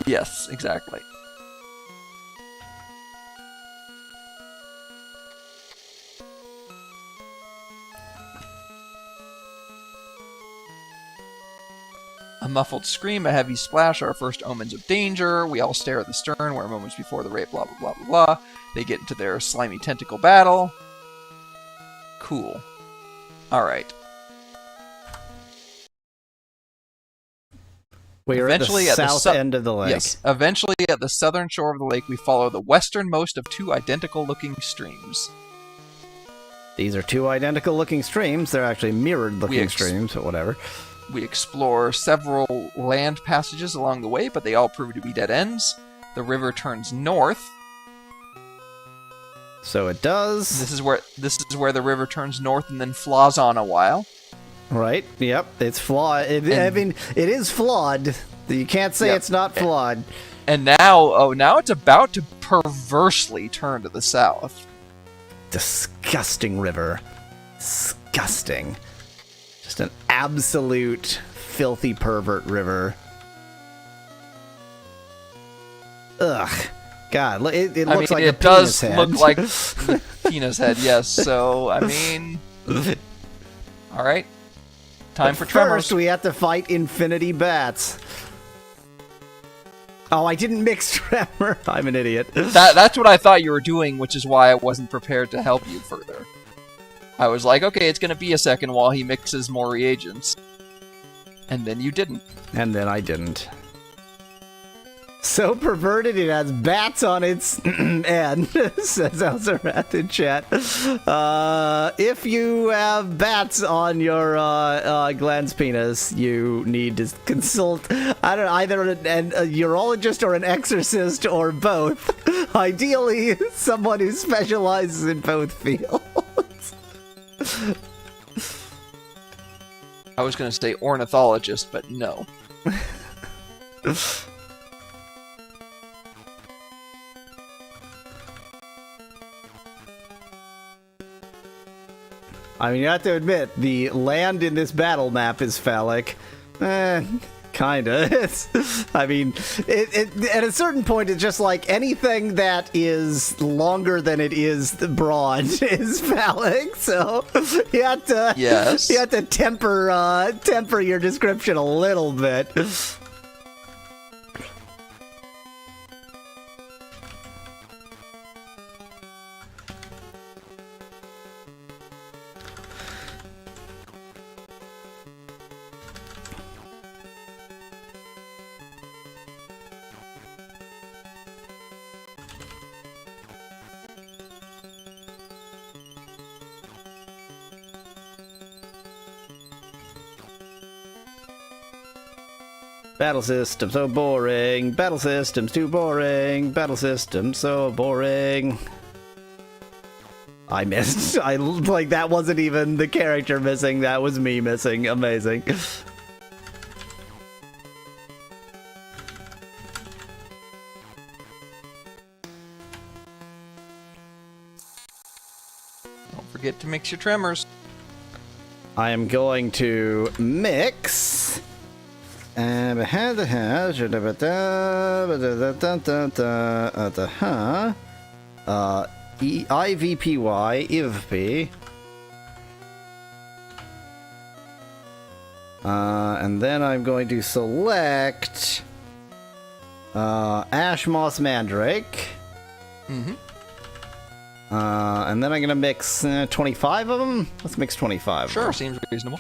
Yes, exactly. A muffled scream, a heavy splash, our first omens of danger. We all stare at the stern, where moments before the rape, blah, blah, blah, blah, blah. They get into their slimy tentacle battle. Cool. Alright. We are eventually at the south end of the lake. Yes. Eventually, at the southern shore of the lake, we follow the westernmost of two identical-looking streams. These are two identical looking streams. They're actually mirrored looking streams, but whatever. We explore several land passages along the way, but they all prove to be dead ends. The river turns north. So it does. This is where the river turns north and then flaws on a while. Right. Yep. It's flawed. I mean, it is flawed. You can't say it's not flawed. And now it's about to perversely turn to the south. Disgusting river. Disgusting. Just an absolute filthy pervert river. Ugh. God, it looks like a penis head. It does look like the penis head, yes. So, I mean... Alright. Time for Tremors. First, we have to fight infinity bats. Oh, I didn't mix Tremor. I'm an idiot. That's what I thought you were doing, which is why I wasn't prepared to help you further. I was like, okay, it's going to be a second while he mixes more reagents. And then you didn't. And then I didn't. So perverted it has bats on its end, says Elzerath in chat. If you have bats on your glans penis, you need to consult either a urologist or an exorcist or both. Ideally, someone who specializes in both fields. I was going to say ornithologist, but no. I mean, you have to admit, the land in this battle map is phallic. Kinda. I mean, at a certain point, it's just like anything that is longer than it is broad is phallic. So you have to temper your description a little bit. Battle system so boring. Battle systems too boring. Battle system so boring. I missed. Like that wasn't even the character missing. That was me missing. Amazing. Don't forget to mix your tremors. I am going to mix. IVPY, IVP. And then I'm going to select Ash Moss Mandrake. Mm-hmm. And then I'm going to mix 25 of them. Let's mix 25. Sure, seems reasonable.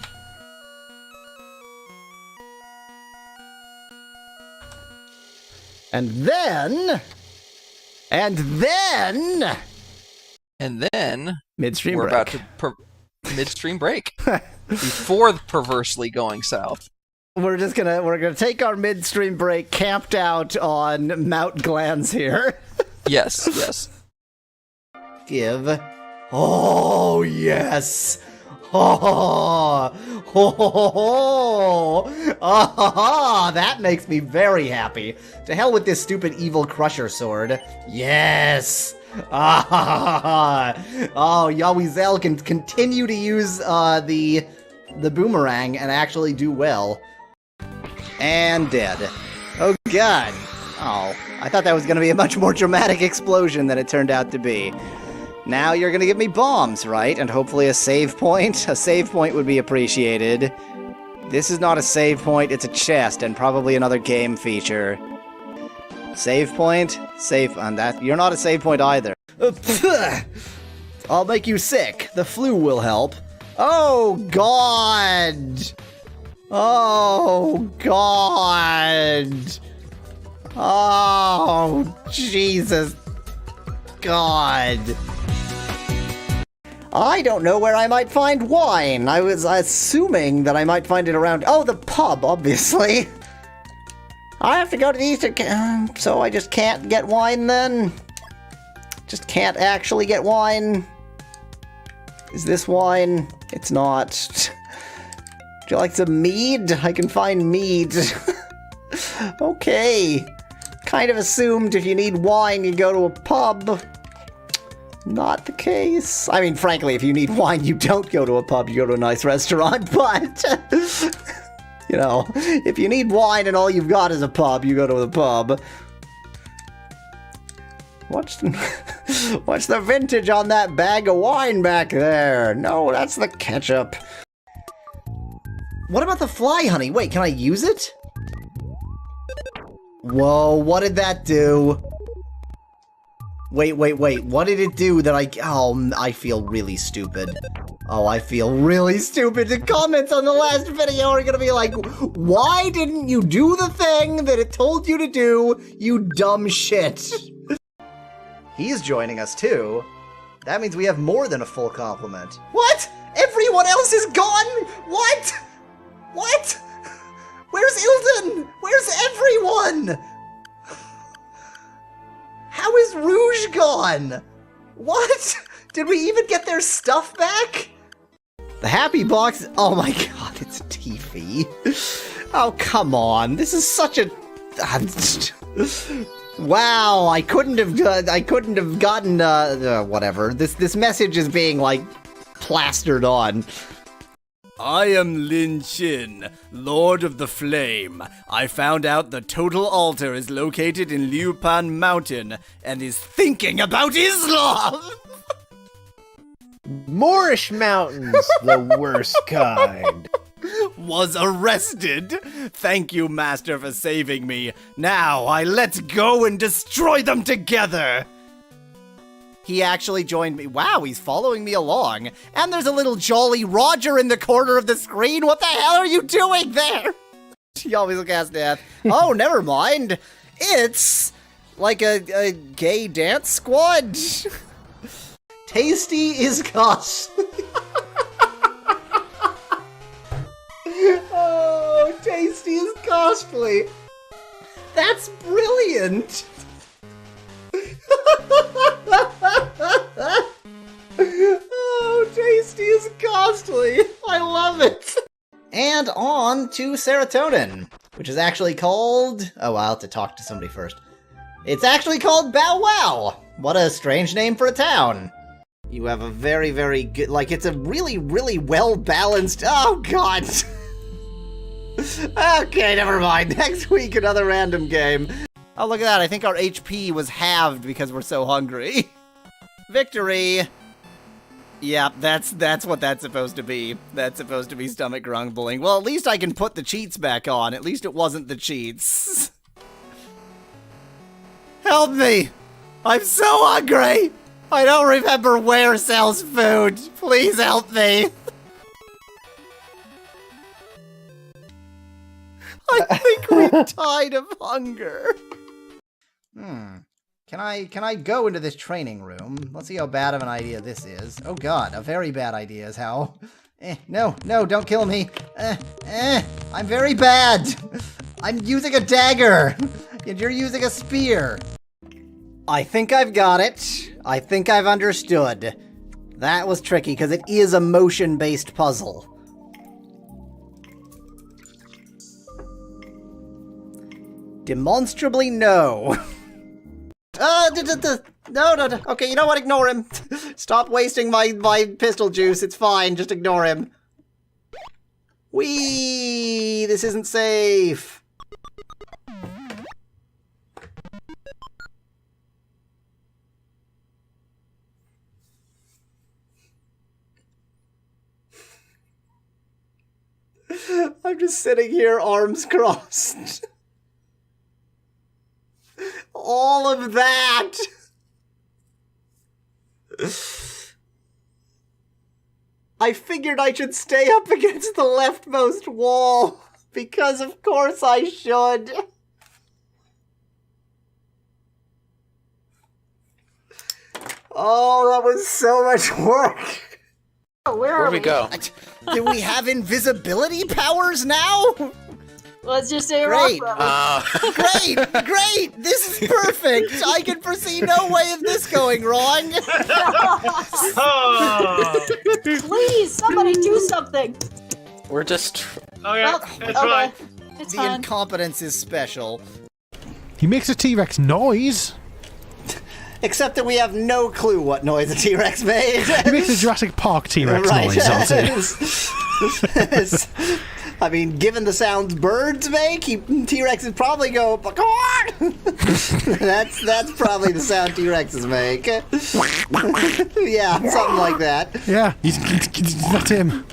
And then midstream we're break. About to midstream break before perversely going south. We're gonna take our midstream break camped out on Mount Glans here. Yes. Give. Oh yes. That makes me very happy. To hell with this stupid evil crusher sword. Yes. Yawizel can continue to use the boomerang and actually do well. And dead. Oh god. Oh, I thought that was going to be a much more dramatic explosion than it turned out to be. Now you're going to give me bombs, right? And hopefully a save point? A save point would be appreciated. This is not a save point, it's a chest, and probably another game feature. Save point? Save on that. You're not a save point either. I'll make you sick. The flu will help. Oh, God! Oh, God! Oh, Jesus. God. I don't know where I might find wine. I was assuming that I might find it around... Oh, the pub, obviously. I have to go to the Eastern... so I just can't get wine then? Just can't actually get wine? Is this wine? It's not. Would you like some mead? I can find mead. Okay. Kind of assumed if you need wine, you go to a pub. Not the case. I mean, frankly, if you need wine, you don't go to a pub, you go to a nice restaurant, but... you know, if you need wine and all you've got is a pub, you go to the pub. What's the vintage on that bag of wine back there? No, that's the ketchup. What about the fly honey? Wait, can I use it? Whoa, what did that do? Wait, what did it do that I feel really stupid. Oh, I feel really stupid. The comments on the last video are gonna be like, why didn't you do the thing that it told you to do, you dumb shit? He's joining us too. That means we have more than a full complement. What? Everyone else is gone? What? What? Where's Ilden? Where's everyone? How is Rouge gone? What? Did we even get their stuff back? The happy box? Oh my god, it's Tiffy. Oh, come on. This is such a... Wow, I couldn't have gotten, whatever. This message is being, like, plastered on. I am Lin Chin, Lord of the Flame. I found out the total altar is located in Liupan Mountain and is thinking about Islam! Moorish mountains, the worst kind. Was arrested. Thank you, Master, for saving me. Now let's go and destroy them together. He actually joined me. Wow, he's following me along. And there's a little Jolly Roger in the corner of the screen. What the hell are you doing there? He always cast death. Oh, never mind. It's like a gay dance squad. Tasty is costly. Oh, tasty is costly. That's brilliant. Oh, tasty is costly. I love it. And on to serotonin, which is actually called... Oh, I'll have to talk to somebody first. It's actually called Bow Wow. What a strange name for a town. You have a very, very good... Like, it's a really, really well-balanced... Oh, God. Okay, never mind. Next week, another random game. Oh, look at that. I think our HP was halved because we're so hungry. Victory! Yep, that's what that's supposed to be. That's supposed to be stomach grumbling. Well, at least I can put the cheats back on. At least it wasn't the cheats. Help me! I'm so hungry! I don't remember where sells food. Please help me. I think we died of hunger. Can I go into this training room? Let's see how bad of an idea this is. Oh god, a very bad idea is how... No, don't kill me. I'm very bad. I'm using a dagger. And you're using a spear. I think I've got it. I think I've understood. That was tricky, because it is a motion-based puzzle. Demonstrably no. No. Okay, you know what? Ignore him. Stop wasting my pistol juice. It's fine. Just ignore him. Whee! This isn't safe. I'm just sitting here, arms crossed. All of that! I figured I should stay up against the leftmost wall, because of course I should. Oh, that was so much work. Where we go? Do we have invisibility powers now? Let's just say Great. rock Great! This is perfect! I can foresee no way of this going wrong! Please, somebody do something. We're just. Okay, it's fine. It's The fine. incompetence is special. He makes a T-Rex noise. Except that we have no clue what noise a T-Rex made. He makes a Jurassic Park T-Rex Right. noise, doesn't he? I mean, given the sounds birds make, T-Rexes probably go. That's probably the sound T-Rexes make. Yeah, something like that. Yeah, he's not him.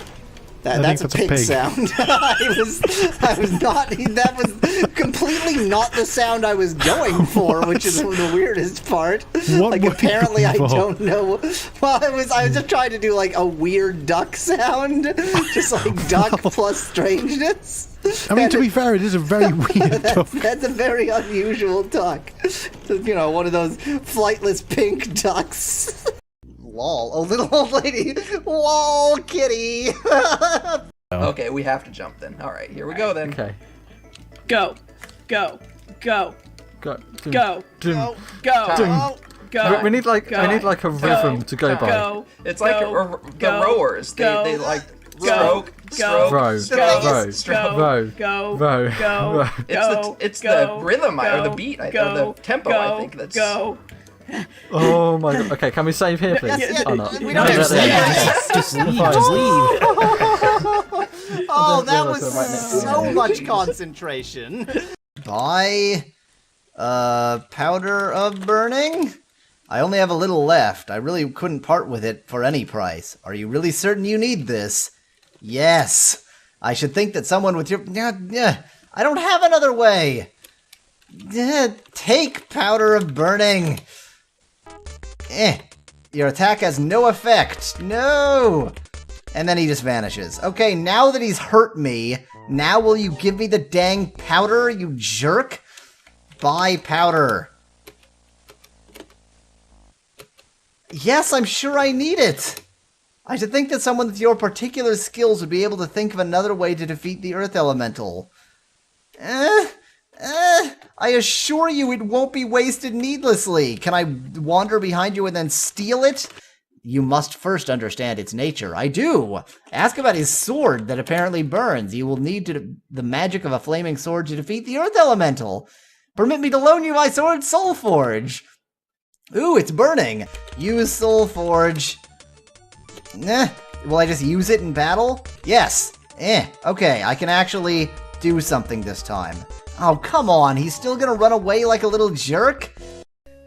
That's a think pig that's a sound. I was not. That was completely not the sound I was going for, which is the weirdest part. What Like were you apparently I going for? don't know. Well, I was just trying to do like a weird duck sound, just like duck plus strangeness. I mean, to be fair, it is a very weird duck. That's a very unusual duck. You know, one of those flightless pink ducks. Lol, a little old lady. Lol, kitty. Okay, we have to jump then. All right, here we go then. Okay. Go. Go. Go. Go. Go. Go. Go. Go. We need like Go. a rhythm to go by. Go. It's like Go. the Go. rowers. Go. They like Go. stroke, Row. stroke, Row. stroke. Row. Go. Row. Go. Row. It's the rhythm or the beat or the tempo. I think that's. Go. Oh my god. Okay, can we save here, please? Yes, Oh, no. we No, don't that's have it. yes. Just leave. Fine. Just leave. Oh, that realize was we're right next to so much concentration. Buy powder of burning? I only have a little left. I really couldn't part with it for any price. Are you really certain you need this? Yes. I should think that someone with your... Yeah, I don't have another way. Take powder of burning. Your attack has no effect. No. And then he just vanishes. Okay, now that he's hurt me, now will you give me the dang powder, you jerk? Buy powder. Yes, I'm sure I need it. I should think that someone with your particular skills would be able to think of another way to defeat the Earth Elemental. I assure you it won't be wasted needlessly. Can I wander behind you and then steal it? You must first understand its nature. I do. Ask about his sword that apparently burns. You will need the magic of a flaming sword to defeat the Earth Elemental. Permit me to loan you my sword, Soulforge. Ooh, it's burning. Use Soulforge. Will I just use it in battle? Yes. Okay, I can actually do something this time. Oh, come on, he's still gonna run away like a little jerk?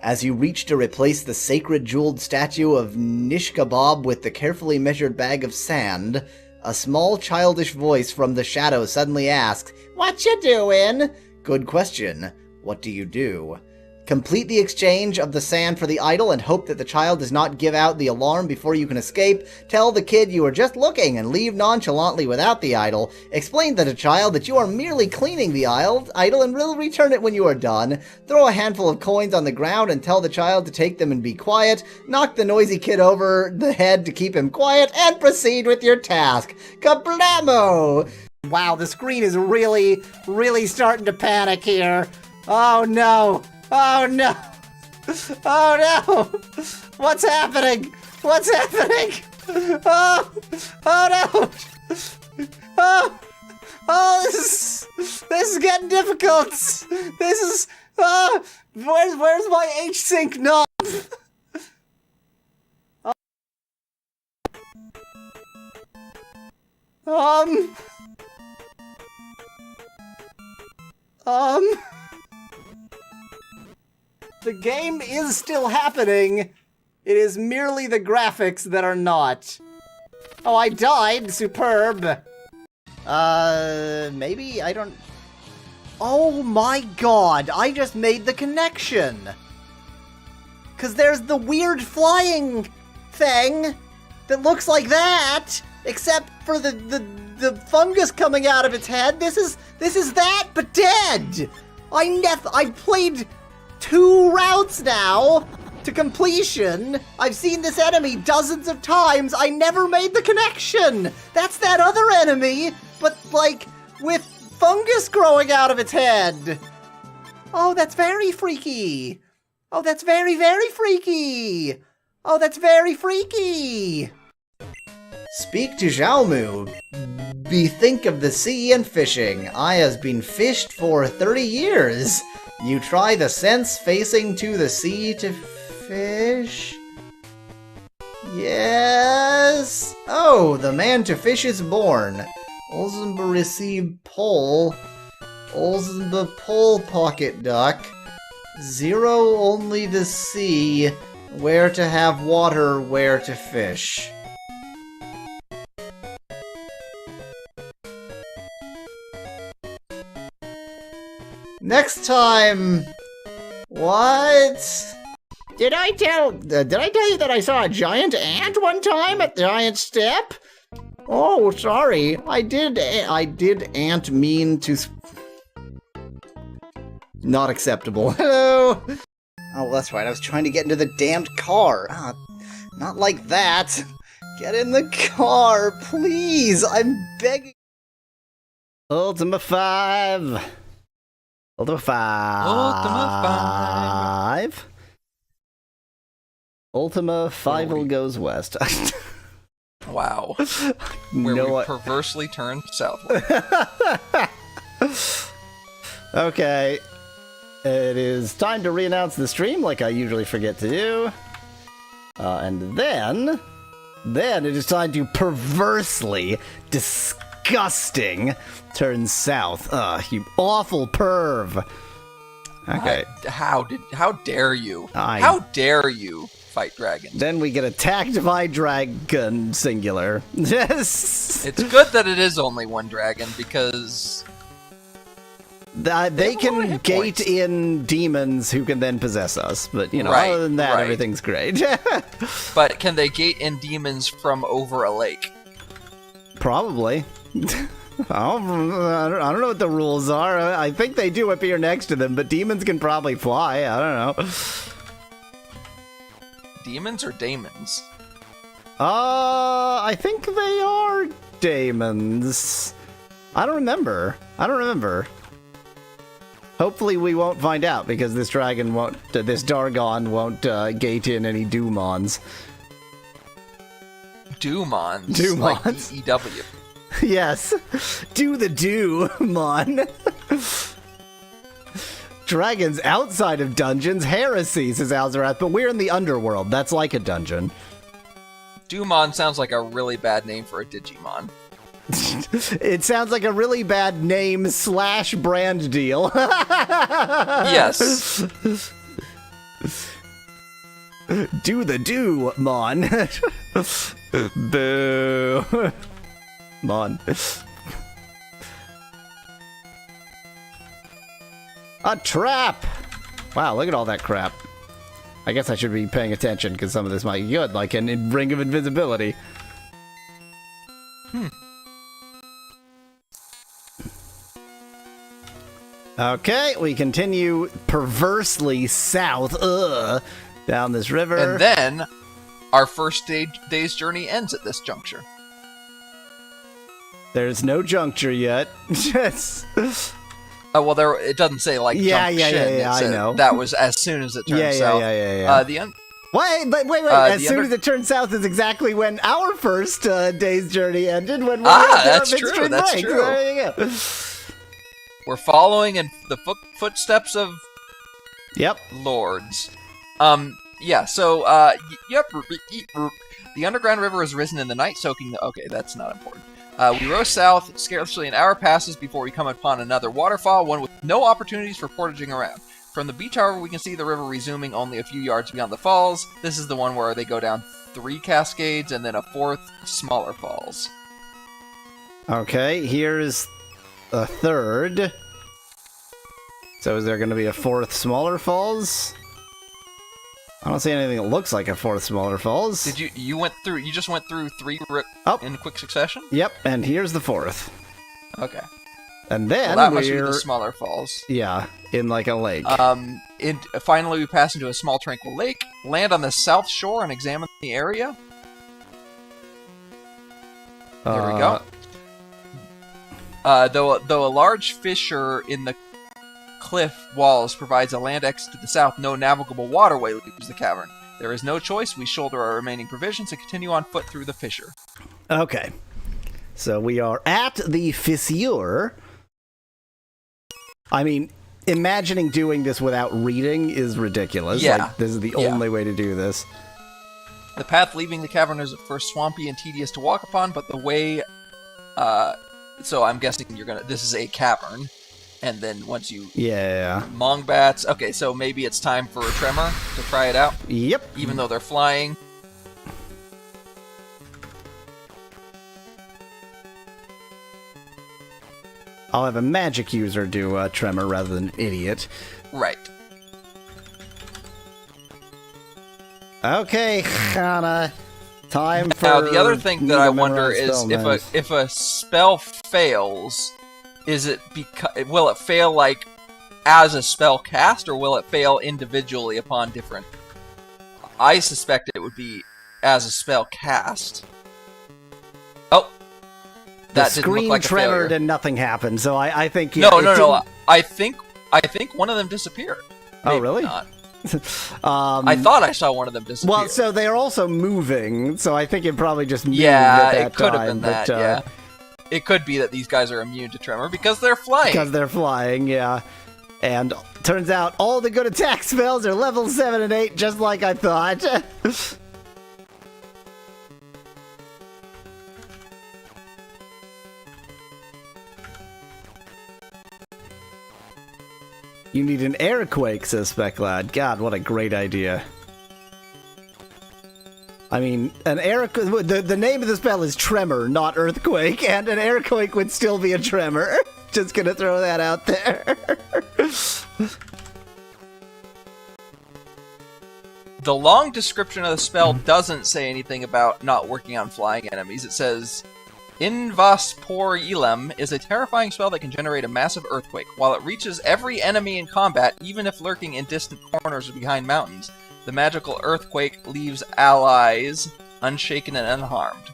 As you reach to replace the sacred jeweled statue of Nish Kebab with the carefully measured bag of sand, a small childish voice from the shadows suddenly asks, "What you doing?" Good question. What do you do? Complete the exchange of the sand for the idol and hope that the child does not give out the alarm before you can escape. Tell the kid you are just looking and leave nonchalantly without the idol. Explain to the child that you are merely cleaning the idol and will return it when you are done. Throw a handful of coins on the ground and tell the child to take them and be quiet. Knock the noisy kid over the head to keep him quiet and proceed with your task. Kablamo! Wow, the screen is really starting to panic here. Oh no! Oh no! Oh no! What's happening? What's happening? Oh! Oh no! Oh, this is getting difficult. This is where's my H-Sync knob? The game is still happening. It is merely the graphics that are not. Oh, I died. Superb. Maybe I don't... Oh my god, I just made the connection. 'Cause there's the weird flying thing that looks like that, except for the fungus coming out of its head. This is that, but dead. I played 2 routes now. to completion. I've seen this enemy dozens of times. I never made the connection. That's that other enemy, but like with fungus growing out of its head. Oh, that's very freaky. Oh, that's very, very freaky. Oh, that's very freaky. Speak to Xiaomu. Bethink of the sea and fishing. I has been fished for 30 years. You try the sense facing to the sea to fish? Yes. Oh, the man to fish is born. Olsenba receive pole. Olsenba pole pocket duck. 0 only the sea. Where to have water, where to fish. Next time. What? Did I tell you that I saw a giant ant one time at Giant Step? Oh, sorry. I did ant mean to not acceptable. Hello. Oh, that's right. I was trying to get into the damned car. Not like that. Get in the car, please. I'm begging. Ultima 5. Ultima 5. Ultima 5. Ultima 5 goes west. Wow. Where we perversely turned southward. Okay. It is time to re-announce the stream like I usually forget to do. And then it is time to perversely, disgusting turn south. You awful perv. Okay. How dare you? How dare you fight dragons? Then we get attacked by dragon singular. Yes. It's good that it is only one dragon because they can gate in demons who can then possess us. But other than that, everything's great. But can they gate in demons from over a lake? Probably. I don't know what the rules are. I think they do appear next to them, but demons can probably fly. I don't know. Demons or daemons? I think they are daemons. I don't remember. Hopefully we won't find out, because this Dargon won't gate in any Doomons. Doomons? Like DEW. Yes. Do the Doomon. Dragons outside of dungeons, heresy, says Alzarath, but we're in the underworld. That's like a dungeon. Doomon sounds like a really bad name for a Digimon. It sounds like a really bad name / brand deal. Yes. Do the Doomon. Boo. Mon. A trap! Wow, look at all that crap. I guess I should be paying attention, because some of this might be good, like an ring of invisibility. Okay, we continue perversely south, down this river. And then, our first day's journey ends at this juncture. There's no juncture yet. Yes. Oh, well, it doesn't say, like, junction. Yeah, I know. That was as soon as it turned south. Yeah. Wait. As soon as it turned south is exactly when our first day's journey ended, when we were that's true. That's break. true. There you go. We're following in the footsteps of lords. Yeah, so, the underground river has risen in the night, soaking the... Okay, that's not important. We row south, scarcely an hour passes before we come upon another waterfall, one with no opportunities for portaging around. From the beach, however, we can see the river resuming only a few yards beyond the falls. This is the one where they go down 3 cascades and then a 4th, smaller falls. Okay, here's a 3rd. So is there going to be a 4th, smaller falls? I don't see anything that looks like a 4th, smaller falls. Did you just went through 3 in quick succession? Yep, and here's the 4th. Okay. And then that must be the smaller falls. Yeah, in like a lake. Finally, we pass into a small tranquil lake, land on the south shore, and examine the area. There we go. Though a large fissure in the cliff walls provides a land exit to the south, no navigable waterway leaves the cavern. There is no choice. We shoulder our remaining provisions and continue on foot through the fissure. Okay. So we are at the fissure. I mean, imagining doing this without reading is ridiculous. Yeah. Like, this is the only way to do this. The path leaving the cavern is at first swampy and tedious to walk upon, but the way... so I'm guessing this is a cavern. And then once you... Yeah. Mongbats. Okay, so maybe it's time for a tremor to try it out. Yep. Even though they're flying. I'll have a magic user do tremor rather than idiot. Right. Okay, Hannah. Time for... Now, the other thing that I wonder memorize is if a spell fails, will it fail like as a spell cast, or will it fail individually upon different? I suspect it would be as a spell cast. Oh, that the didn't look screen like a failure. tremored and nothing happened. So I think No. I think one of them disappeared. Oh, Maybe really? Not. I thought I saw one of them disappear. Well, so they're also moving, so I think it probably just moved yeah, at that it could have time, been that. Yeah, it could be that these guys are immune to tremor because they're flying. Because they're flying, yeah. And turns out all the good attack spells are level 7 and 8, just like I thought. You need an airquake, says Specklad. God, what a great idea. I mean, the name of the spell is Tremor, not Earthquake, and an airquake would still be a tremor. Just gonna throw that out there. The long description of the spell doesn't say anything about not working on flying enemies. It says, Invas Por Elam is a terrifying spell that can generate a massive earthquake. While it reaches every enemy in combat, even if lurking in distant corners or behind mountains, the magical earthquake leaves allies unshaken and unharmed.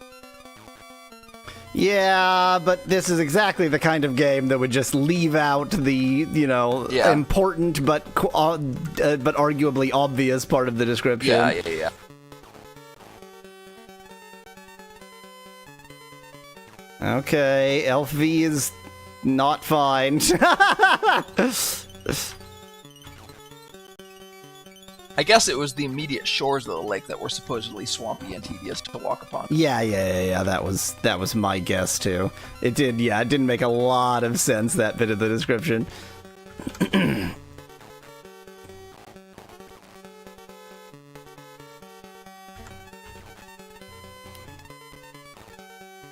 Yeah, but this is exactly the kind of game that would just leave out the, important but arguably obvious part of the description. Yeah. Okay, Elf V is not fine. I guess it was the immediate shores of the lake that were supposedly swampy and tedious to walk upon. Yeah. That was my guess too. It didn't make a lot of sense, that bit of the description.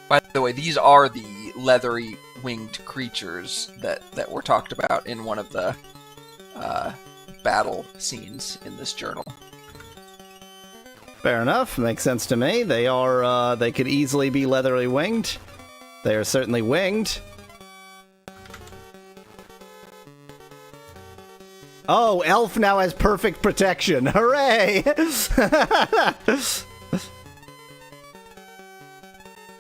By the way, these are the leathery winged creatures that were talked about in one of the battle scenes in this journal. Fair enough. Makes sense to me. They are, they could easily be leathery winged. They are certainly winged. Oh, Elf now has perfect protection. Hooray!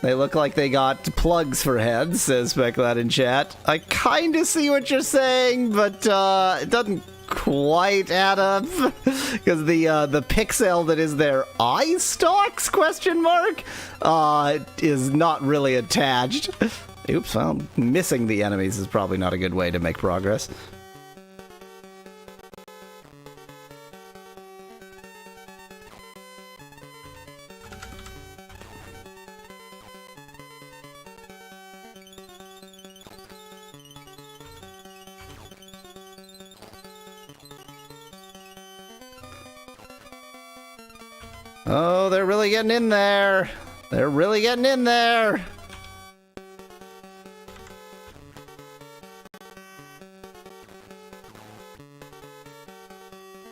They look like they got plugs for heads, says Specklad in chat. I kinda see what you're saying, but it doesn't quite add up. Because the pixel that is their eye stalks, is not really attached. Oops, well, missing the enemies is probably not a good way to make progress. Oh, they're really getting in there. They're really getting in there.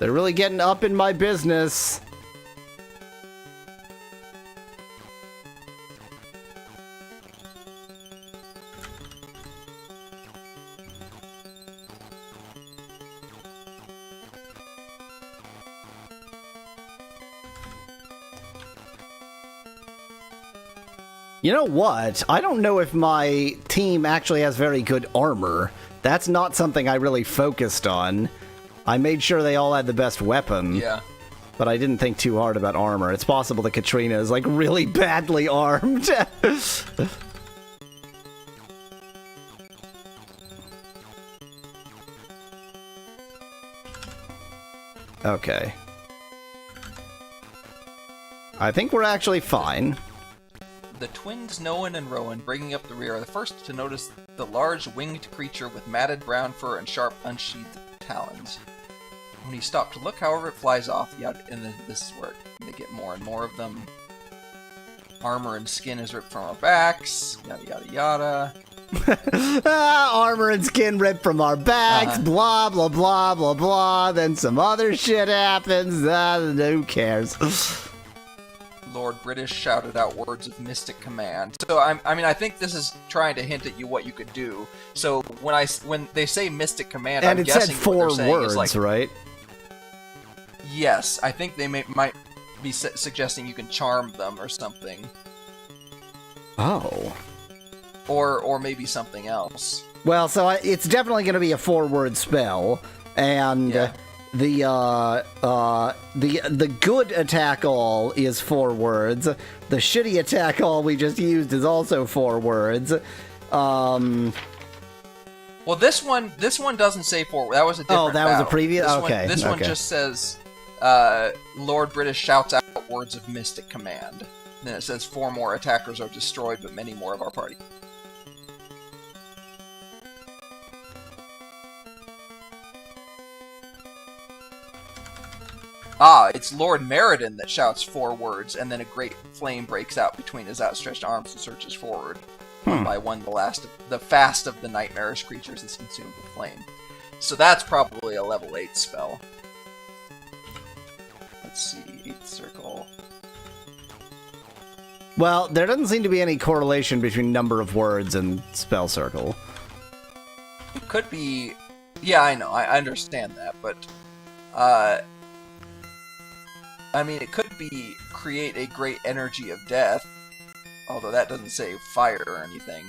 They're really getting up in my business. You know what? I don't know if my team actually has very good armor. That's not something I really focused on. I made sure they all had the best weapon. Yeah. But I didn't think too hard about armor. It's possible that Katrina is, like, really badly armed. Okay. I think we're actually fine. The twins Noan and Rowan, bringing up the rear, are the first to notice the large winged creature with matted brown fur and sharp, unsheathed talons. When you stop to look, however, it flies off. And then this is where they get more and more of them. Armor and skin is ripped from our backs. Yada yada yada. Armor and skin ripped from our backs. Blah blah blah blah blah. Then some other shit happens. Who cares? Lord British shouted out words of mystic command. So I think this is trying to hint at you what you could do. So when they say mystic command, and I'm it said guessing 4 what they're saying words, is like, right? yes, I think they might be suggesting you can charm them or something. Oh. Or maybe something else. Well, so it's definitely going to be a 4-word spell, and Yeah. the good attack all is 4 words. The shitty attack all we just used is also 4 words. Well, this one doesn't say 4. That was a different. Oh, that was a battle. previous. Okay. This one okay. just says, Lord British shouts out words of mystic command. Then it says 4 more attackers are destroyed, but many more of our party. It's Lord Meriden that shouts 4 words, and then a great flame breaks out between his outstretched arms and surges forward. One by one, the fast of the nightmarish creatures is consumed with flame. So that's probably a level 8 spell. Let's see, 8th circle. Well, there doesn't seem to be any correlation between number of words and spell circle. It could be... Yeah, I know, I understand that, but... I mean, it could be create a great energy of death, although that doesn't say fire or anything.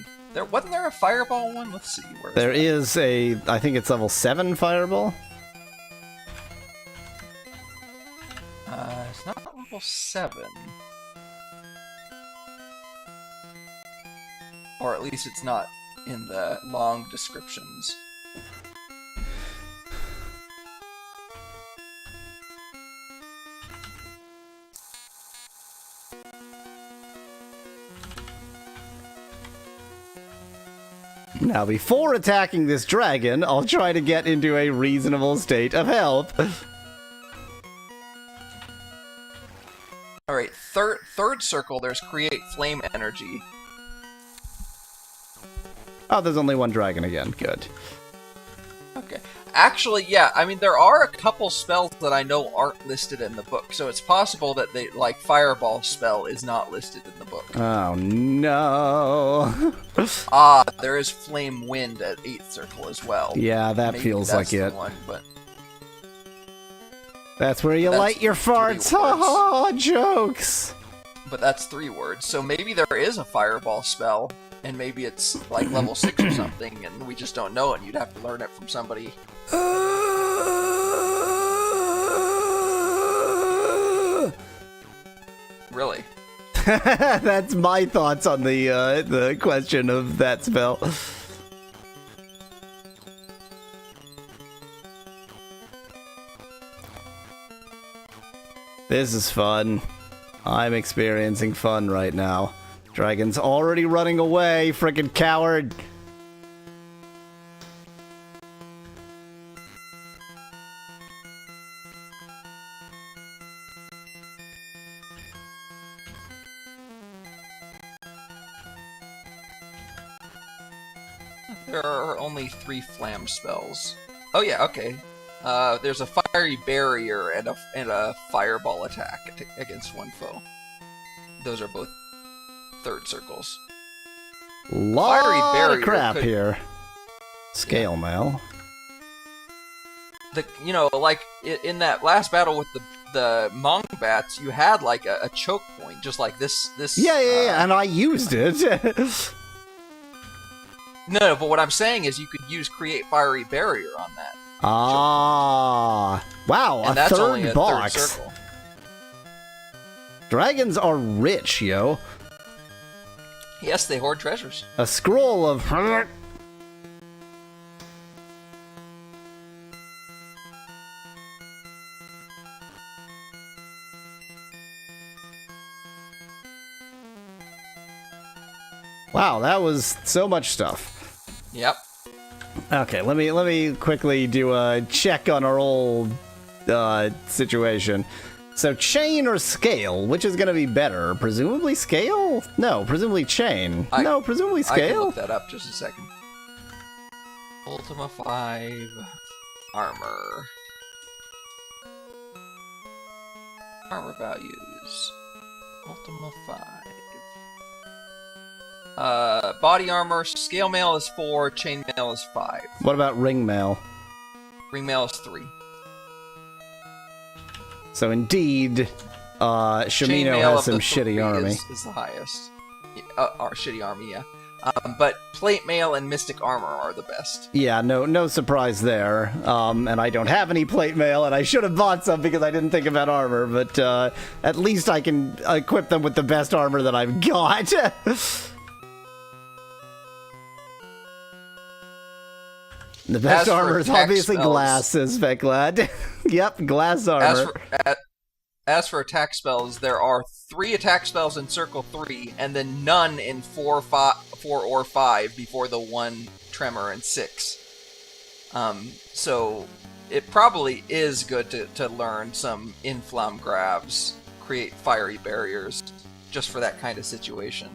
Wasn't there a fireball one? Let's see. Where There is a, I think it's level 7 fireball. It's not level 7. Or at least it's not in the long descriptions. Now, before attacking this dragon, I'll try to get into a reasonable state of health. Alright, third circle, there's create flame energy. Oh, there's only one dragon again. Good. Okay. Actually, yeah, I mean, there are a couple spells that I know aren't listed in the book, so it's possible that like, Fireball spell is not listed in the book. Oh, no. There is Flame Wind at 8th circle as well. Yeah, that Maybe feels that's like the it. one, but That's where you That's light your 3 farts. words. Ha ha, jokes. But that's 3 words, so maybe there is a Fireball spell, and maybe it's, like, level 6 or something, and we just don't know it, and you'd have to learn it from somebody. Really? That's my thoughts on the question of that spell. This is fun. I'm experiencing fun right now. Dragon's already running away, frickin' coward. There are only 3 Flam spells. Oh yeah, okay. There's a Fiery Barrier and a Fireball attack against one foe. Those are both 3rd circles. Lot Fiery of barrier crap could- here. Scale mail. like in that last battle with the Mong bats, you had like a choke point, just like this. Yeah, and I used it. No, but what I'm saying is you could use create fiery barrier on that. Ah, wow, And a that's third only a box. third circle. Dragons are rich, yo. Yes, they hoard treasures. A scroll of... Wow, that was so much stuff. Yep. Okay, let me quickly do a check on our old situation. So chain or scale, which is gonna be better? Presumably scale? No, presumably chain. No, presumably I can scale. look that up just a second. Ultima 5 armor. Armor values. Ultima 5. Body armor, scale mail is 4, chain mail is 5. What about ring mail? Ring mail is 3. So indeed, Chain Shimino mail has of some the shitty 3 army. is the highest. Our shitty army, yeah. But plate mail and mystic armor are the best. Yeah, no surprise there. And I don't have any plate mail, and I should have bought some because I didn't think about armor. But at least I can equip them with the best armor that I've got. The best armor is obviously glass, says Veclad. Yep, glass armor. As for attack spells, there are 3 attack spells in Circle 3, and then none in 4 or 5 before the 1 Tremor and 6. So it probably is good to learn some Inflam Grabs, create fiery barriers, just for that kind of situation.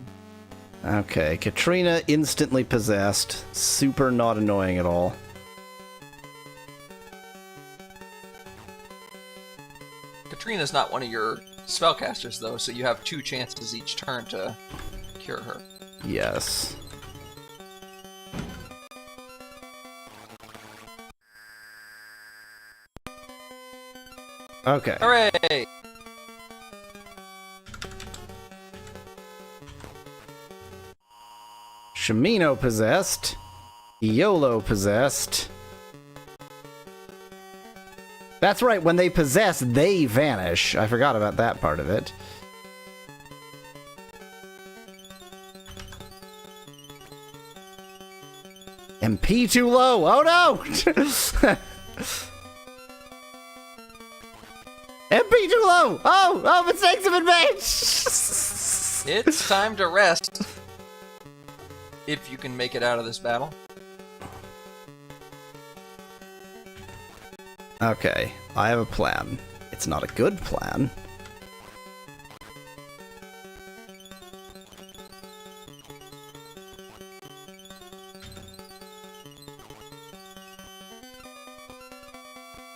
Okay, Katrina instantly possessed. Super not annoying at all. Katrina's not one of your spellcasters, though, so you have 2 chances each turn to cure her. Yes. Okay. Hooray! Shimino possessed. Iolo possessed. That's right, when they possess, they vanish. I forgot about that part of it. MP too low! Oh no! MP too low! Oh, mistakes have been made! It's time to rest. If you can make it out of this battle. Okay, I have a plan. It's not a good plan.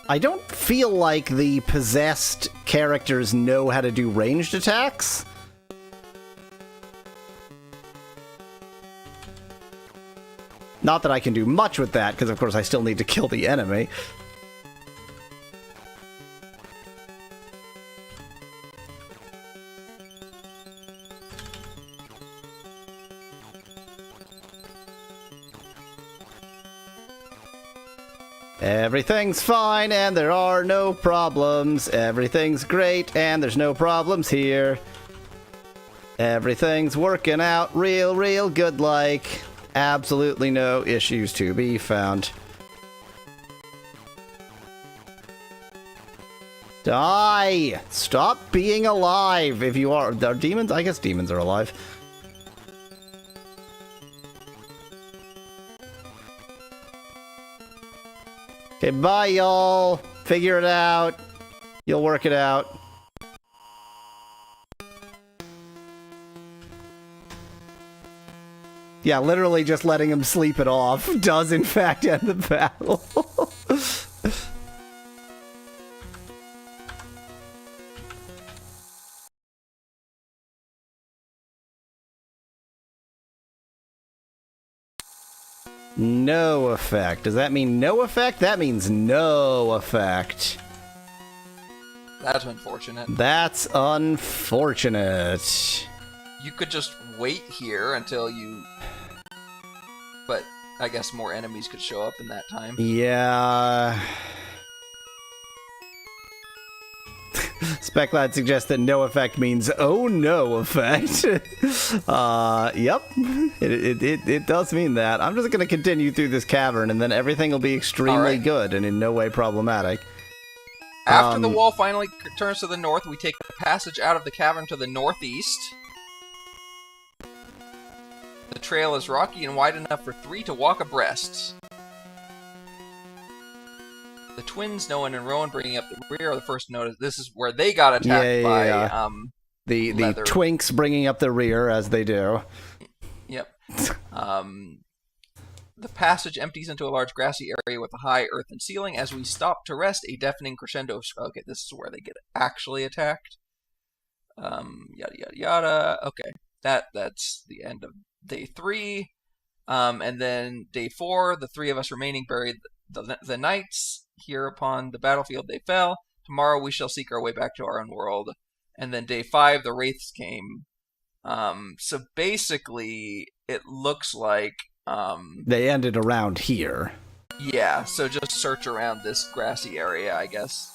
I don't feel like the possessed characters know how to do ranged attacks. Not that I can do much with that, because of course I still need to kill the enemy. Everything's fine and there are no problems. Everything's great and there's no problems here. Everything's working out real good like. Absolutely no issues to be found. Die! Stop being alive if you are demons? I guess demons are alive. Okay, bye, y'all. Figure it out. You'll work it out. Yeah, literally just letting him sleep it off does in fact end the battle. No effect. Does that mean no effect? That means no effect. That's unfortunate. That's unfortunate. You could just wait here until you... But I guess more enemies could show up in that time. Yeah. Speclad suggests that no effect means oh no effect. Yep. It does mean that. I'm just going to continue through this cavern, and then everything will be extremely good and in no way problematic. After the wall finally turns to the north, we take the passage out of the cavern to the northeast. The trail is rocky and wide enough for 3 to walk abreast. The twins, Noah and Rowan, bringing up the rear, are the first to notice. This is where they got attacked by the leather. twinks bringing up the rear, as they do. Yep. The passage empties into a large grassy area with a high earthen ceiling. As we stop to rest, a deafening crescendo. Okay, this is where they get actually attacked. Yada yada yada. Okay, that's the end of day 3. And then day 4, the 3 of us remaining buried the knights. Here upon the battlefield they fell. Tomorrow we shall seek our way back to our own world. And then day 5, the wraiths came. So basically, it looks like they ended around here. Yeah, so just search around this grassy area, I guess.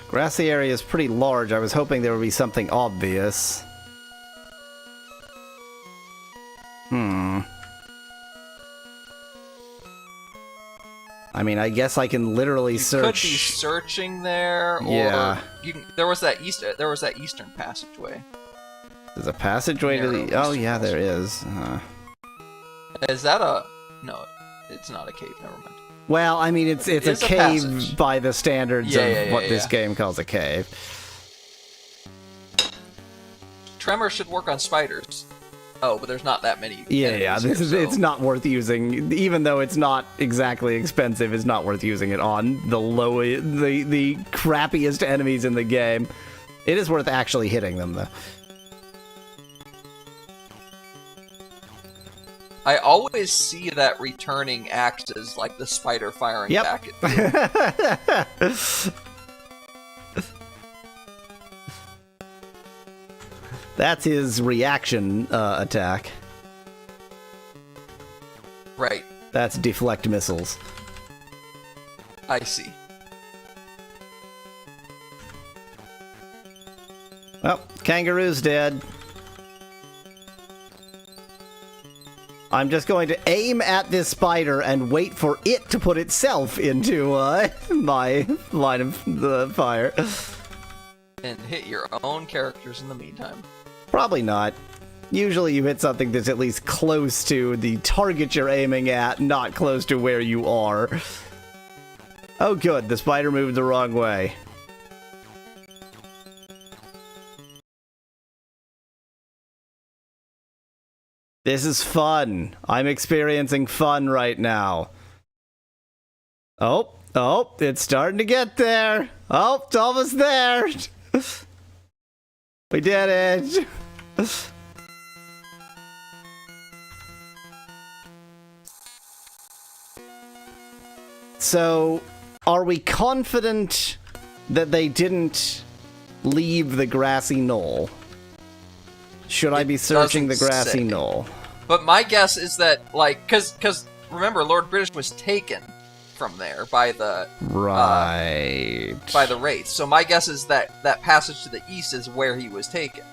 Grassy area is pretty large. I was hoping there would be something obvious. I mean, I guess I can literally search. You could be searching there, or yeah. There was that eastern passageway. There's a passageway to the. Oh yeah, there is. Is that a? No, it's not a cave. Never mind. Well, I mean, it's a cave passage by the standards of what this game calls a cave. Tremor should work on spiders. Oh, but there's not that many. Yeah. It's not worth using, even though it's not exactly expensive. It's not worth using it on the crappiest enemies in the game. It is worth actually hitting them, though. I always see that returning axe as like the spider firing back at you. That's his reaction attack. Right. That's deflect missiles. I see. Well, kangaroo's dead. I'm just going to aim at this spider and wait for it to put itself into my line of the fire. And hit your own characters in the meantime. Probably not. Usually you hit something that's at least close to the target you're aiming at, not close to where you are. Oh good, the spider moved the wrong way. This is fun. I'm experiencing fun right now. Oh, it's starting to get there. Oh, it's almost there. We did it. So, are we confident that they didn't leave the grassy knoll? Should I be searching the grassy knoll? But my guess is that, like, because remember, Lord British was taken from there by the by the wraith. So my guess is that that passage to the east is where he was taken.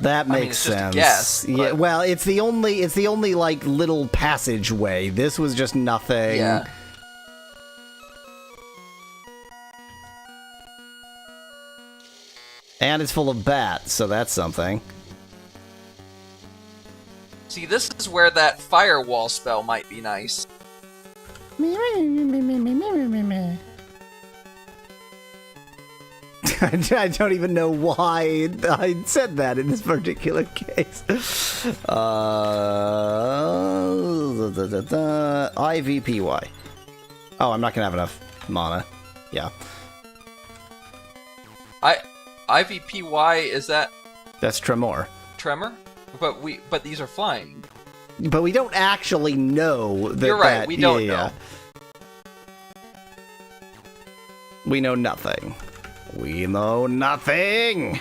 That makes sense. Just a guess, yeah, well, it's the only like little passageway. This was just nothing. Yeah. And it's full of bats, so that's something. See, this is where that firewall spell might be nice. I don't even know why I said that in this particular case. IVPY. Oh, I'm not gonna have enough mana. Yeah. IVPY, is that That's Tremor. tremor? But these are flying. But we don't actually know that. You're right, we don't know. We know nothing. We know nothing!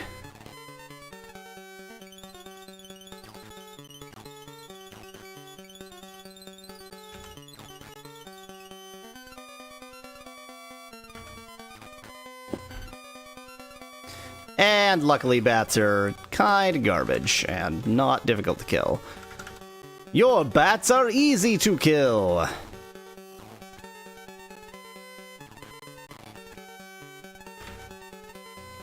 And luckily bats are kinda garbage and not difficult to kill. Your bats are easy to kill!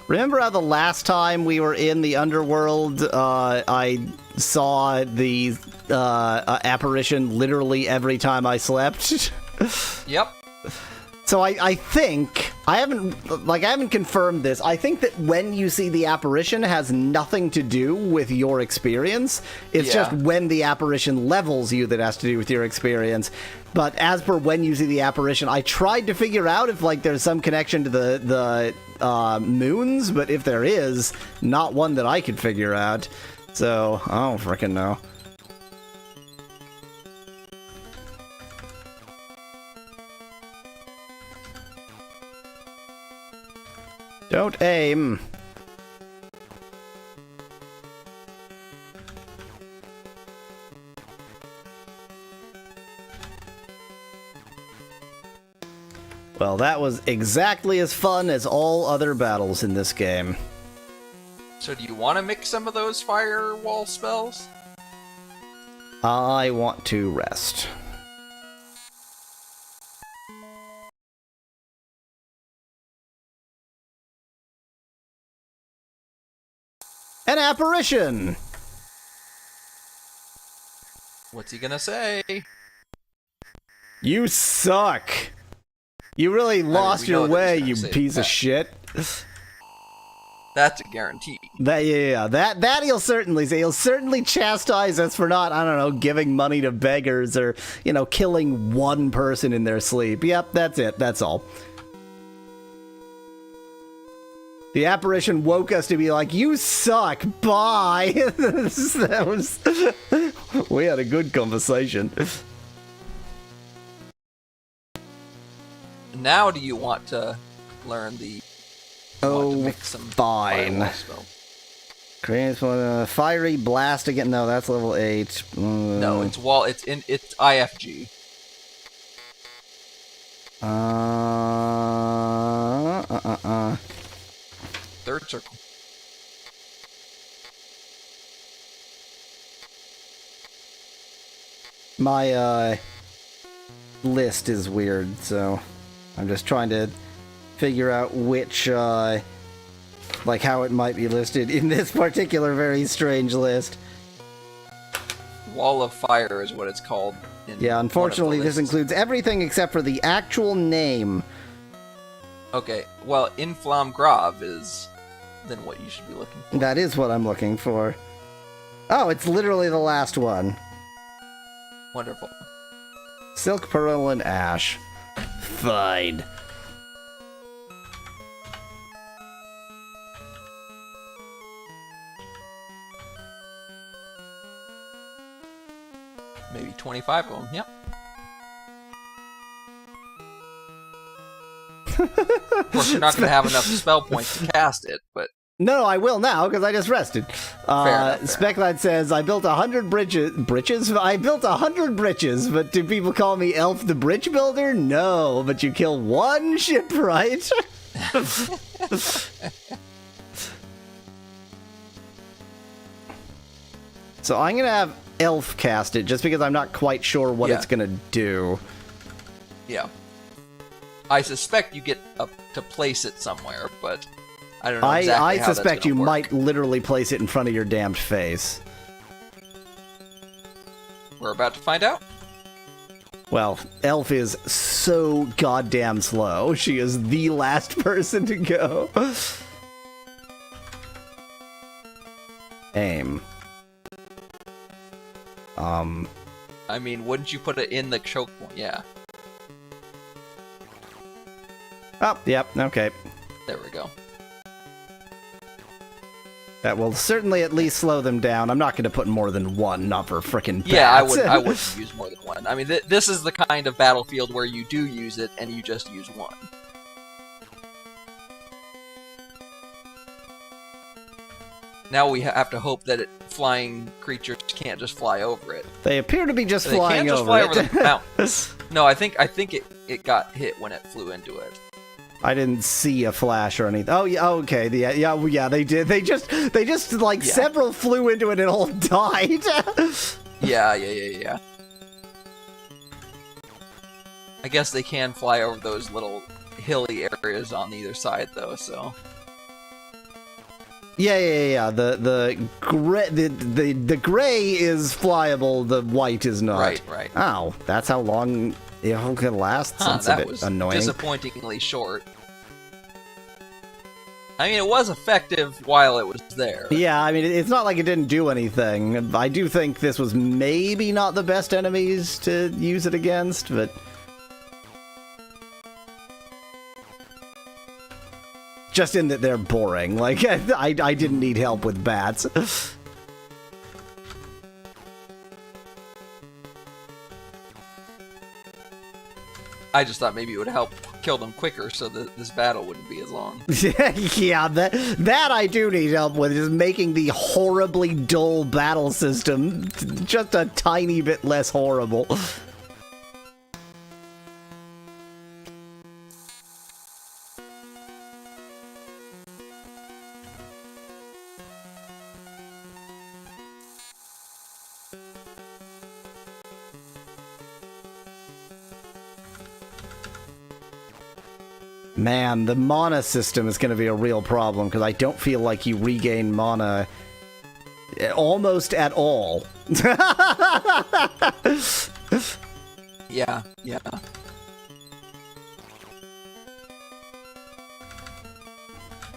Remember how the last time we were in the underworld, I saw the apparition literally every time I slept? Yep. So I think, I haven't confirmed this, I think that when you see the apparition has nothing to do with your experience. It's just when the apparition levels you that has to do with your experience. But as per when you see the apparition, I tried to figure out if there's some connection to the moons, but if there is, not one that I could figure out. So, I don't frickin' know. Don't aim. Well, that was exactly as fun as all other battles in this game. So do you want to mix some of those firewall spells? I want to rest. An apparition! What's he gonna say? You suck! You really lost we know your that he's way, gonna you say piece of that. shit. That's a guarantee. That he'll certainly say. He'll certainly chastise us for not, I don't know, giving money to beggars or, killing one person in their sleep. Yep, that's it. That's all. The apparition woke us to be like, you suck, bye! We had a good conversation. Now do you want to learn the... Fine. Creates fiery blast again. No, that's level 8. No, it's it's IFG. Third circle. My list is weird, so I'm just trying to figure out which how it might be listed in this particular very strange list. Wall of Fire is what it's called. Yeah, unfortunately this includes everything except for the actual name. Okay, well, Inflam Grav is then what you should be looking for. That is what I'm looking for. Oh, it's literally the last one. Wonderful. Silk Pearl and Ash. Fine. Maybe 25 of them, yep. Of course, you're not going to have enough spell points to cast it, but... No, I will now, because I just rested. Fair Specklight says, I built 100 bridges? I built 100 bridges, but do people call me Elf the Bridge Builder? No, but you kill one shipwright. So I'm going to have Elf cast it, just because I'm not quite sure what it's going to do. Yeah. I suspect you get to place it somewhere, but I don't know exactly I how that's suspect you gonna work. might literally place it in front of your damned face. We're about to find out. Well, Elf is so goddamn slow. She is the last person to go. Aim. I mean, wouldn't you put it in the choke point? Yeah. Oh, yep, okay. There we go. That will certainly at least slow them down. I'm not going to put more than one, not for frickin' bats. Yeah, I wouldn't use more than one. I mean, this is the kind of battlefield where you do use it, and you just use one. Now we have to hope that flying creatures can't just fly over it. They appear to be just They flying can't just over fly it. over the mountains. No, I think it got hit when it flew into it. I didn't see a flash or anything. Oh yeah, okay. Yeah, they did. They just like several flew into it and all died. Yeah. I guess they can fly over those little hilly areas on either side, though. So. Yeah. The gray is flyable. The white is not. Right. Oh, that's how long it can last. That's a bit was annoying. Disappointingly short. I mean, it was effective while it was there. Yeah, I mean, it's not like it didn't do anything. I do think this was maybe not the best enemies to use it against, but... Just in that they're boring. Like, I didn't need help with bats. I just thought maybe it would help kill them quicker so that this battle wouldn't be as long. Yeah, that I do need help with, is making the horribly dull battle system just a tiny bit less horrible. Man, the mana system is going to be a real problem, because I don't feel like you regain mana almost at all. Yeah.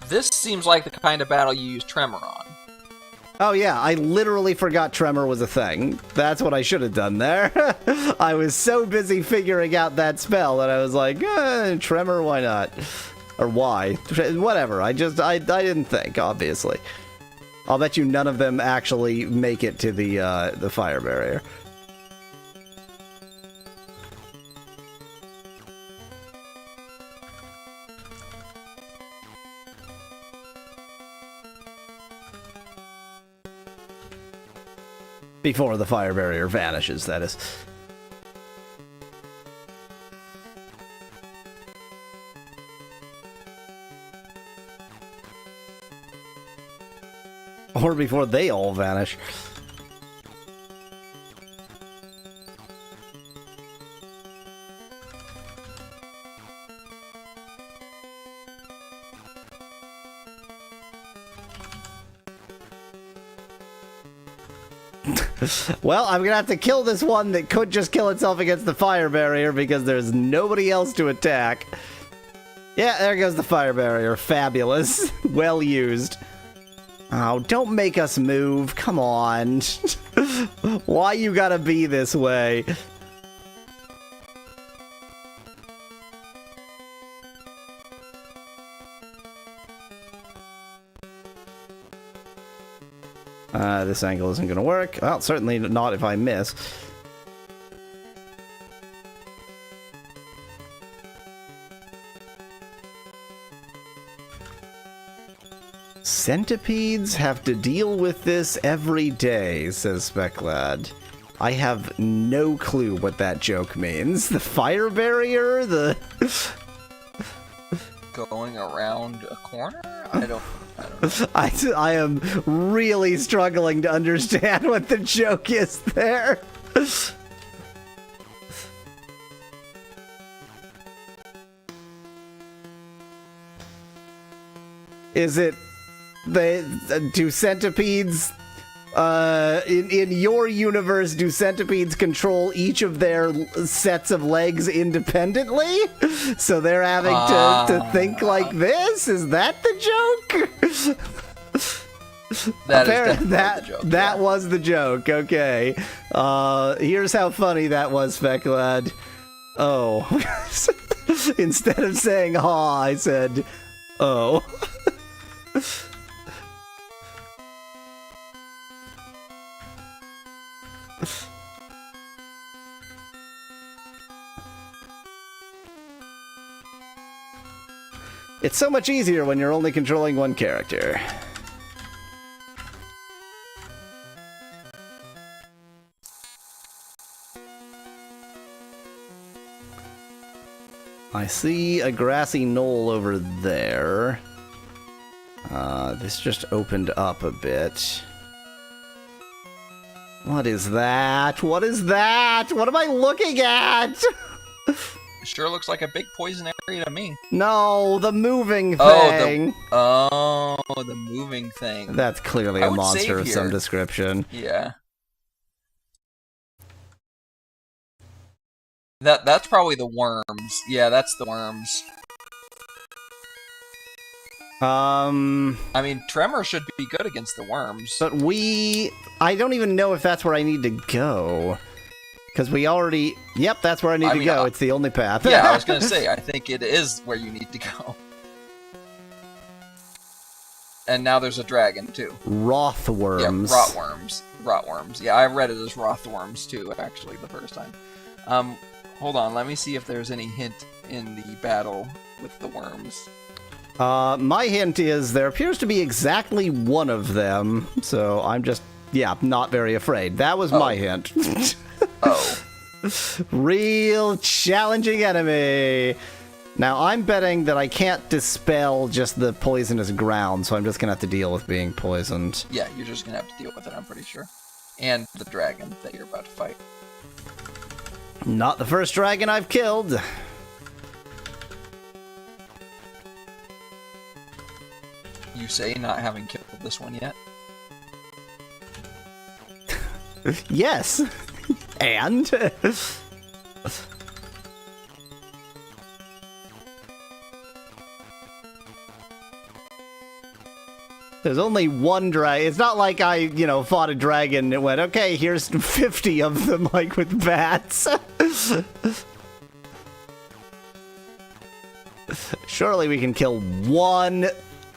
This seems like the kind of battle you use Tremor on. Oh yeah, I literally forgot Tremor was a thing. That's what I should have done there. I was so busy figuring out that spell that I was like, Tremor, why not? Or why? Whatever, I didn't think, obviously. I'll bet you none of them actually make it to the fire barrier. Before the fire barrier vanishes, that is. Or before they all vanish. Well, I'm gonna have to kill this one that could just kill itself against the fire barrier because there's nobody else to attack. Yeah, there goes the fire barrier. Fabulous. Well used. Oh, don't make us move. Come on. Why you gotta be this way? This angle isn't going to work. Well, certainly not if I miss. Centipedes have to deal with this every day, says Specklad. I have no clue what that joke means. The fire barrier? The... Going around a corner? I don't know. I am really struggling to understand what the joke is there. Is it do centipedes in your universe, do centipedes control each of their sets of legs independently? So they're having to think like this? Is that the joke? That was the joke. Okay. Here's how funny that was, Specklad. Oh. Instead of saying ha, I said, oh. It's so much easier when you're only controlling one character. I see a grassy knoll over there. This just opened up a bit. What is that? What is that? What am I looking at? Sure looks like a big poison area to me. No, the moving Oh, thing. the moving thing. That's clearly I a would monster save of some here. description. Yeah. That's probably the worms. Yeah, that's the worms. I mean, Tremor should be good against the worms. But I don't even know if that's where I need to go. Because we already... Yep, that's where I need to go. It's the only path. Yeah, I was gonna say, I think it is where you need to go. And now there's a dragon, too. Rothworms. Yeah, rotworms. Rotworms. Yeah, I read it as rothworms, too, actually, the first time. Hold on, let me see if there's any hint in the battle with the worms. My hint is there appears to be exactly one of them, so I'm just, not very afraid. That was my hint. Oh. Real challenging enemy. Now, I'm betting that I can't dispel just the poisonous ground, so I'm just gonna have to deal with being poisoned. Yeah, you're just gonna have to deal with it, I'm pretty sure. And the dragon that you're about to fight. Not the first dragon I've killed. You say, not having killed this one yet? Yes. And? There's only one dragon. It's not like I, fought a dragon and went, okay, here's 50 of them, like with bats. Surely we can kill one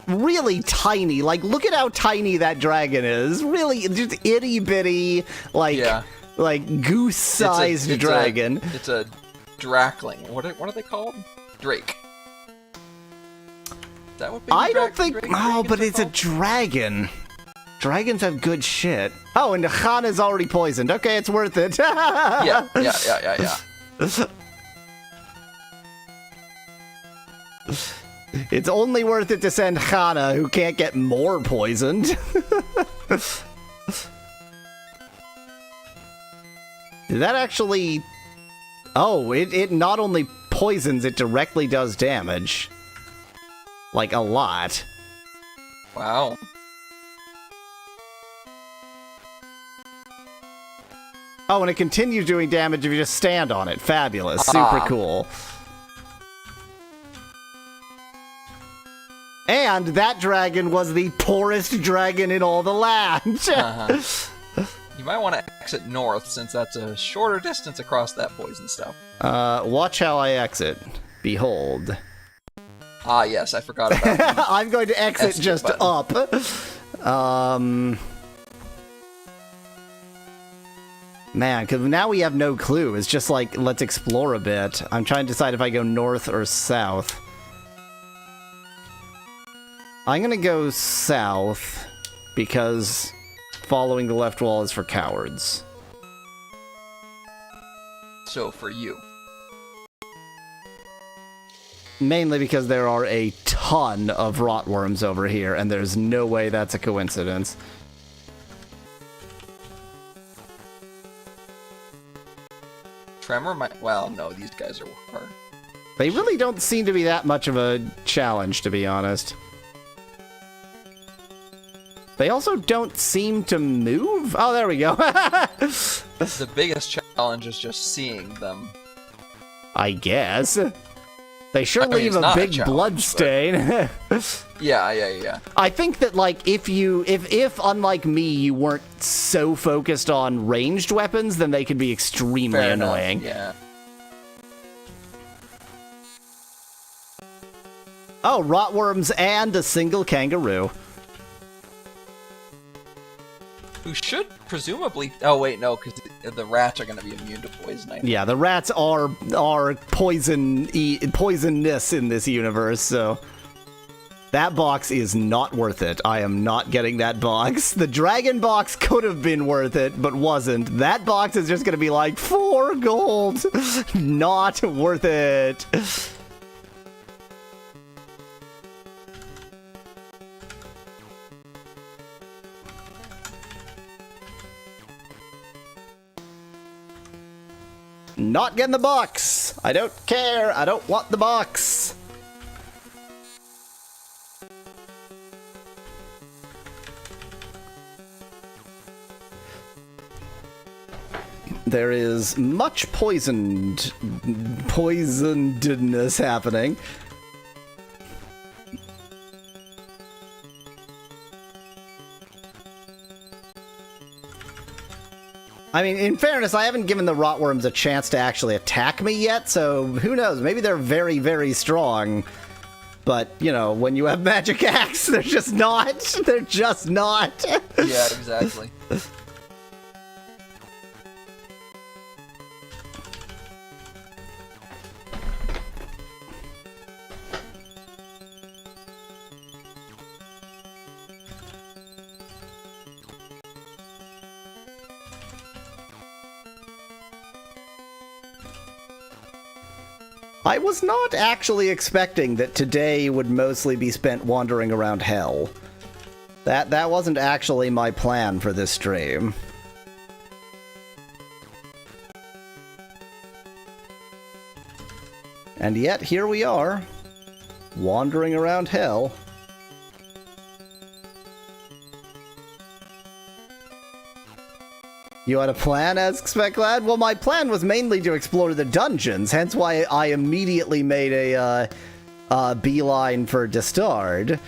really tiny, look at how tiny that dragon is. Really, just itty bitty, like goose-sized dragon. It's a drakling. What are they called? Drake. Is that what I don't think. Oh, but it's a dragon. Dragons have good shit. Oh, and Hana's already poisoned. Okay, it's worth it. Yeah. It's only worth it to send Hana, who can't get more poisoned. Did that actually... Oh, it not only poisons, it directly does damage. Like, a lot. Wow. Oh, and it continues doing damage if you just stand on it. Fabulous. Super cool. And that dragon was the poorest dragon in all the land. You might want to exit north, since that's a shorter distance across that poison stuff. Watch how I exit. Behold. Ah, yes, I forgot about that. I'm going to exit just up. Man, because now we have no clue. It's just like, let's explore a bit. I'm trying to decide if I go north or south. I'm gonna go south, because following the left wall is for cowards. So, for you. Mainly because there are a ton of rotworms over here, and there's no way that's a coincidence. Tremor might... Well, no, these guys are... They really don't seem to be that much of a challenge, to be honest. They also don't seem to move? Oh, there we go. The biggest challenge is just seeing them. I guess. They sure leave a big blood stain. Yeah. I think that, if unlike me, you weren't so focused on ranged weapons, then they could be extremely Fair annoying. Enough, yeah. Oh, rotworms and a single kangaroo. Who should presumably... Oh, wait, no, because the rats are going to be immune to poison, I think. Yeah, the rats are poisonous in this universe, so... That box is not worth it. I am not getting that box. The dragon box could have been worth it, but wasn't. That box is just gonna be like 4 gold. Not worth it. Not getting the box. I don't care. I don't want the box. There is much poisonedness happening. I mean, in fairness, I haven't given the rotworms a chance to actually attack me yet, so who knows? Maybe they're very, very strong. But, you know, when you have magic axe, they're just not. They're just not. Yeah, exactly. I was not actually expecting that today would mostly be spent wandering around hell. That wasn't actually my plan for this stream. And yet, here we are, wandering around hell. You had a plan, asks Specklad? Well, my plan was mainly to explore the dungeons, hence why I immediately made a beeline for Distard.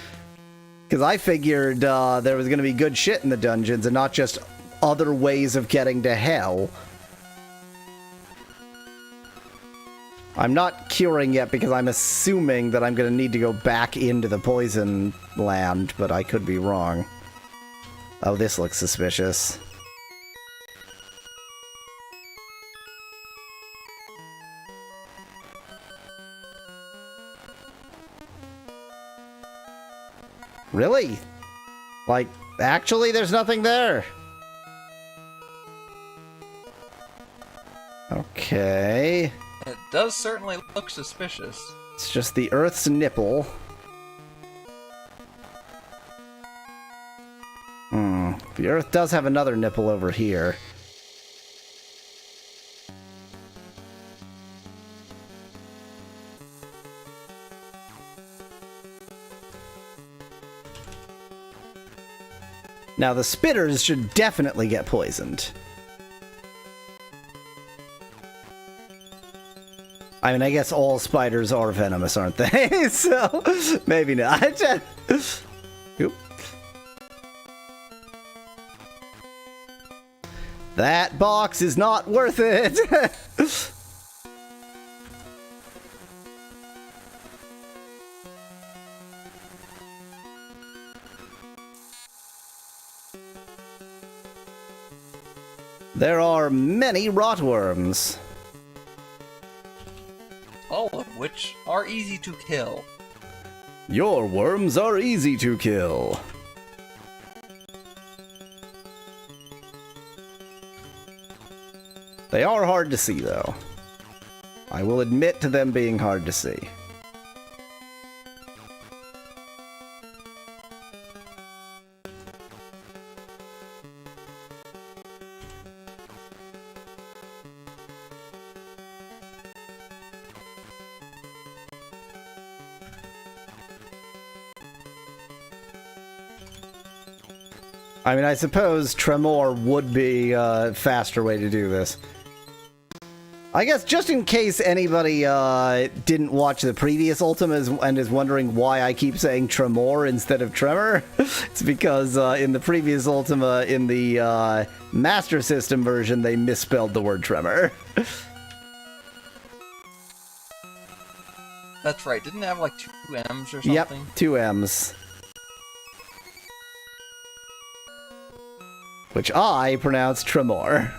Because I figured there was going to be good shit in the dungeons and not just other ways of getting to hell. I'm not curing yet because I'm assuming that I'm going to need to go back into the poison land, but I could be wrong. Oh, this looks suspicious. Really? Like, actually, there's nothing there. Okay. It does certainly look suspicious. It's just the Earth's nipple. The Earth does have another nipple over here. Now, the spitters should definitely get poisoned. I mean, I guess all spiders are venomous, aren't they? So, maybe not. Oop. That box is not worth it. There are many rotworms. All of which are easy to kill. Your worms are easy to kill. They are hard to see, though. I will admit to them being hard to see. I mean, I suppose Tremor would be a faster way to do this. I guess just in case anybody didn't watch the previous Ultima and is wondering why I keep saying Tremor instead of Tremor, it's because in the previous Ultima, in the Master System version, they misspelled the word Tremor. That's right. Didn't it have like 2 M's or something? Yep, 2 M's. Which I pronounce Tremor.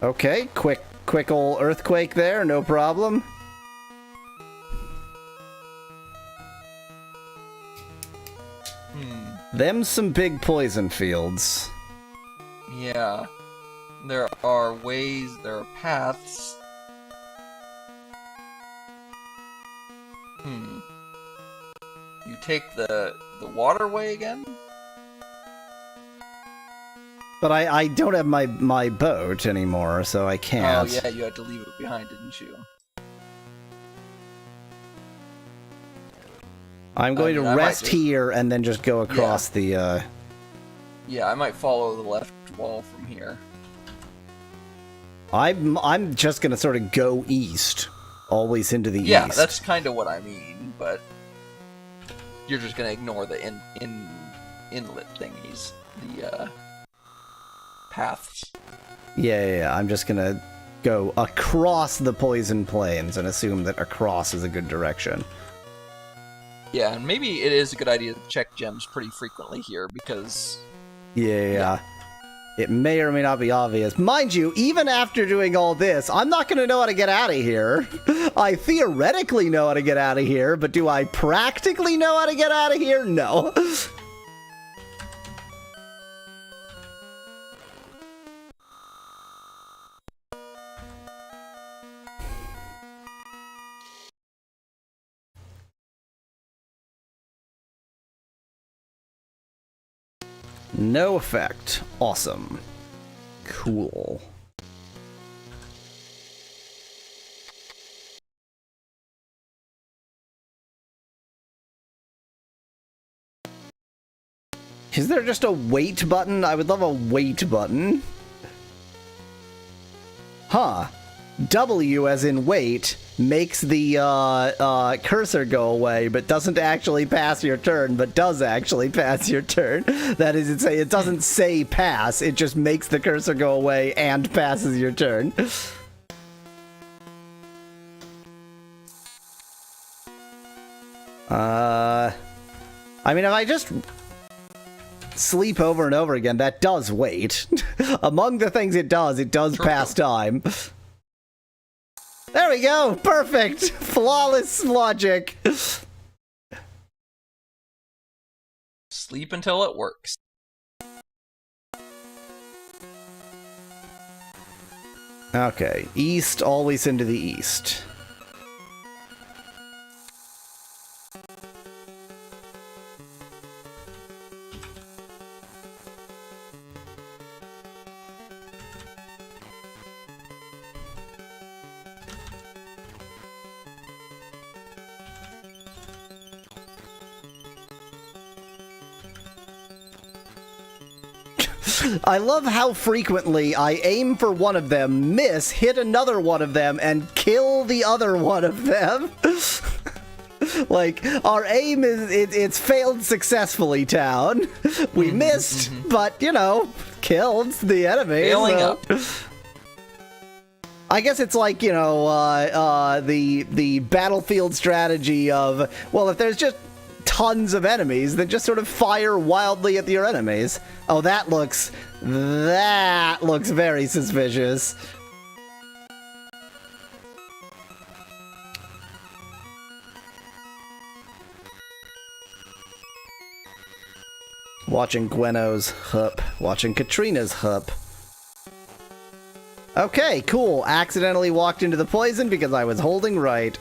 Okay, quick quick ol' earthquake there, no problem. Them's some big poison fields. Yeah. There are ways, there are paths. You take the waterway again? But I don't have my boat anymore, so I can't. Oh yeah, you had to leave it behind, didn't you? I'm going to I might rest just- here and then just go across the, Yeah, I might follow the left wall from here. I'm just gonna sort of go east. Always into the Yeah, east. that's kind of what I mean, but you're just gonna ignore the inlet thingies, the paths. Yeah, I'm just gonna go across the poison plains and assume that across is a good direction. Yeah, and maybe it is a good idea to check gems pretty frequently here because Yeah. It may or may not be obvious. Mind you, even after doing all this, I'm not going to know how to get out of here. I theoretically know how to get out of here, but do I practically know how to get out of here? No. No effect. Awesome. Cool. Is there just a wait button? I would love a wait button. Huh. W as in wait makes the cursor go away, but doesn't actually pass your turn, but does actually pass your turn. That is, it doesn't say pass, it just makes the cursor go away and passes your turn. I mean, if I just sleep over and over again, that does wait. Among the things it does pass time. There we go! Perfect! Flawless logic! sleep until it works. Okay, east, always into the east. I love how frequently I aim for one of them, miss, hit another one of them, and kill the other one of them. Like, our aim is, it's failed successfully, town. We missed, but, you know, killed the enemy. Failing so. up. I guess it's like, you know, the battlefield strategy of, well, if there's just tons of enemies, then just sort of fire wildly at your enemies. Oh, that looks very suspicious. Watching Gweno's hup. Watching Katrina's hup. Okay, cool. Accidentally walked into the poison because I was holding right.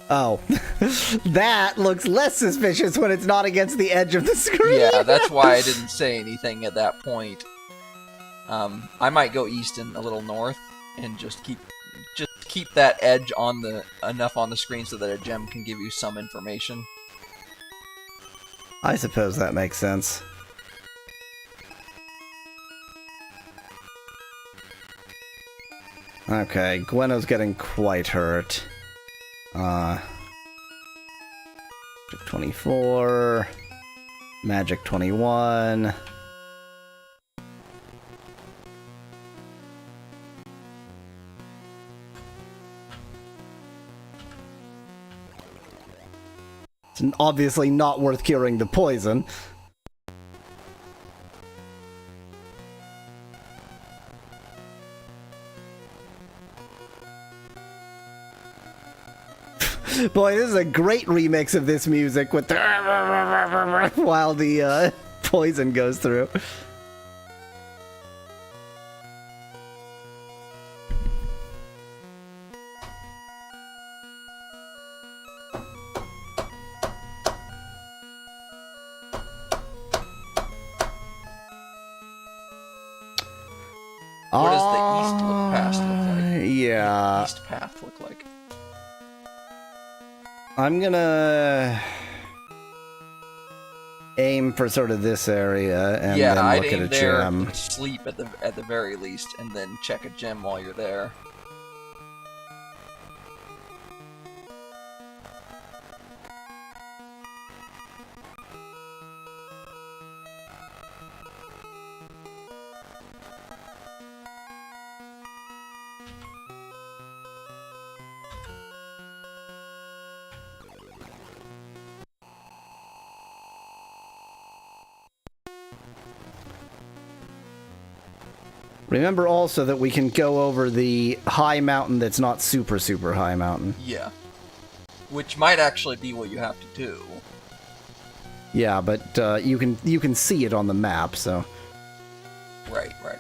Oh. That looks less suspicious when it's not against the edge of the screen. Yeah, that's why I didn't say anything at that point. I might go east and a little north and just keep that edge on enough on the screen so that a gem can give you some information. I suppose that makes sense. Okay, Gweno's getting quite hurt. Magic 24. Magic 21. It's obviously not worth curing the poison. Boy, this is a great remix of this music with the while the poison goes through. What does the east path look like? Yeah. East path look like? I'm gonna aim for sort of this area and Yeah, then I'd look at aim a there, gem. sleep at the very least, and then check a gem while you're there. Remember also that we can go over the high mountain that's not super, super high mountain. Yeah. Which might actually be what you have to do. Yeah, but you can see it on the map, so... Right, right.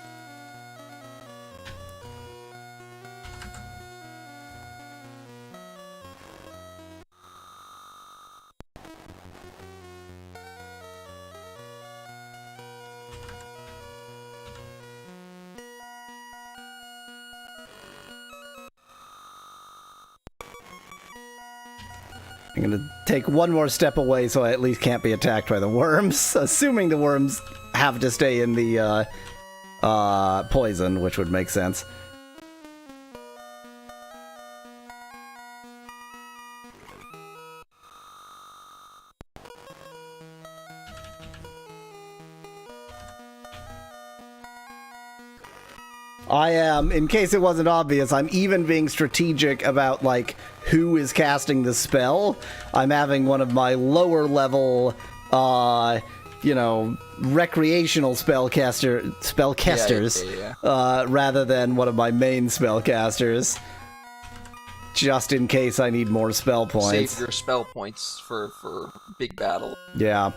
I'm gonna take one more step away so I at least can't be attacked by the worms, assuming the worms have to stay in the poison, which would make sense. I am, in case it wasn't obvious, I'm even being strategic about, like, who is casting the spell. I'm having one of my lower level, you know, recreational spellcasters, Yeah. rather than one of my main spellcasters. Just in case I need more spell points. Save your spell points for big battle. Yeah.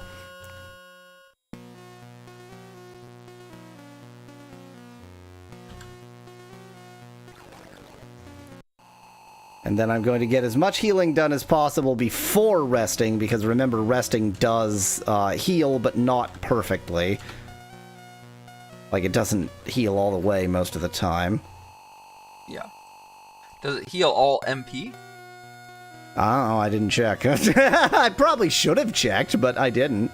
And then I'm going to get as much healing done as possible before resting, because remember, resting does heal, but not perfectly. Like, it doesn't heal all the way most of the time. Yeah. Does it heal all MP? I don't know, I didn't check. I probably should have checked, but I didn't.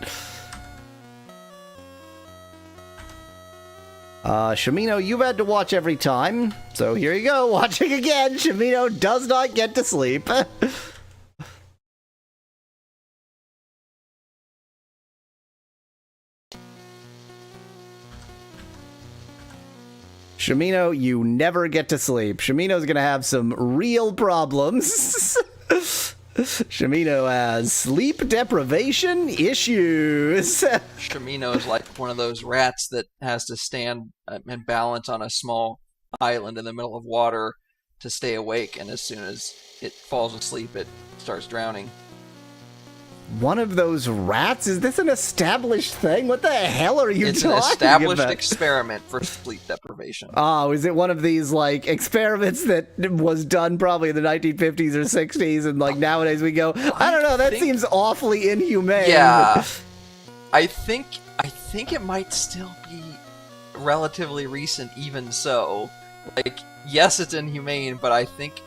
Shamino, you've had to watch every time, so here you go, watching again. Shamino does not get to sleep. Shamino, you never get to sleep. Shamino's gonna have some real problems. Shamino has sleep deprivation issues. Shamino is like one of those rats that has to stand and balance on a small island in the middle of water to stay awake, and as soon as it falls asleep, it starts drowning. One of those rats? Is this an established thing? What the hell are you It's talking an established about? experiment for sleep deprivation. Oh, is it one of these, like, experiments that was done probably in the 1950s or 60s, and, like, nowadays we go, I don't know, that seems awfully inhumane. Yeah. I think it might still be relatively recent, even so. Like, yes, it's inhumane, but I think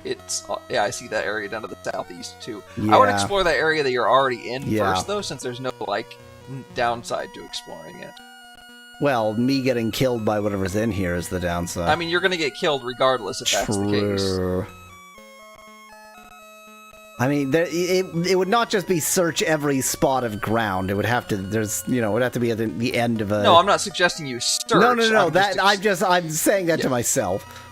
it's... Yeah, I see that area down to the southeast, too. Yeah. I would explore that area that you're already in Yeah. first, though, since there's no, like, downside to exploring it. Well, me getting killed by whatever's in here is the downside. I mean, you're gonna get killed regardless if that's the case. True. I mean, it would not just be search every spot of ground. It would have to, it would have to be at the end of a... No, I'm not suggesting you search. No, I'm saying that to myself.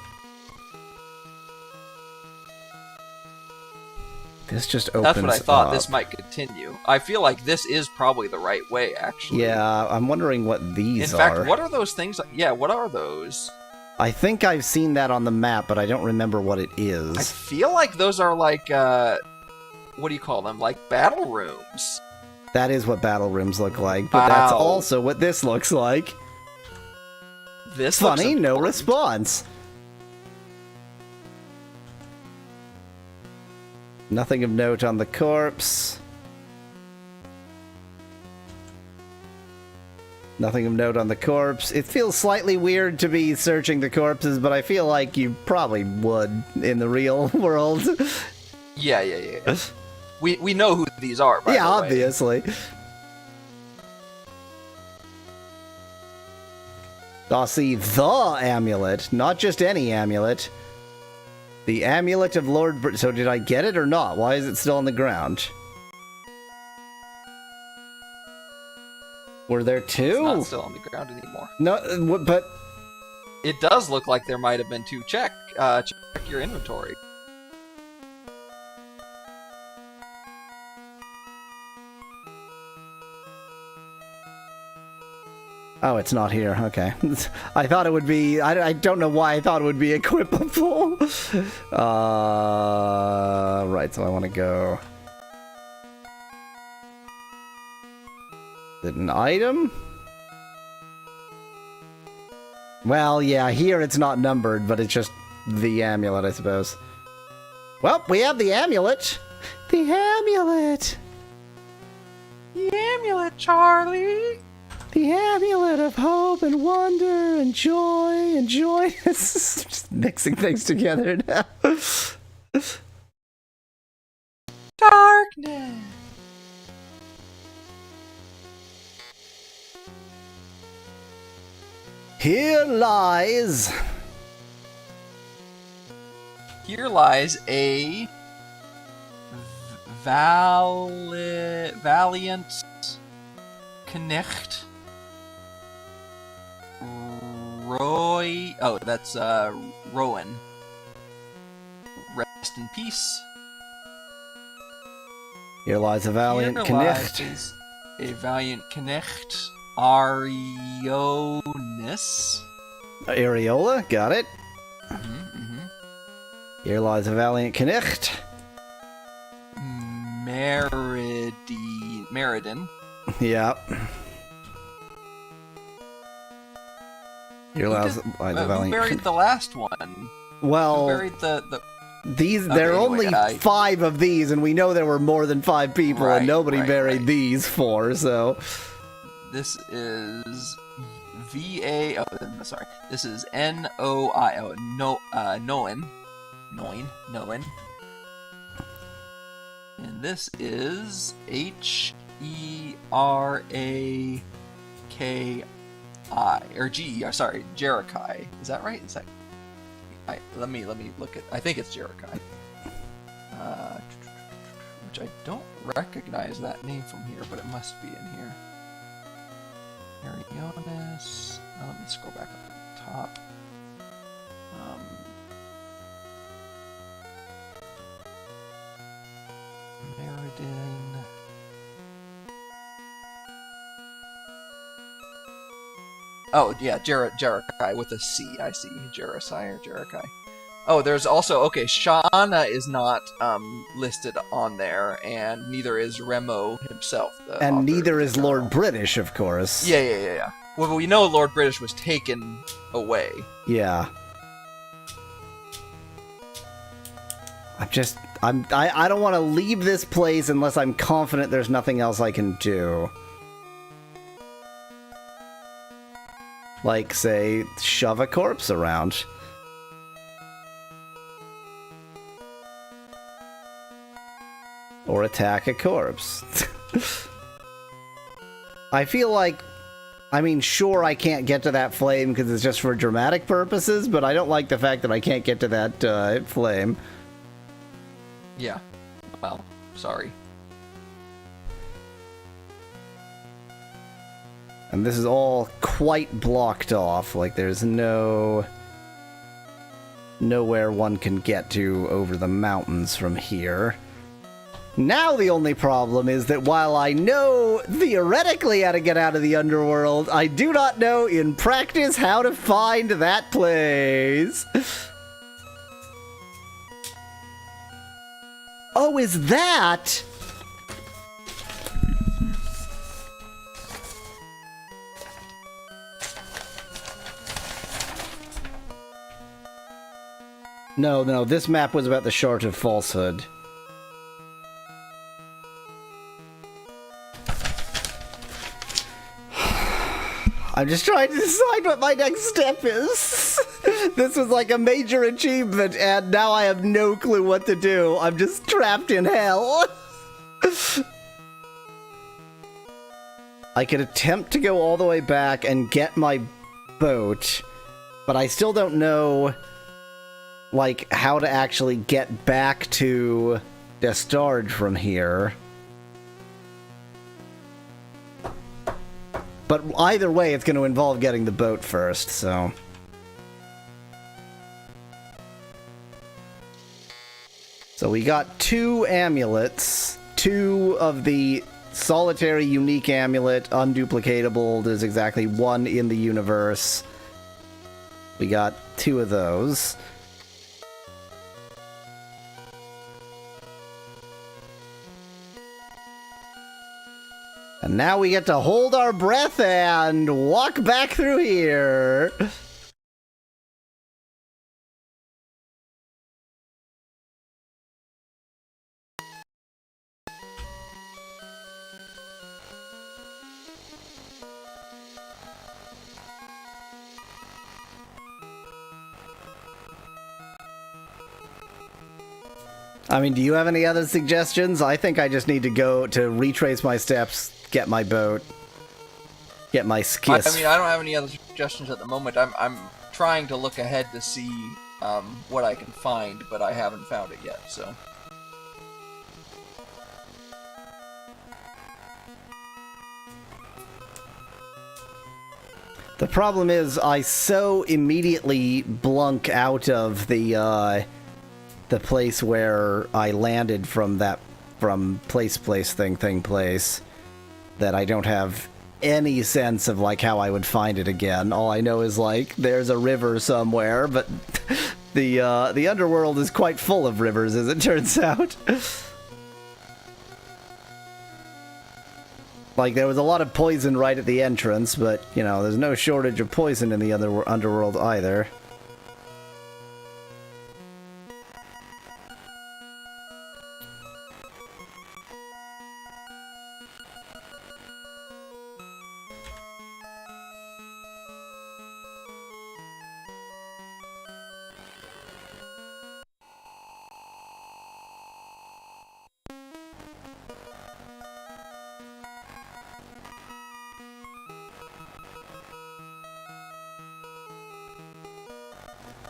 This just opens That's what I thought. up. This might continue. I feel like this is probably the right way, actually. Yeah, I'm wondering what these In are. fact, what are those things? Yeah, what are those? I think I've seen that on the map, but I don't remember what it I is. feel like those are like, what do you call them? Like battle rooms. That is what battle rooms look like, but that's Wow. also what this looks like. This looks Funny, no important. response. Nothing of note on the corpse. Nothing of note on the corpse. It feels slightly weird to be searching the corpses, but I feel like you probably would in the real world. Yeah. We know who these are, by Yeah, the way. obviously. See, the amulet, not just any amulet. The amulet of Lord so did I get it or not? Why is it still on the ground? Were there It's two? not still on the ground anymore. No, but... It does look like there might have been two. Check your inventory. Oh, it's not here. Okay. I thought it would be... I don't know why I thought it would be equipable. Right, so I want to go... Is it an item? Well, yeah, here it's not numbered, but it's just the amulet, I suppose. Well, we have the amulet. The amulet. The amulet, Charlie. The amulet of hope and wonder and joy and joy. Just mixing things together now. Darkness. Here lies. Here lies a valiant Knecht. Roy. Oh, that's Rowan. Rest in peace. Here lies a valiant Here knecht. lies a valiant Knecht. Arionis. Areola, got it. Here lies a valiant knecht. Meriden. Yep. Here lies the Who valiant buried the last one? Who Well, buried the these there are anyway, only 5 of these, and we know there were more than 5 people, Right, and nobody right, buried right. these 4, so... This is VA. Oh, sorry. This is NOI. Oh, no. Noin. And this is HERAKI or GER. Sorry, Jerikai. Is that right? Is that? Let me look at. I think it's Jerikai. Which I don't recognize that name from here, but it must be in here. Arionis. Let me scroll back up to the top. Meriden. Oh yeah, Jerikai with a C. I see Jerisai or Jerikai. Oh, there's also Shauna is not listed on there, and neither is Remo himself. The And author neither of is the Lord journal. British, of course. Yeah. Well, we know Lord British was taken away. Yeah. I don't want to leave this place unless I'm confident there's nothing else I can do. Like, say, shove a corpse around. Or attack a corpse. I feel like... I mean, sure, I can't get to that flame because it's just for dramatic purposes, but I don't like the fact that I can't get to that flame. Yeah. Well, sorry. And this is all quite blocked off. Like, there's nowhere one can get to over the mountains from here. Now the only problem is that while I know theoretically how to get out of the underworld, I do not know in practice how to find that place. Oh, is that? No, this map was about the Shard of Falsehood. I'm just trying to decide what my next step is. This was like a major achievement, and now I have no clue what to do. I'm just trapped in hell. I could attempt to go all the way back and get my boat, but I still don't know, like, how to actually get back to Destard from here. But either way, it's going to involve getting the boat first, so... So we got 2 amulets, 2 of the solitary unique amulet, unduplicatable. There's exactly 1 in the universe. We got 2 of those. And now we get to hold our breath and walk back through here. I mean, do you have any other suggestions? I think I just need to go to retrace my steps, get my boat, get my skiff. I mean, I don't have any other suggestions at the moment. I'm trying to look ahead to see what I can find, but I haven't found it yet, so... The problem is, I so immediately blunk out of the place where I landed from place that I don't have any sense of, like, how I would find it again. All I know is, like, there's a river somewhere, but the underworld is quite full of rivers, as it turns out. Like, there was a lot of poison right at the entrance, but, you know, there's no shortage of poison in the underworld either.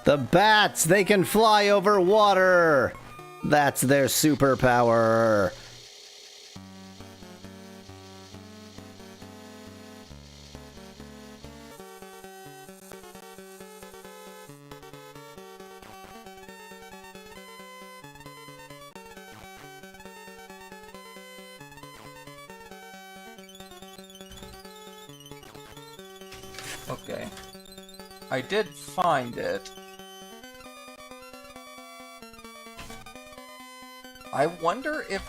The bats, they can fly over water. That's their superpower. Okay. I did find it. I wonder if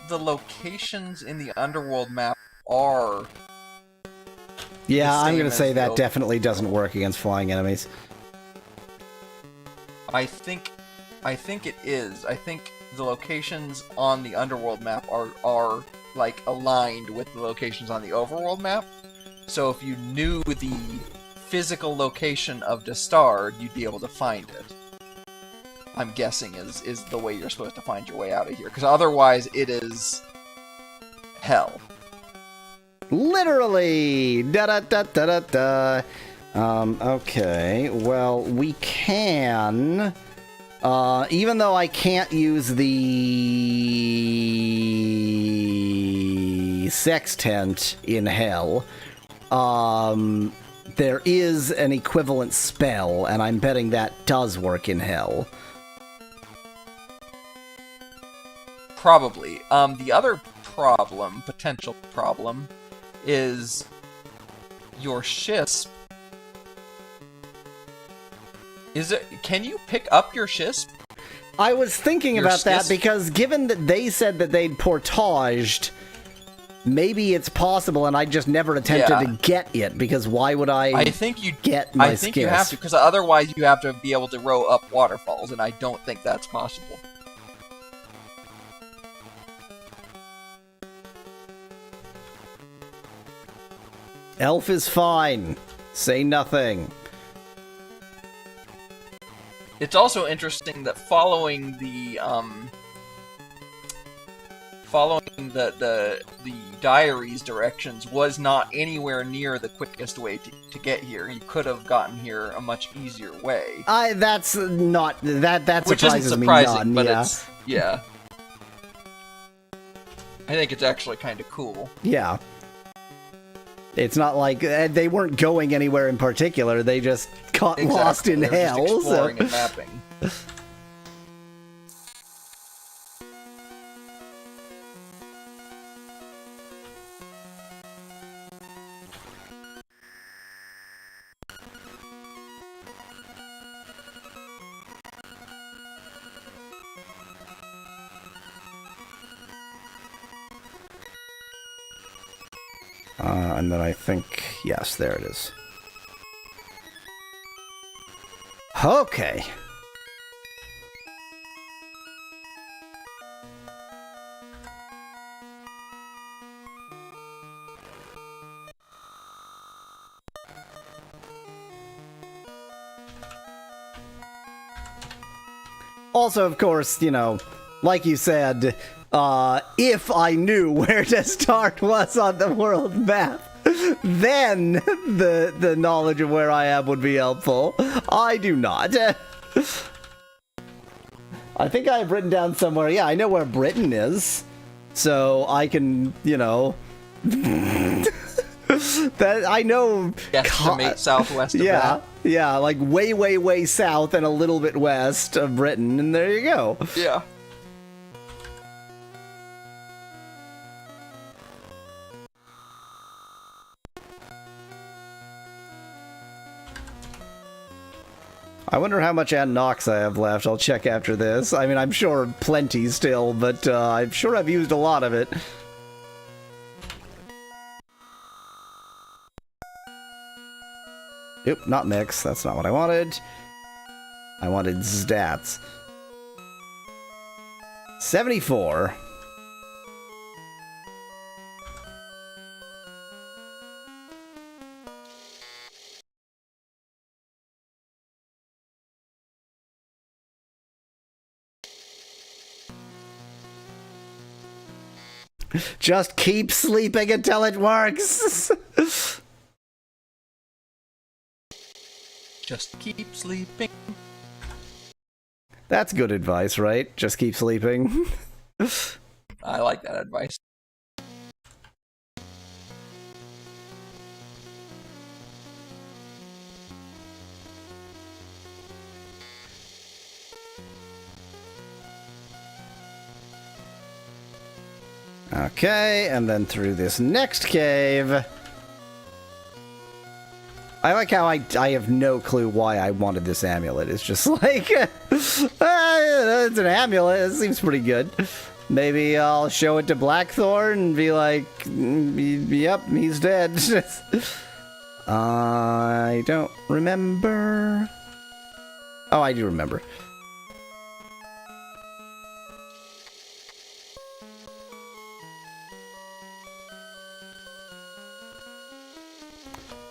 the locations in the underworld map are... Yeah, I'm gonna say that the... definitely doesn't work against flying enemies. I think it is. I think the locations on the underworld map are like aligned with the locations on the overworld map. So if you knew the physical location of Destard, you'd be able to find it. I'm guessing is the way you're supposed to find your way out of here, because otherwise it is hell. Literally! Da-da-da-da-da-da. Okay, well, we can... even though I can't use the... sextant in hell, there is an equivalent spell, and I'm betting that does work in hell. Probably. The other problem, potential problem, is your Shisp. Can you pick up your Shisp? I was thinking Your about that skis? because given that they said that they'd portaged, maybe it's possible, and I just never attempted Yeah. to get it, because why would I think you get my I think you have skis? to, because otherwise you have to be able to row up waterfalls, and I don't think that's possible. Elf is fine. Say nothing. It's also interesting that following the diary's directions was not anywhere near the quickest way to get here. You could have gotten here a much easier way. That's not that Which isn't surprises me surprising, none. but Yeah. it's yeah. I think it's actually kind of cool. Yeah. It's not like they weren't going anywhere in particular. They just got lost in They were just hell. So. exploring and mapping. And then I think, yes, there it is. Okay. Also, of course, you know, like you said, if I knew where to start was on the world map, then the knowledge of where I am would be helpful. I do not. I think I have written down somewhere, yeah, I know where Britain is, so I can, you know... that I know... Guesstimate southwest of yeah, that. yeah, like way, way, way south and a little bit west of Britain, and there you go. Yeah. I wonder how much Nox I have left. I'll check after this. I mean, I'm sure plenty still, but I'm sure I've used a lot of it. Oop, not mix. That's not what I wanted. I wanted stats. 74. Just keep sleeping until it works. Just keep sleeping. That's good advice, right? Just keep sleeping. I like that advice. Okay, and then through this next cave. I like how I have no clue why I wanted this amulet. It's just like, it's an amulet. It seems pretty good. Maybe I'll show it to Blackthorn and be like, yep, he's dead. I don't remember. Oh, I do remember.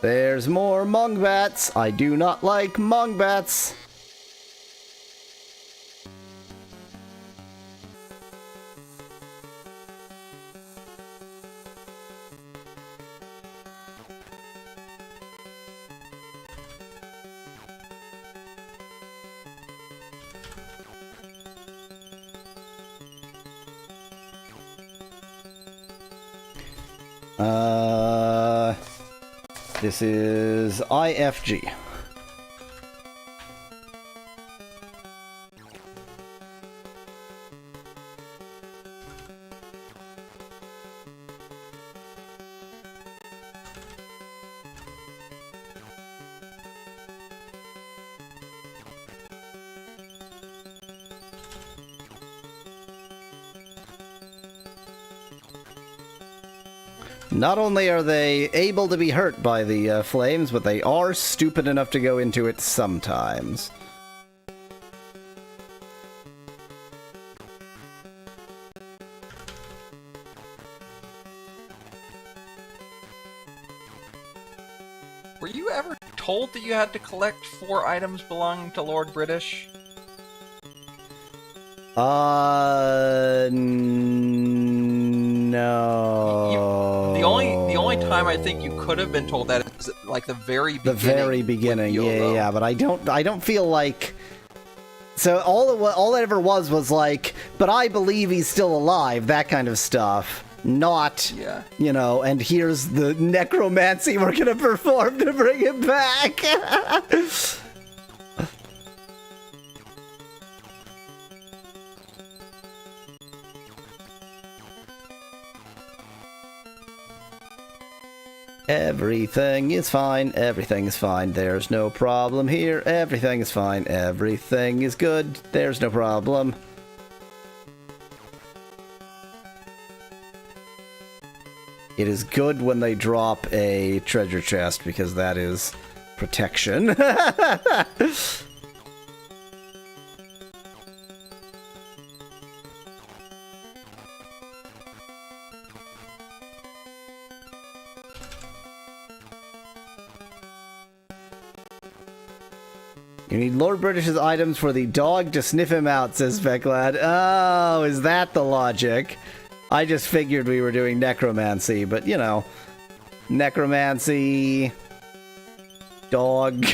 There's more mongbats. I do not like mongbats. This is IFG. Not only are they able to be hurt by the flames, but they are stupid enough to go into it sometimes. Were you ever told that you had to collect 4 items belonging to Lord British? No. The only time I think you could have been told that is at, like the very beginning. The very beginning, with yeah, YOLO. yeah, but I don't feel like. So all that ever was like, but I believe he's still alive, that kind of stuff. Not, Yeah. you know, and here's the necromancy we're gonna perform to bring him back. Everything is fine, everything is fine, there's no problem here, everything is fine, everything is good, there's no problem. It is good when they drop a treasure chest, because that is protection. You need Lord British's items for the dog to sniff him out, says Veclad. Oh, is that the logic? I just figured we were doing necromancy, but you know, necromancy, dog.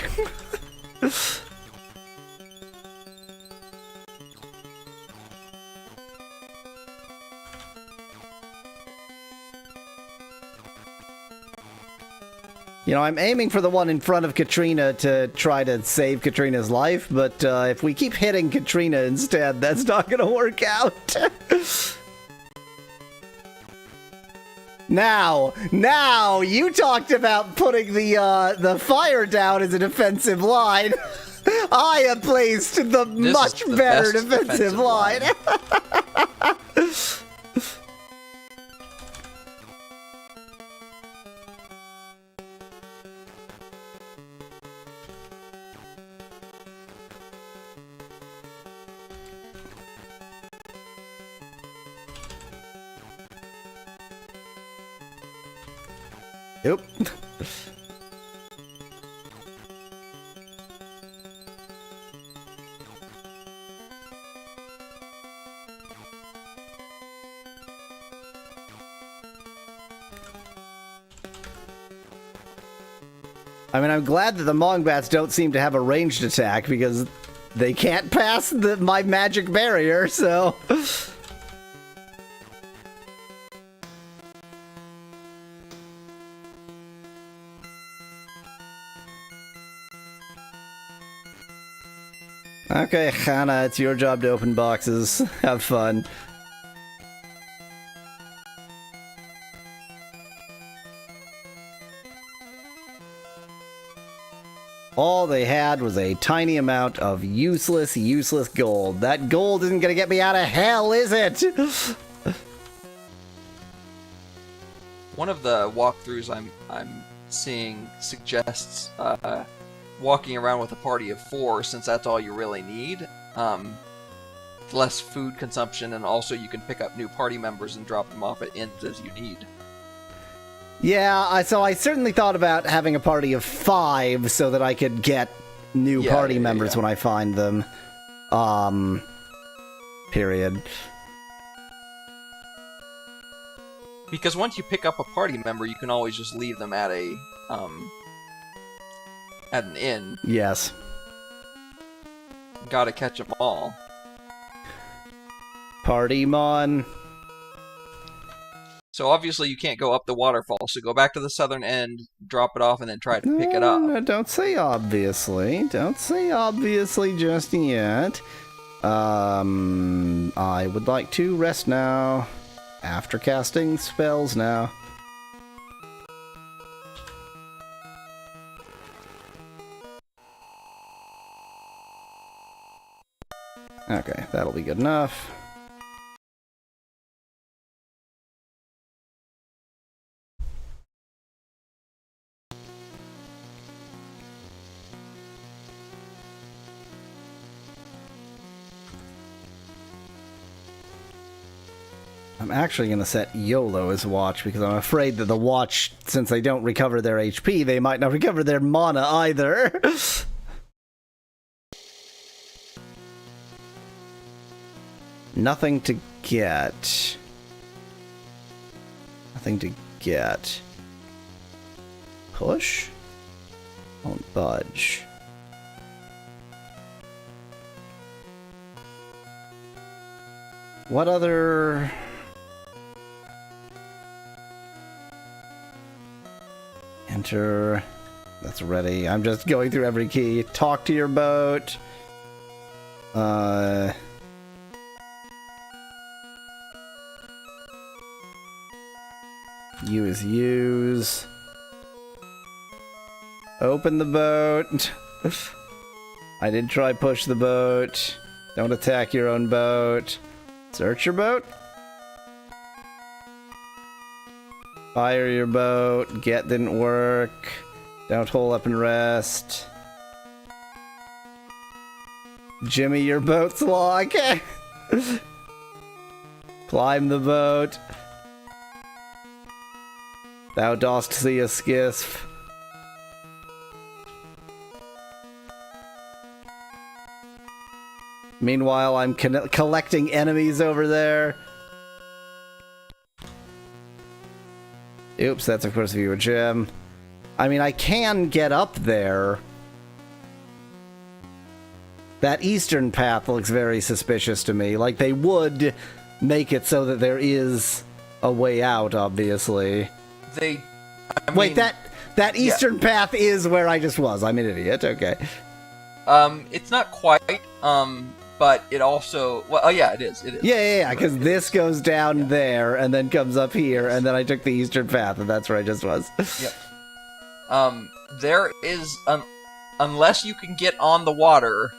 You know, I'm aiming for the one in front of Katrina to try to save Katrina's life, but if we keep hitting Katrina instead, that's not going to work out. Now, you talked about putting the fire down as a defensive line. I have placed the much better defensive line. Yep. I mean, I'm glad that the Mongbats don't seem to have a ranged attack, because they can't pass my magic barrier, so... Okay, Hannah, it's your job to open boxes. Have fun. All they had was a tiny amount of useless gold. That gold isn't gonna get me out of hell, is it? One of the walkthroughs I'm seeing suggests walking around with a party of 4, since that's all you really need. Less food consumption, and also you can pick up new party members and drop them off at inns as you need. Yeah, so I certainly thought about having a party of 5 so that I could get new party members when I find them. Period. Because once you pick up a party member, you can always just leave them at a at an inn. Yes. Gotta catch them all. Partymon. So obviously you can't go up the waterfall, so go back to the southern end, drop it off, and then try to pick it up. No, don't say obviously. Don't say obviously just yet. I would like to rest now. After casting spells now. Okay, that'll be good enough. I'm actually going to set YOLO as watch because I'm afraid that the watch, since they don't recover their HP, they might not recover their mana either. Nothing to get. Nothing to get. Push? Won't budge. What other... Enter. That's ready. I'm just going through every key. Talk to your boat. Use. Open the boat. I did try push the boat. Don't attack your own boat. Search your boat. Fire your boat. Get didn't work. Don't hole up and rest. Jimmy your boat's lock. Climb the boat. Thou dost see a skiff. Meanwhile, I'm collecting enemies over there. Oops, that's of course viewer gem. I mean, I can get up there. That eastern path looks very suspicious to me. Like, they would make it so that there is a way out, obviously. Wait, that eastern path is where I just was. I'm an idiot. Okay. It's not quite, but it also... Well, oh yeah, it is. It is. Yeah, because this goes down there and then comes up here, and then I took the eastern path, and that's where I just was. Yep. There is... unless you can get on the water,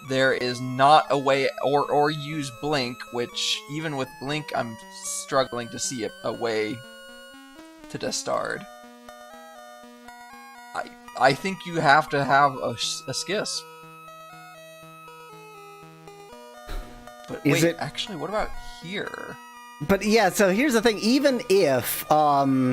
there is not a way... Or use Blink, which, even with Blink, I'm struggling to see a way to Destard. I think you have to have a skiss. But wait, actually, what about here? But yeah, so here's the thing. Even if I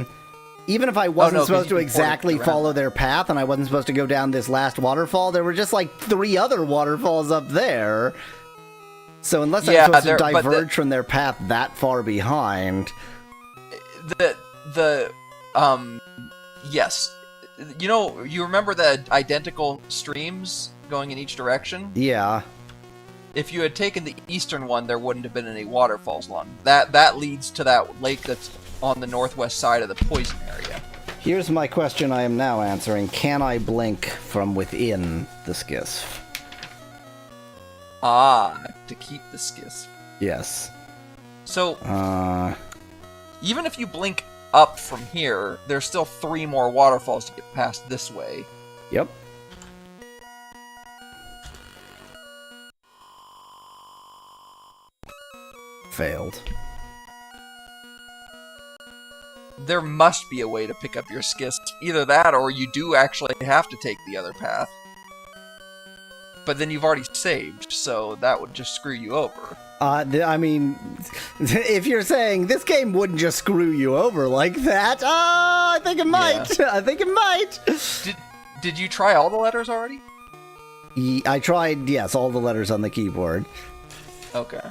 wasn't supposed to exactly follow their path and I wasn't supposed to go down this last waterfall, there were just like 3 other waterfalls up there. So unless I'm supposed to diverge from their path that far behind... Yes. You know, you remember the identical streams going in each direction? Yeah. If you had taken the eastern one, there wouldn't have been any waterfalls along. That leads to that lake that's on the northwest side of the poison area. Here's my question I am now answering. Can I blink from within the skiff? Ah, to keep the skiff. Yes. So, even if you blink up from here, there's still 3 more waterfalls to get past this way. Yep. Failed. There must be a way to pick up your skis. Either that, or you do actually have to take the other path. But then you've already saved, so that would just screw you over. I mean, if you're saying this game wouldn't just screw you over like that, I think it might. Yeah. I think it might. Did you try all the letters already? I tried, yes, all the letters on the keyboard. Okay.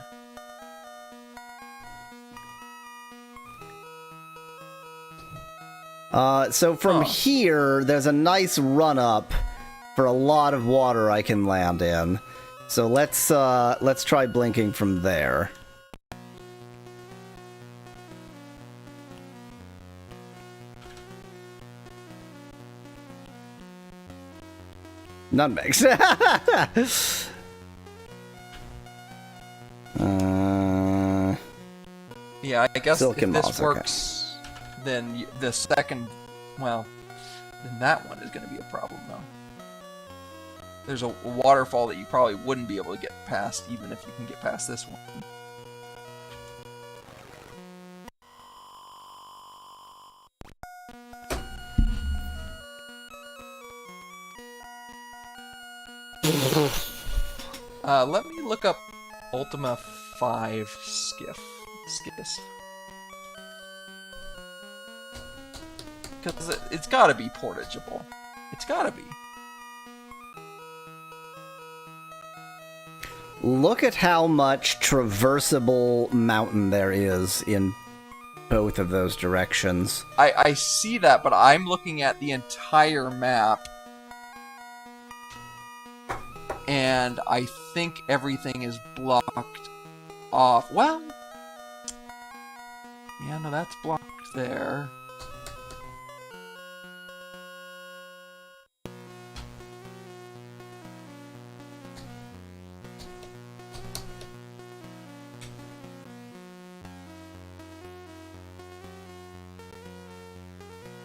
So from here, there's a nice run-up for a lot of water I can land in. So let's try blinking from there. Nutmegs. Yeah, I guess if Silken this moss, works, then the second, well, then that one is going to be a problem, though. There's a waterfall that you probably wouldn't be able to get past, even if you can get past this one. Let me look up Ultima V skiff. Skiss. Because it's gotta be portageable. It's gotta be. Look at how much traversable mountain there is in both of those directions. I see that, but I'm looking at the entire map. And I think everything is blocked off. Well, yeah, no, that's blocked there.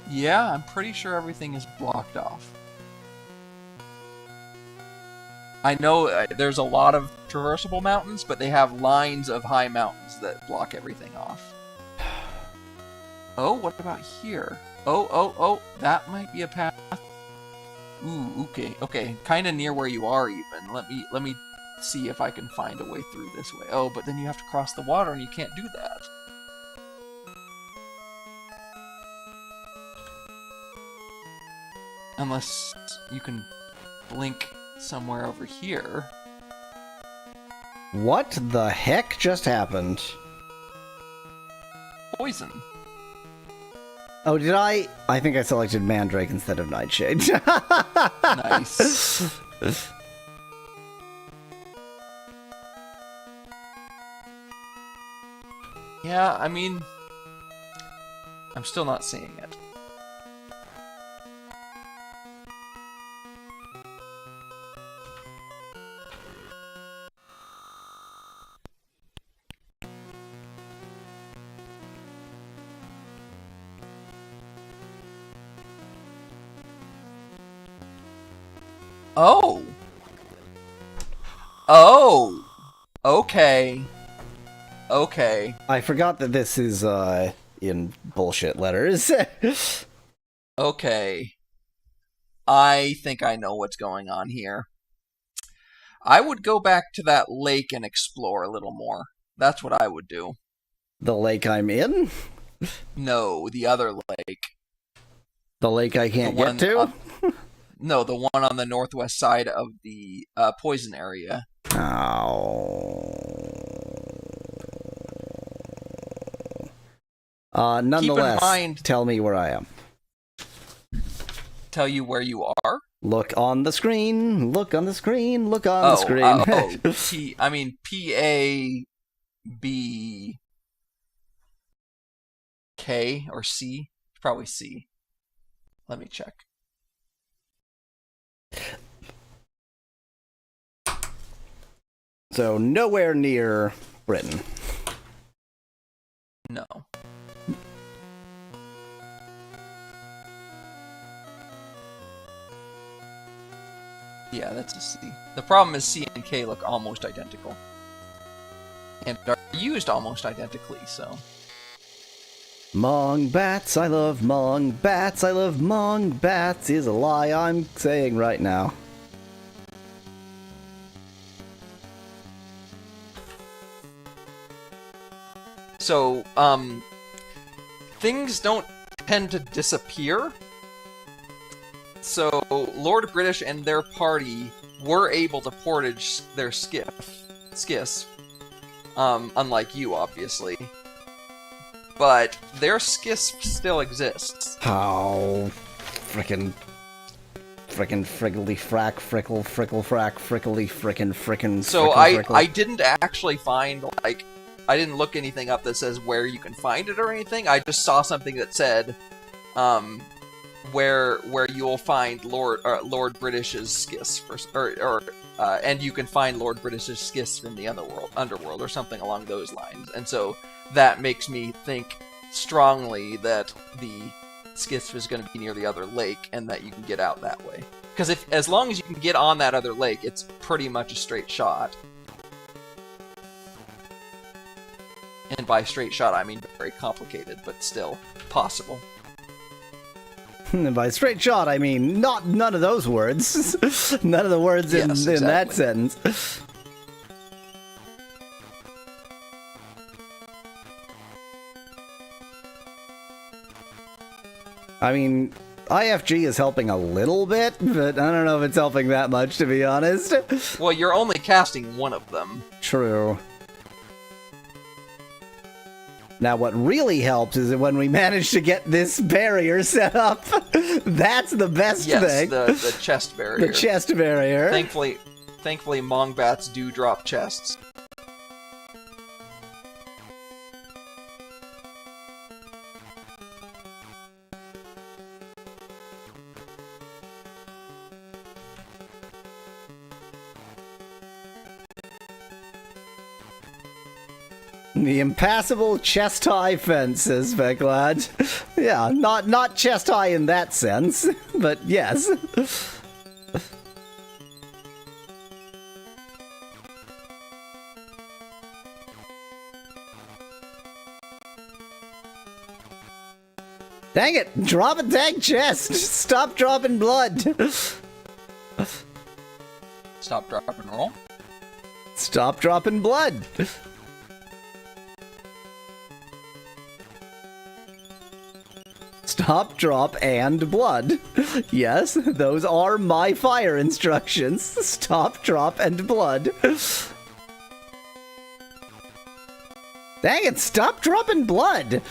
Yeah, I'm pretty sure everything is blocked off. I know there's a lot of traversable mountains, but they have lines of high mountains that block everything off. Oh, what about here? Oh, that might be a path. Ooh, okay, kind of near where you are even. Let me see if I can find a way through this way. Oh, but then you have to cross the water and you can't do that. Unless you can blink somewhere over here. What the heck just happened? Poison. Oh, did I? I think I selected Mandrake instead of Nightshade. Nice. Yeah, I mean, I'm still not seeing it. Oh. Oh. Okay. Okay. I forgot that this is in bullshit letters. Okay. I think I know what's going on here. I would go back to that lake and explore a little more. That's what I would do. The lake I'm in? No, the other lake. The lake I can't get to? No, the one on the northwest side of the poison area. Oh. Nonetheless, mind, tell me where I am. Tell you where you are? Look on the screen. Look on the screen. Look on the screen. I mean, P-A-B-K or C? Probably C. Let me check. So, nowhere near Britain. No. Yeah, that's a C. The problem is C and K look almost identical. And are used almost identically, so... Mong bats, I love mong bats, I love mong bats is a lie I'm saying right now. So, things don't tend to disappear. So, Lord British and their party were able to portage their skiss. Unlike you, obviously. But their skiss still exists. How frickin' friggledy frack, frickle frack, frickly frickin'. So I didn't actually find, like, I didn't look anything up that says where you can find it or anything. I just saw something that said, where you'll find Lord British's skiss, and you can find Lord British's skiss in the underworld or something along those lines. And so that makes me think strongly that the skiss is going to be near the other lake and that you can get out that way. Because as long as you can get on that other lake, it's pretty much a straight shot. And by straight shot, I mean very complicated, but still possible. By straight shot, I mean none of those words. None of the words in that sentence. I mean, IFG is helping a little bit, but I don't know if it's helping that much, to be honest. Well, you're only casting one of them. True. Now, what really helps is that when we manage to get this barrier set up, that's the best thing. Yes, the chest barrier. The chest barrier. Thankfully, Mongbats do drop chests. The impassable chest-high fence, says Veclad. Yeah, not chest-high in that sense, but yes. Dang it! Drop a dang chest! Stop dropping blood! Stop, drop, and roll. Stop dropping blood! Stop, drop, and blood. Yes, those are my fire instructions. Stop, drop, and blood. Dang it, stop dropping blood!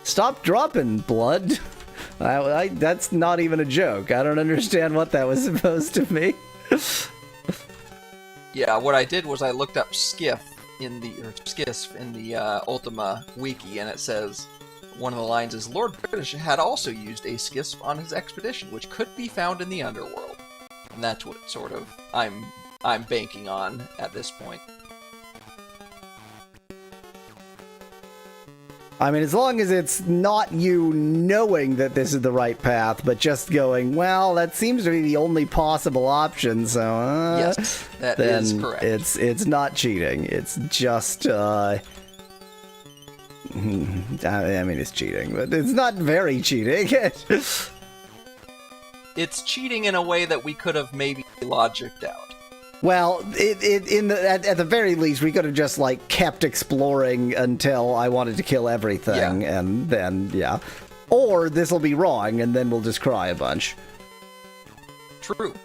Stop dropping blood. That's not even a joke. I don't understand what that was supposed to be. Yeah, what I did was I looked up skiff in the Ultima wiki, and it says one of the lines is Lord British had also used a skiff on his expedition, which could be found in the underworld, and that's what sort of I'm banking on at this point. I mean, as long as it's not you knowing that this is the right path, but just going, well, that seems to be the only possible option, so, yes, that is correct. It's not cheating. It's just, I mean, it's cheating, but it's not very cheating. It's cheating in a way that we could have maybe logicked out. Well, at the very least, we could have just, like, kept exploring until I wanted to kill everything, and then, yeah. Or this'll be wrong, and then we'll just cry a bunch. True.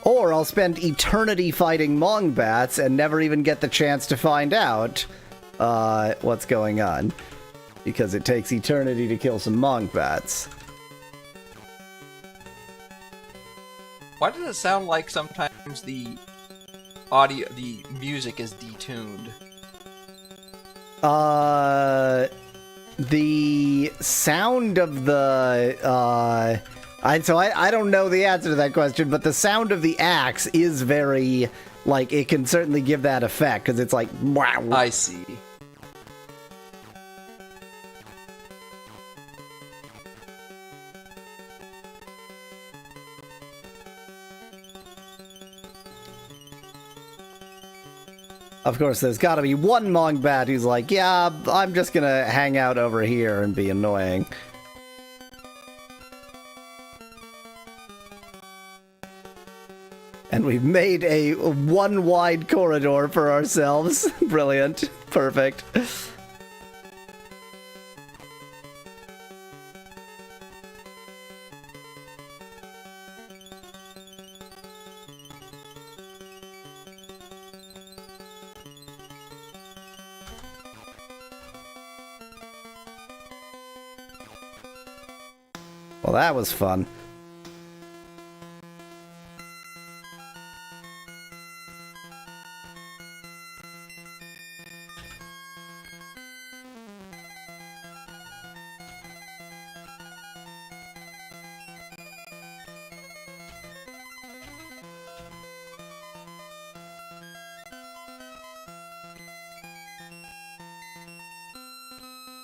Or I'll spend eternity fighting Mongbats and never even get the chance to find out what's going on. Because it takes eternity to kill some Mongbats. Why does it sound like sometimes the music is detuned? The sound of the, I don't know the answer to that question, but the sound of the axe is very, like, it can certainly give that effect, because it's like, wow. I see. Of course, there's gotta be one Mongbat who's like, yeah, I'm just gonna hang out over here and be annoying. And we've made a one-wide corridor for ourselves. Brilliant. Perfect. Well, that was fun.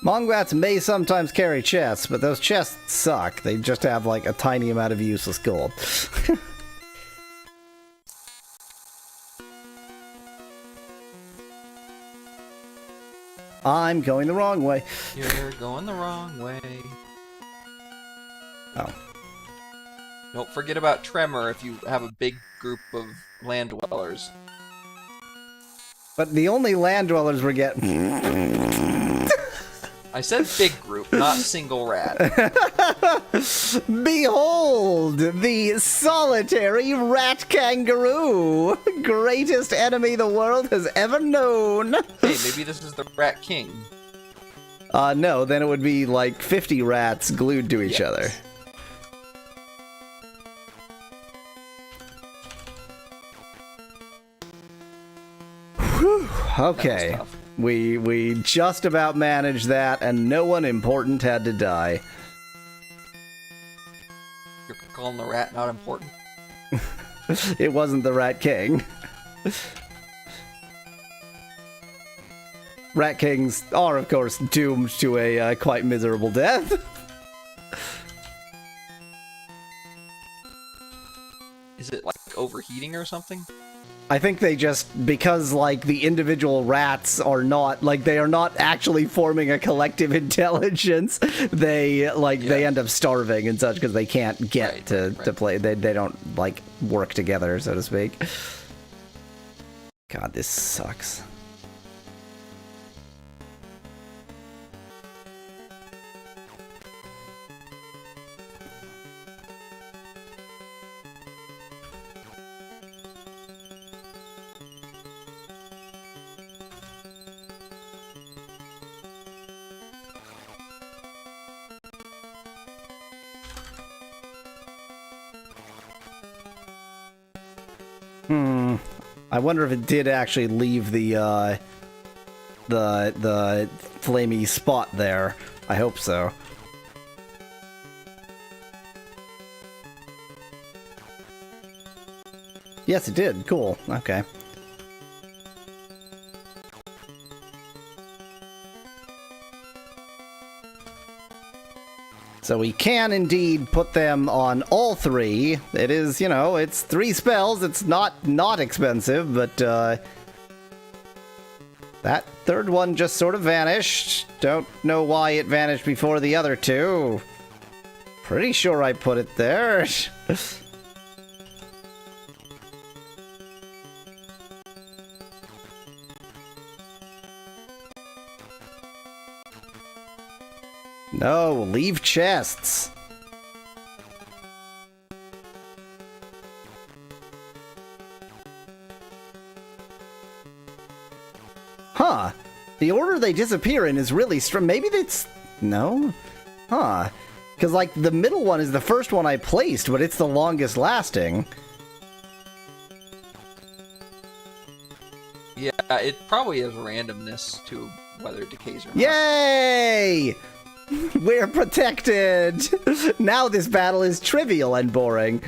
Mongbats may sometimes carry chests, but those chests suck. They just have, like, a tiny amount of useless gold. I'm going the wrong way. You're going the wrong way. Oh. Don't forget about Tremor if you have a big group of land dwellers. But the only land dwellers we're getting... I said big group, not single rat. Behold, the solitary rat kangaroo! Greatest enemy the world has ever known! Hey, maybe this is the Rat King. No, then it would be like 50 rats glued to each other. Whew, okay. We just about managed that, and no one important had to die. You're calling the rat not important? It wasn't the Rat King. Rat Kings are, of course, doomed to a quite miserable death. Is it like overheating or something? I think they just, because, like, the individual rats are not, like, they are not actually forming a collective intelligence, they, like, they end up starving and such because they can't get to play. They don't, like, work together, so to speak. God, this sucks. I wonder if it did actually leave the flamey spot there. I hope so. Yes, it did. Cool. Okay. So we can indeed put them on all three. It is, you know, it's 3 spells. It's not expensive, but that third one just sort of vanished. Don't know why it vanished before the other two. Pretty sure I put it there. No, leave chests. Huh. The order they disappear in is really strange. Maybe that's... No? Huh. Because, like, the middle one is the first one I placed, but it's the longest lasting. Yeah, it probably has randomness to whether it decays or not. Yay! We're protected! Now this battle is trivial and boring.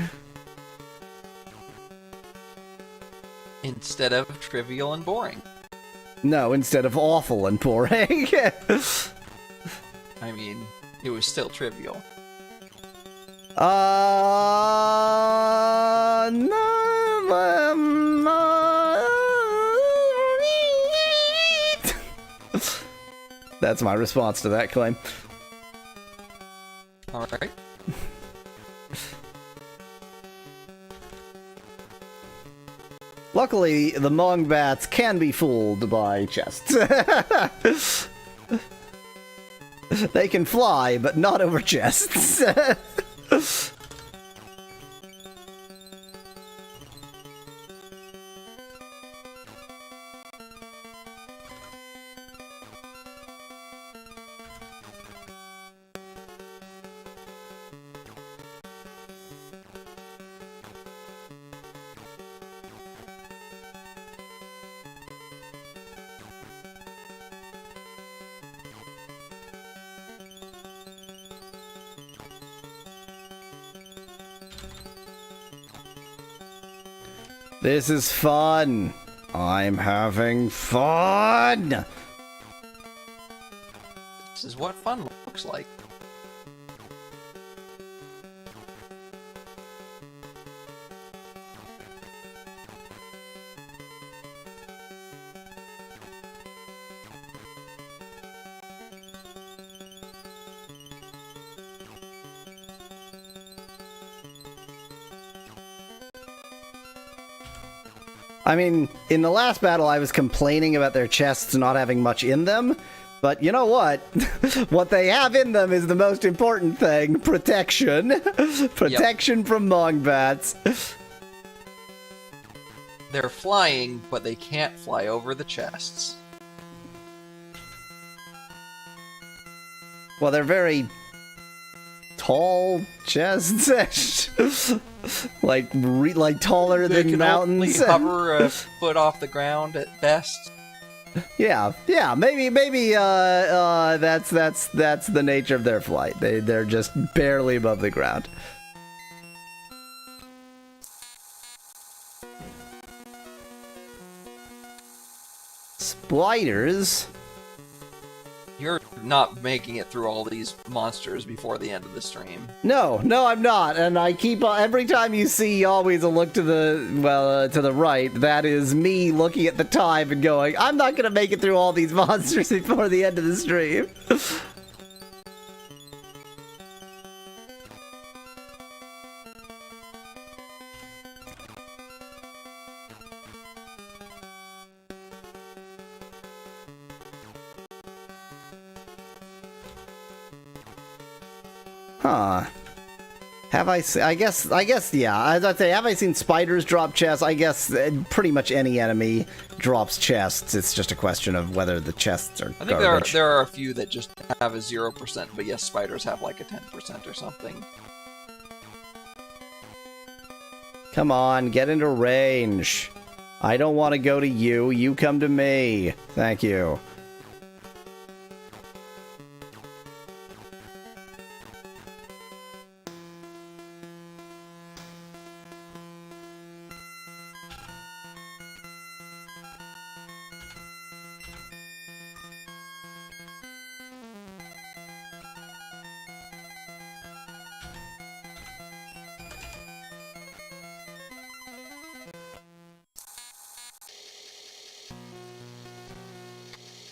Instead of trivial and boring. No, instead of awful and boring. I mean, it was still trivial. That's my response to that claim. Alright. Luckily, the Mongbats can be fooled by chests. They can fly, but not over chests. This is fun. I'm having fun. This is what fun looks like. I mean, in the last battle, I was complaining about their chests not having much in them. But you know what? What they have in them is the most important thing. Protection. Protection from mongbats. They're flying, but they can't fly over the chests. Well, they're very tall chests. like taller They than can mountains. only hover a foot off the ground at best. Yeah, maybe that's the nature of their flight. They're just barely above the ground. Spiders. You're not making it through all these monsters before the end of the stream. No, I'm not. And I keep every time you see always a look to the right. That is me looking at the time and going, I'm not gonna make it through all these monsters before the end of the stream. Huh. Have I guess, yeah. As I'd say, have I seen spiders drop chests? I guess pretty much any enemy drops chests. It's just a question of whether the chests are I think garbage. there are a few that just have a 0%, but yes, spiders have like a 10% or something. Come on, get into range. I don't want to go to you. You come to me. Thank you.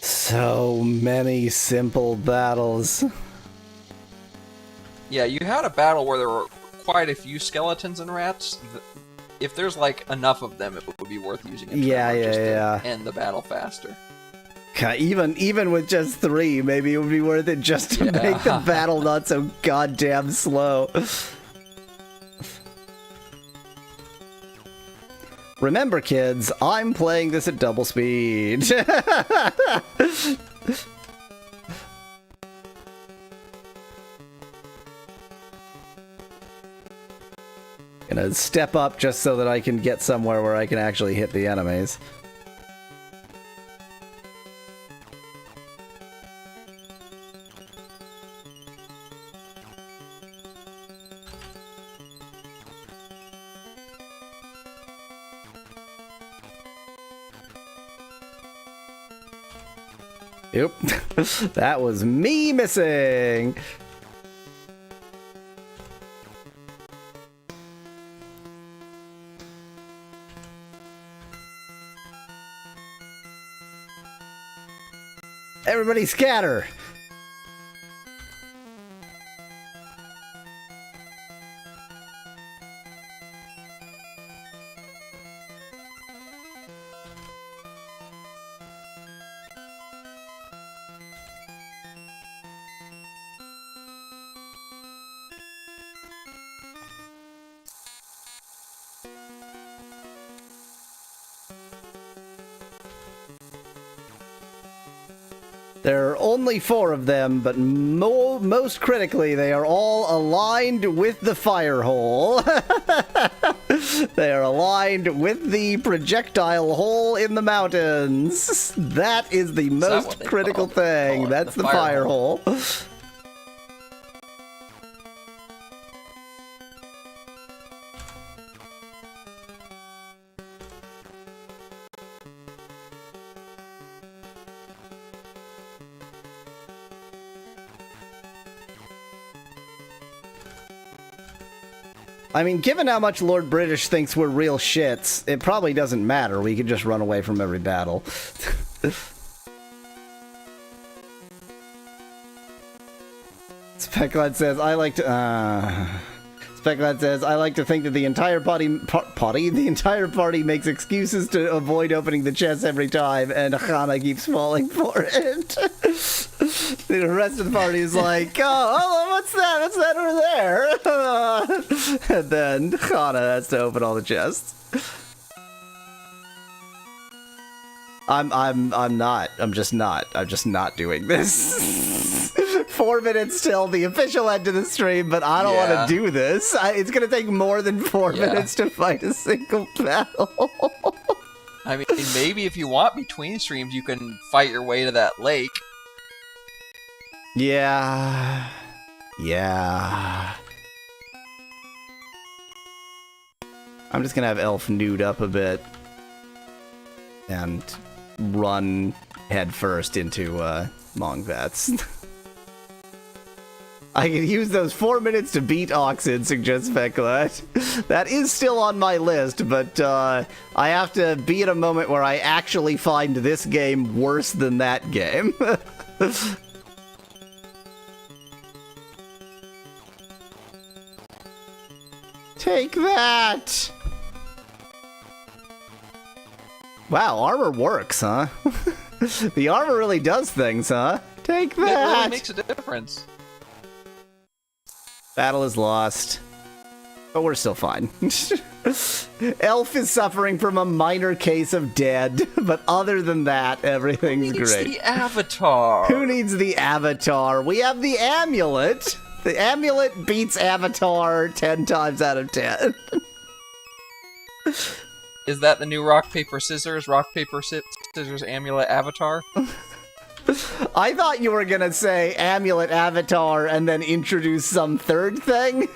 So many simple battles. Yeah, you had a battle where there were quite a few skeletons and rats. If there's like enough of them, it would be worth using a tremor just to end the battle faster. Even with just 3, maybe it would be worth it just to make the battle not so goddamn slow. Remember, kids, I'm playing this at double speed. Gonna step up just so that I can get somewhere where I can actually hit the enemies. Yep, that was me missing. Everybody scatter. There are only 4 of them, but most critically, they are all aligned with the fire hole. They are aligned with the projectile hole in the mountains. That is the most critical thing. That's the fire hole. I mean, given how much Lord British thinks we're real shits, it probably doesn't matter. We could just run away from every battle. Speckline says, I like to... Speculat says, I like to think that the entire the entire party makes excuses to avoid opening the chest every time, and Hana keeps falling for it. The rest of the party is like, oh, what's that? What's that over there? And then Hana has to open all the chests. I'm just not doing this. 4 minutes till the official end of the stream, but I don't want to do this. It's gonna take more than 4 minutes to fight a single battle. I mean, maybe if you want between streams, you can fight your way to that lake. Yeah. I'm just gonna have Elf nude up a bit and run head first into Mongvats. I can use those 4 minutes to beat Oxen, suggests Speculat. That is still on my list, but I have to be at a moment where I actually find this game worse than that game. Take that! Wow, armor works, huh? The armor really does things, huh? Take that! It really makes a difference. Battle is lost. But we're still fine. Elf is suffering from a minor case of dead, but other than that, everything's great. Who needs the avatar? Who needs the avatar? We have the amulet! The amulet beats Avatar 10 times out of 10. Is that the new rock, paper, scissors, scissors, amulet, avatar? I thought you were gonna say amulet avatar and then introduce some third thing,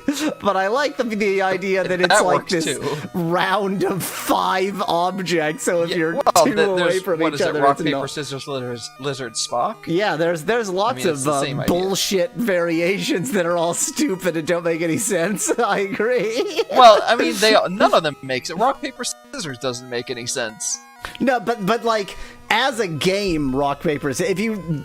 but I like the idea that it's That like works this too. round of 5 objects, so if you're well, two away from what each is other, it, rock, it's paper, scissors, lizard, Spock? Yeah, there's lots it's the same of idea. bullshit variations that are all stupid and don't make any sense. I agree. Well, I mean, none of them makes it. Rock, paper, scissors doesn't make any sense. No, but like, as a game, rock, paper, if you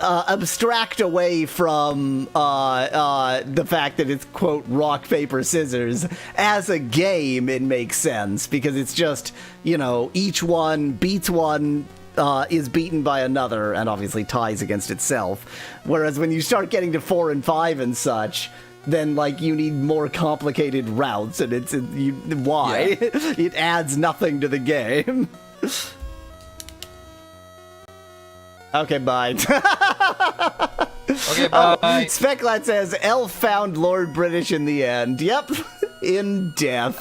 abstract away from the fact that it's, quote, rock, paper, scissors, as a game, it makes sense, because it's just, you know, each one beats one, is beaten by another, and obviously ties against itself. Whereas when you start getting to 4 and 5 and such, then, like, you need more complicated routes, and why? Yeah. It adds nothing to the game. Okay, bye. Okay, bye. Speculat says, Elf found Lord British in the end. Yep, in death.